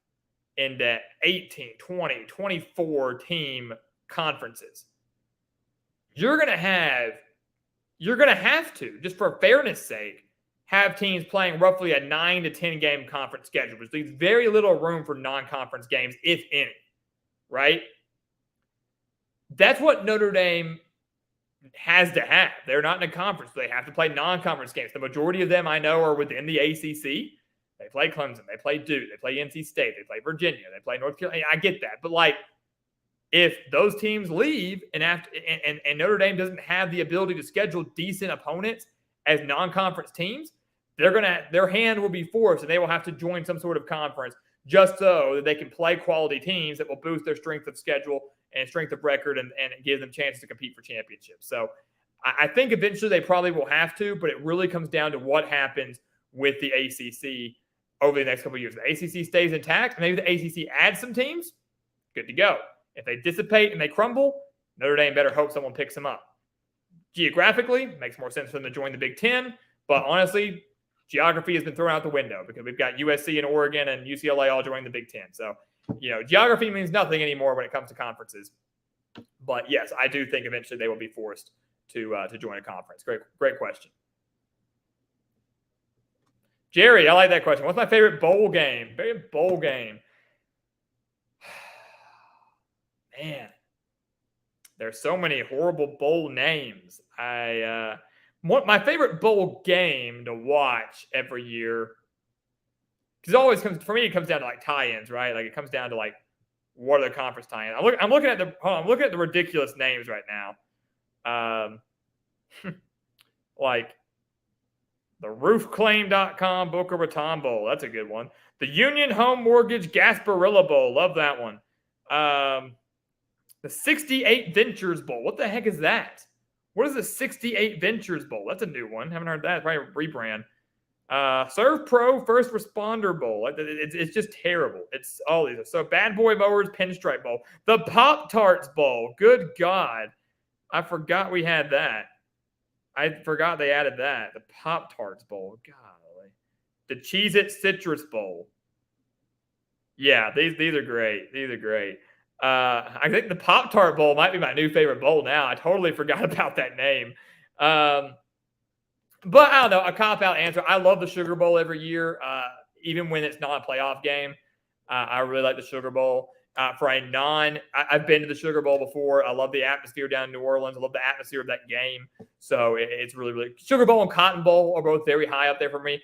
into 18, 20, 24 team conferences, you're going to have to, just for fairness sake, have teams playing roughly a 9 to 10 game conference schedule, which leaves very little room for non-conference games, if any, right? That's what Notre Dame has to have. They're not in a conference. They have to play non-conference games. The majority of them I know are within the ACC. They play Clemson. They play Duke. They play NC State. They play Virginia. They play North Carolina. I get that. But if those teams leave and Notre Dame doesn't have the ability to schedule decent opponents as non-conference teams, their hand will be forced and they will have to join some sort of conference just so that they can play quality teams that will boost their strength of schedule and strength of record and give them chances to compete for championships. So I think eventually they probably will have to, but it really comes down to what happens with the ACC over the next couple of years. The ACC stays intact, maybe the ACC adds some teams, good to go. If they dissipate and they crumble, Notre Dame better hope someone picks them up. Geographically, makes more sense for them to join the Big Ten, but honestly, geography has been thrown out the window because we've got USC and Oregon and UCLA all joining the Big Ten. So, geography means nothing anymore when it comes to conferences. But yes, I do think eventually they will be forced to join a conference. Great question. Jerry, I like that question. What's my favorite bowl game? Favorite bowl game. Man, there's so many horrible bowl names. My favorite bowl game to watch every year, because it always comes down to like tie-ins, right? Like it comes down to like what are the conference tie-ins. I'm looking at the ridiculous names right now. Like the roofclaim.com Boca Raton Bowl. That's a good one. The Union Home Mortgage Gasparilla Bowl. Love that one. The 68 Ventures Bowl. What the heck is that? What is the 68 Ventures Bowl? That's a new one. Haven't heard that. Probably a rebrand. Serve Pro First Responder Bowl. It's just terrible. It's all these. So Bad Boy Mowers Pinstripe Bowl. The Pop-Tarts Bowl. Good God. I forgot we had that. I forgot they added that. The Pop-Tarts Bowl. Golly. The Cheez-It Citrus Bowl. Yeah, these are great. These are great. I think the Pop-Tart Bowl might be my new favorite bowl now. I totally forgot about that name. But I don't know, a cop-out answer. I love the Sugar Bowl every year, even when it's not a playoff game. I really like the Sugar Bowl. I've been to the Sugar Bowl before. I love the atmosphere down in New Orleans. I love the atmosphere of that game. So it's really, really – Sugar Bowl and Cotton Bowl are both very high up there for me.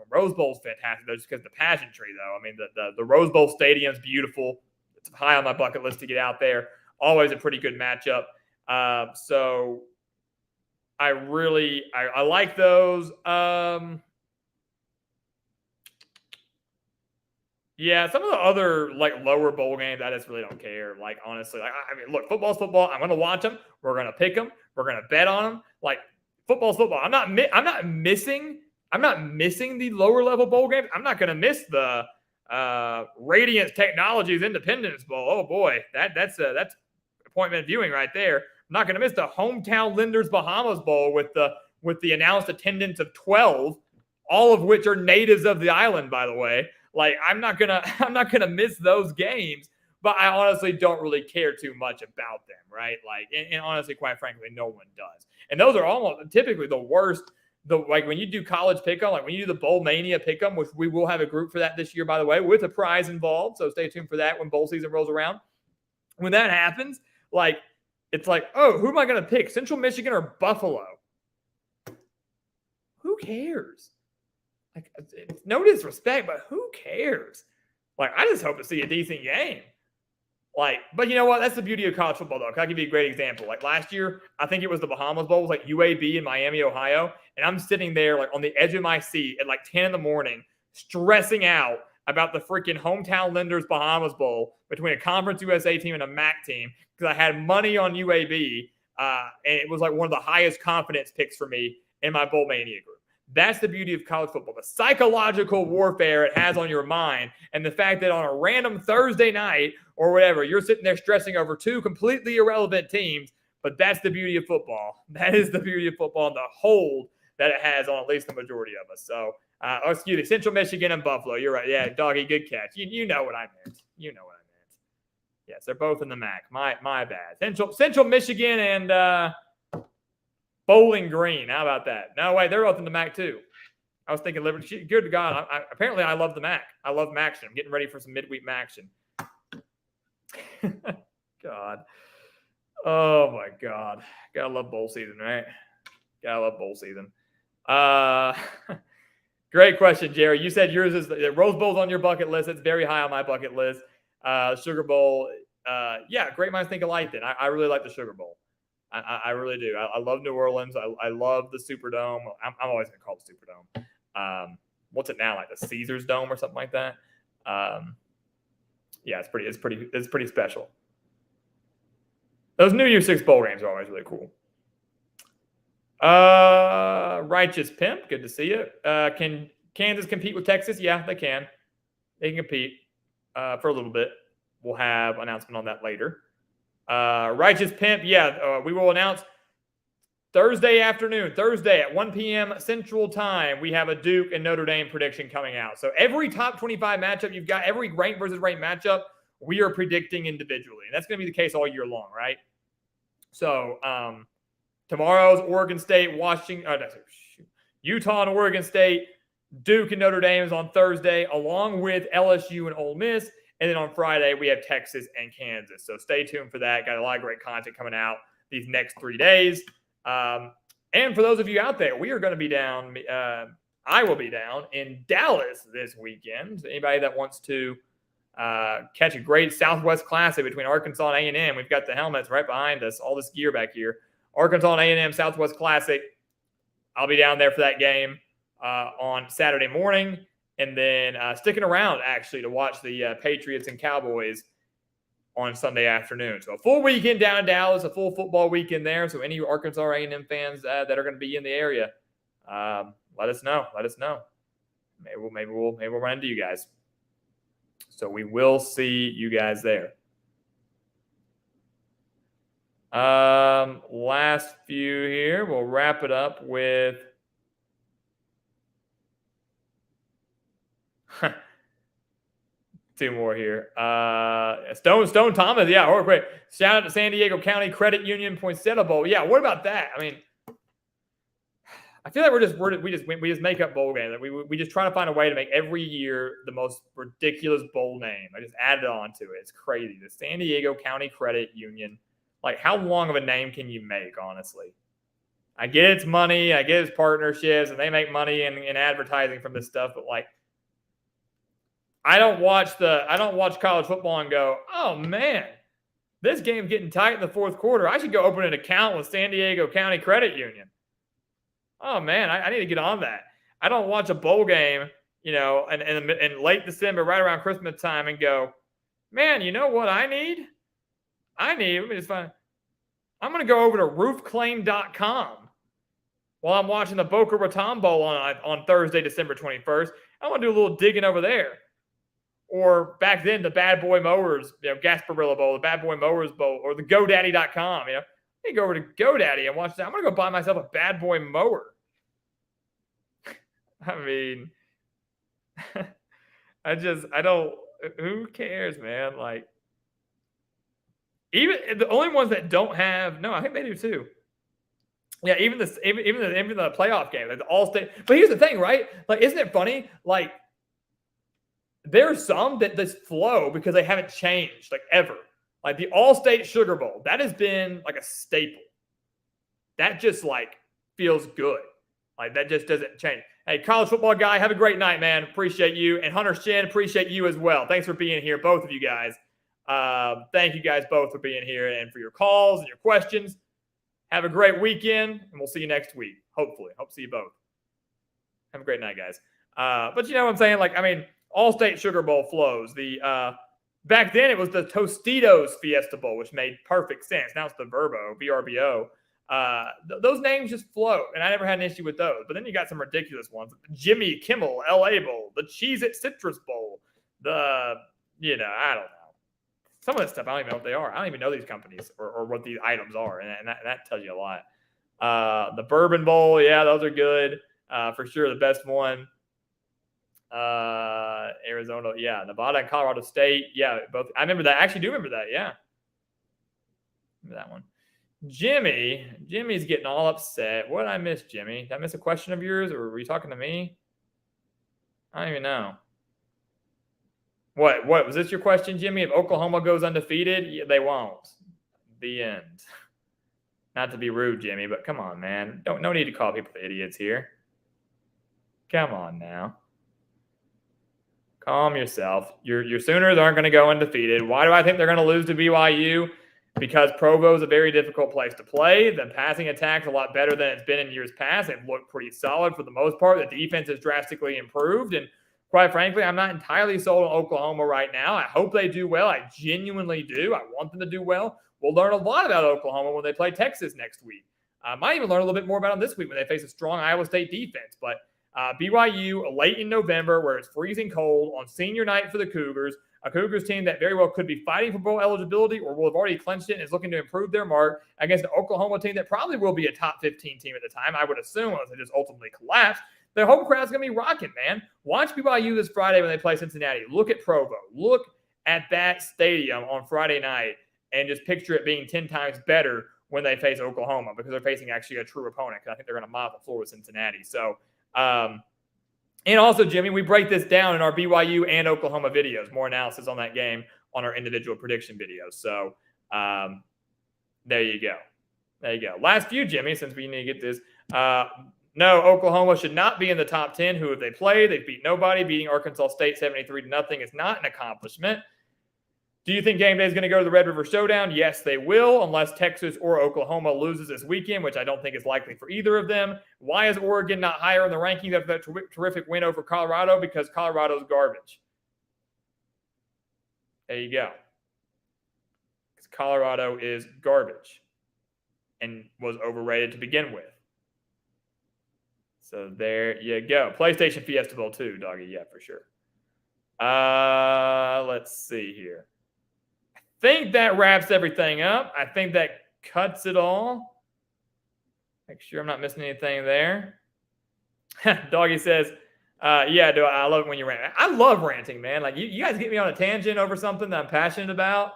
Rose Bowl's fantastic, though, just because the pageantry, though. I mean, the Rose Bowl Stadium's beautiful. It's high on my bucket list to get out there. Always a pretty good matchup. So I like those. Yeah, some of the other like lower bowl games, I just really don't care. Like honestly, I mean, look, football's football. I'm going to watch them. We're going to pick them. We're going to bet on them. Like football's football. I'm not missing the lower level bowl games. I'm not going to miss the Radiance Technologies Independence Bowl. Oh boy, that's appointment viewing right there. I'm not going to miss the Hometown Lenders Bahamas Bowl with the announced attendance of 12, all of which are natives of the island, by the way. Like I'm not gonna miss those games, but I honestly don't really care too much about them, right? Like, and honestly, quite frankly, no one does. And those are almost typically the worst. Like when you do college pick'em, like when you do the Bowl Mania pick'em, which we will have a group for that this year, by the way, with a prize involved. So stay tuned for that when bowl season rolls around. When that happens, like it's like, oh, who am I gonna pick? Central Michigan or Buffalo? Who cares? Like, no disrespect, but who cares? Like, I just hope to see a decent game. Like, but you know what? That's the beauty of college football, though. I'll give you a great example. Like last year, I think it was the Bahamas Bowl. It was like UAB in Miami, Ohio. And I'm sitting there like on the edge of my seat at like 10 in the morning, stressing out about the freaking Hometown Lenders Bahamas Bowl between a Conference USA team and a MAC team because I had money on UAB. And it was like one of the highest confidence picks for me in my Bowl Mania group. That's the beauty of college football, the psychological warfare it has on your mind, and the fact that on a random Thursday night or whatever, you're sitting there stressing over two completely irrelevant teams, but that's the beauty of football. That is the beauty of football and the hold that it has on at least the majority of us. So, excuse me, Central Michigan and Buffalo. You're right. Yeah, doggy, good catch. You know what I meant. You know what I meant. Yes, they're both in the MAC. My bad. Central Michigan and Bowling Green. How about that? No, wait, they're both in the MAC too. I was thinking Liberty. Good to God. Apparently, I love the MAC. I love MACtion. I'm getting ready for some midweek MACtion. God. Oh, my God. Gotta love bowl season, right? Gotta love bowl season. Great question, Jerry. You said yours is the Rose Bowl's on your bucket list. It's very high on my bucket list. Sugar Bowl. Yeah, great minds think alike then. I really like the Sugar Bowl. I really do. I love New Orleans. I love the Superdome. I'm always going to call it the Superdome. What's it now? Like the Caesars Dome or something like that. Yeah, it's pretty special. Those New Year's Six bowl games are always really cool. Righteous Pimp, good to see you. Can Kansas compete with Texas? Yeah, they can. They can compete for a little bit. We'll have an announcement on that later. Righteous Pimp, yeah, we will announce Thursday afternoon, Thursday at 1 p.m. Central Time, we have a Duke and Notre Dame prediction coming out. So every top 25 matchup you've got, every ranked versus ranked matchup, we are predicting individually. And that's going to be the case all year long, right? So tomorrow's Oregon State, Utah and Oregon State, Duke and Notre Dame is on Thursday, along with LSU and Ole Miss. And then on Friday, we have Texas and Kansas. So stay tuned for that. Got a lot of great content coming out these next 3 days. And for those of you out there, we are going to be down. I will be down in Dallas this weekend. So anybody that wants to catch a great Southwest Classic between Arkansas and A&M, we've got the helmets right behind us, all this gear back here. Arkansas and A&M Southwest Classic. I'll be down there for that game on Saturday morning, and then sticking around actually to watch the Patriots and Cowboys on Sunday afternoon. So a full weekend down in Dallas, a full football weekend there. So any Arkansas or A&M fans that are going to be in the area, let us know. Let us know. Maybe we'll run into you guys. So we will see you guys there. Last few here. We'll wrap it up with two more here. Stone Thomas. Yeah, or quick. Shout out to San Diego County Credit Union Poinsettia Bowl. Yeah, what about that? I mean, I feel like we just make up bowl games. We just try to find a way to make every year the most ridiculous bowl name. I just added on to it. It's crazy. The San Diego County Credit Union. Like, how long of a name can you make, honestly? I get it's money, I get it's partnerships, and they make money in advertising from this stuff, but like, I don't watch college football and go, oh man, this game's getting tight in the fourth quarter. I should go open an account with San Diego County Credit Union. Oh man, I need to get on that. I don't watch a bowl game, in late December, right around Christmas time, and go, man, you know what I need? Let me just find. I'm going to go over to roofclaim.com while I'm watching the Boca Raton Bowl on Thursday, December 21st. I want to do a little digging over there. Or back then, the Bad Boy Mowers, Gasparilla Bowl, the Bad Boy Mowers Bowl, or the GoDaddy.com. I can go over to GoDaddy and watch that. I'm going to go buy myself a Bad Boy Mower. I mean, I don't, who cares, man? Like, even the only ones that don't have, no, I think they do too. Yeah, even the playoff game, the All-State. But here's the thing, right? Like, isn't it funny? Like, there's some that just flow because they haven't changed, like, ever. Like the All-State Sugar Bowl, that has been like a staple. That just like feels good. Like that just doesn't change. Hey, college football guy, have a great night, man. Appreciate you. And Hunter Shin, appreciate you as well. Thanks for being here, both of you guys. Thank you guys both for being here and for your calls and your questions. Have a great weekend, and we'll see you next week. Hopefully. Hope to see you both. Have a great night, guys. But you know what I'm saying? Like, I mean, All-State Sugar Bowl flows. The back then it was the Tostitos Fiesta Bowl, which made perfect sense. Now it's the VRBO. Those names just flow, and I never had an issue with those. But then you got some ridiculous ones. The Jimmy Kimmel LA Bowl, the Cheez-It Citrus Bowl, I don't know. Some of this stuff, I don't even know what they are. I don't even know these companies or what these items are, and that tells you a lot. The Bourbon Bowl, yeah, those are good. For sure, the best one. Arizona, yeah. Nevada and Colorado State, yeah. Both. I remember that. I actually do remember that, yeah. Remember that one. Jimmy's getting all upset. What did I miss, Jimmy? Did I miss a question of yours, or were you talking to me? I don't even know. What was this your question, Jimmy? If Oklahoma goes undefeated, they won't. The end. Not to be rude, Jimmy, but come on, man. No need to call people idiots here. Come on now. Calm yourself. Your Sooners aren't going to go undefeated. Why do I think they're going to lose to BYU? Because Provo is a very difficult place to play. The passing attack's a lot better than it's been in years past. They've looked pretty solid for the most part. The defense has drastically improved, and quite frankly, I'm not entirely sold on Oklahoma right now. I hope they do well. I genuinely do. I want them to do well. We'll learn a lot about Oklahoma when they play Texas next week. I might even learn a little bit more about them this week when they face a strong Iowa State defense. But BYU, late in November, where it's freezing cold, on senior night for the Cougars, a Cougars team that very well could be fighting for bowl eligibility or will have already clinched it and is looking to improve their mark against an Oklahoma team that probably will be a top 15 team at the time, I would assume, unless they just ultimately collapse. The home crowd's going to be rocking, man. Watch BYU this Friday when they play Cincinnati. Look at Provo. Look at that stadium on Friday night and just picture it being 10 times better when they face Oklahoma, because they're facing actually a true opponent. I think they're going to mop the floor with Cincinnati. So, and also, Jimmy, we break this down in our BYU and Oklahoma videos. More analysis on that game on our individual prediction videos. So there you go. There you go. Last few, Jimmy, since we need to get this. No, Oklahoma should not be in the top 10. Who have they played? They've beat nobody. Beating Arkansas State 73-0 is not an accomplishment. Do you think game day is going to go to the Red River Showdown? Yes, they will, unless Texas or Oklahoma loses this weekend, which I don't think is likely for either of them. Why is Oregon not higher in the rankings after that terrific win over Colorado? Because Colorado's garbage. There you go. Because Colorado is garbage and was overrated to begin with. So there you go. PlayStation Fiesta Bowl 2, doggy. Yeah, for sure. Let's see here. I think that wraps everything up. I think that cuts it all. Make sure I'm not missing anything there. Doggy says, yeah, I love it when you rant. I love ranting, man. Like you guys get me on a tangent over something that I'm passionate about.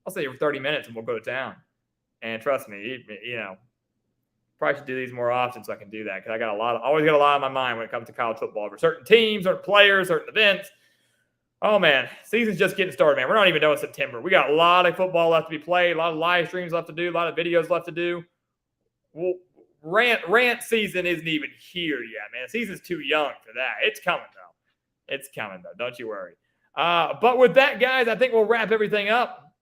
I'll stay here for 30 minutes and we'll go to town. And trust me, you know, probably should do these more often so I can do that, because I always got a lot on my mind when it comes to college football over certain teams, certain players, certain events. Oh, man, season's just getting started, man. We're not even done with September. We got a lot of football left to be played, a lot of live streams left to do, a lot of videos left to do. Well, rant season isn't even here yet, man. Season's too young for that. It's coming, though. It's coming, though. Don't you worry. But with that, guys, I think we'll wrap everything up.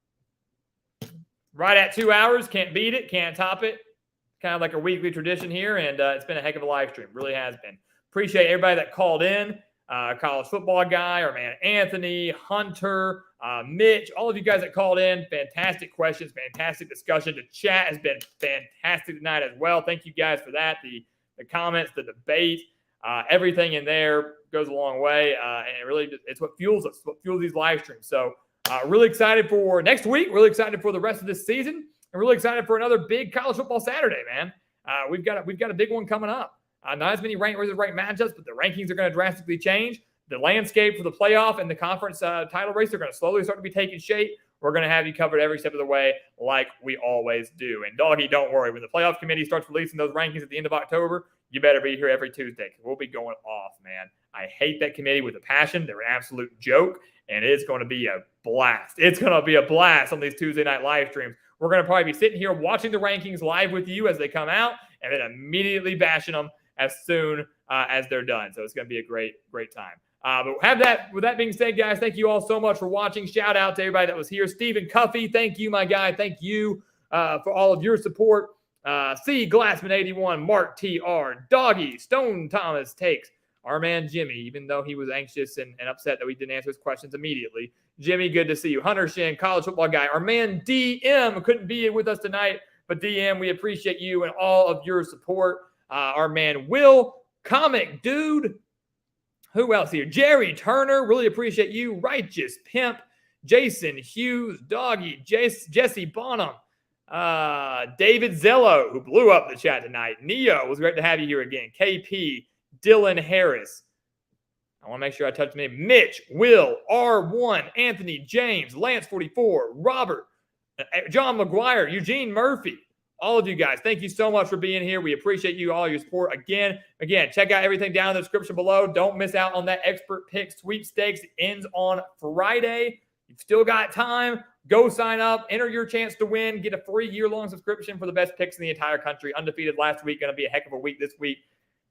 Right at 2 hours. Can't beat it. Can't top it. Kind of like a weekly tradition here, and it's been a heck of a live stream. Really has been. Appreciate everybody that called in. College football guy, our man Anthony, Hunter, Mitch, all of you guys that called in. Fantastic questions, fantastic discussion. The chat has been fantastic tonight as well. Thank you guys for that. The comments, the debate, everything in there goes a long way. And it really, it's what fuels us, what fuels these live streams. So really excited for next week. Really excited for the rest of this season. And really excited for another big college football Saturday, man. We've got a big one coming up. Not as many ranked versus ranked matchups, but the rankings are going to drastically change. The landscape for the playoff and the conference title race are going to slowly start to be taking shape. We're going to have you covered every step of the way like we always do. And, doggy, don't worry. When the playoff committee starts releasing those rankings at the end of October, you better be here every Tuesday, because we'll be going off, man. I hate that committee with a passion. They're an absolute joke, and it's going to be a blast. It's going to be a blast on these Tuesday night live streams. We're going to probably be sitting here watching the rankings live with you as they come out, and then immediately bashing them as soon as they're done. So it's going to be a great time. But with that being said, guys, thank you all so much for watching. Shout out to everybody that was here. Stephen Cuffey, thank you, my guy. Thank you for all of your support. C. Glassman81, Mark TR, Doggy, Stone Thomas Takes, our man Jimmy, even though he was anxious and upset that we didn't answer his questions immediately. Jimmy, good to see you. Hunter Shin, college football guy. Our man DM couldn't be with us tonight, but DM, we appreciate you and all of your support. Our man Will, comic dude. Who else here? Jerry Turner, really appreciate you. Righteous Pimp, Jason Hughes, Doggy, Jesse Bonham, David Zello, who blew up the chat tonight. Neo, it was great to have you here again. KP, Dylan Harris. I want to make sure I touch the name. Mitch, Will, R1, Anthony, James, Lance44, Robert, John McGuire, Eugene Murphy. All of you guys, thank you so much for being here. We appreciate you, all your support. Again, check out everything down in the description below. Don't miss out on that expert pick sweepstakes. It ends on Friday. You've still got time. Go sign up. Enter your chance to win. Get a free year-long subscription for the best picks in the entire country. Undefeated last week. Going to be a heck of a week this week.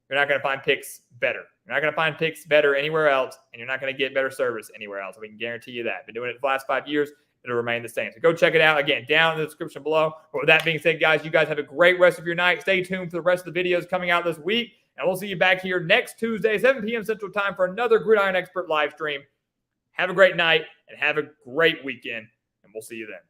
You're not going to find picks better. You're not going to find picks better anywhere else, and you're not going to get better service anywhere else. We can guarantee you that. Been doing it for the last 5 years. It'll remain the same. So go check it out. Again, down in the description below. But with that being said, guys, you guys have a great rest of your night. Stay tuned for the rest of the videos coming out this week. And we'll see you back here next Tuesday, 7 p.m. Central Time for another Gridiron Expert live stream. Have a great night and have a great weekend, and we'll see you then.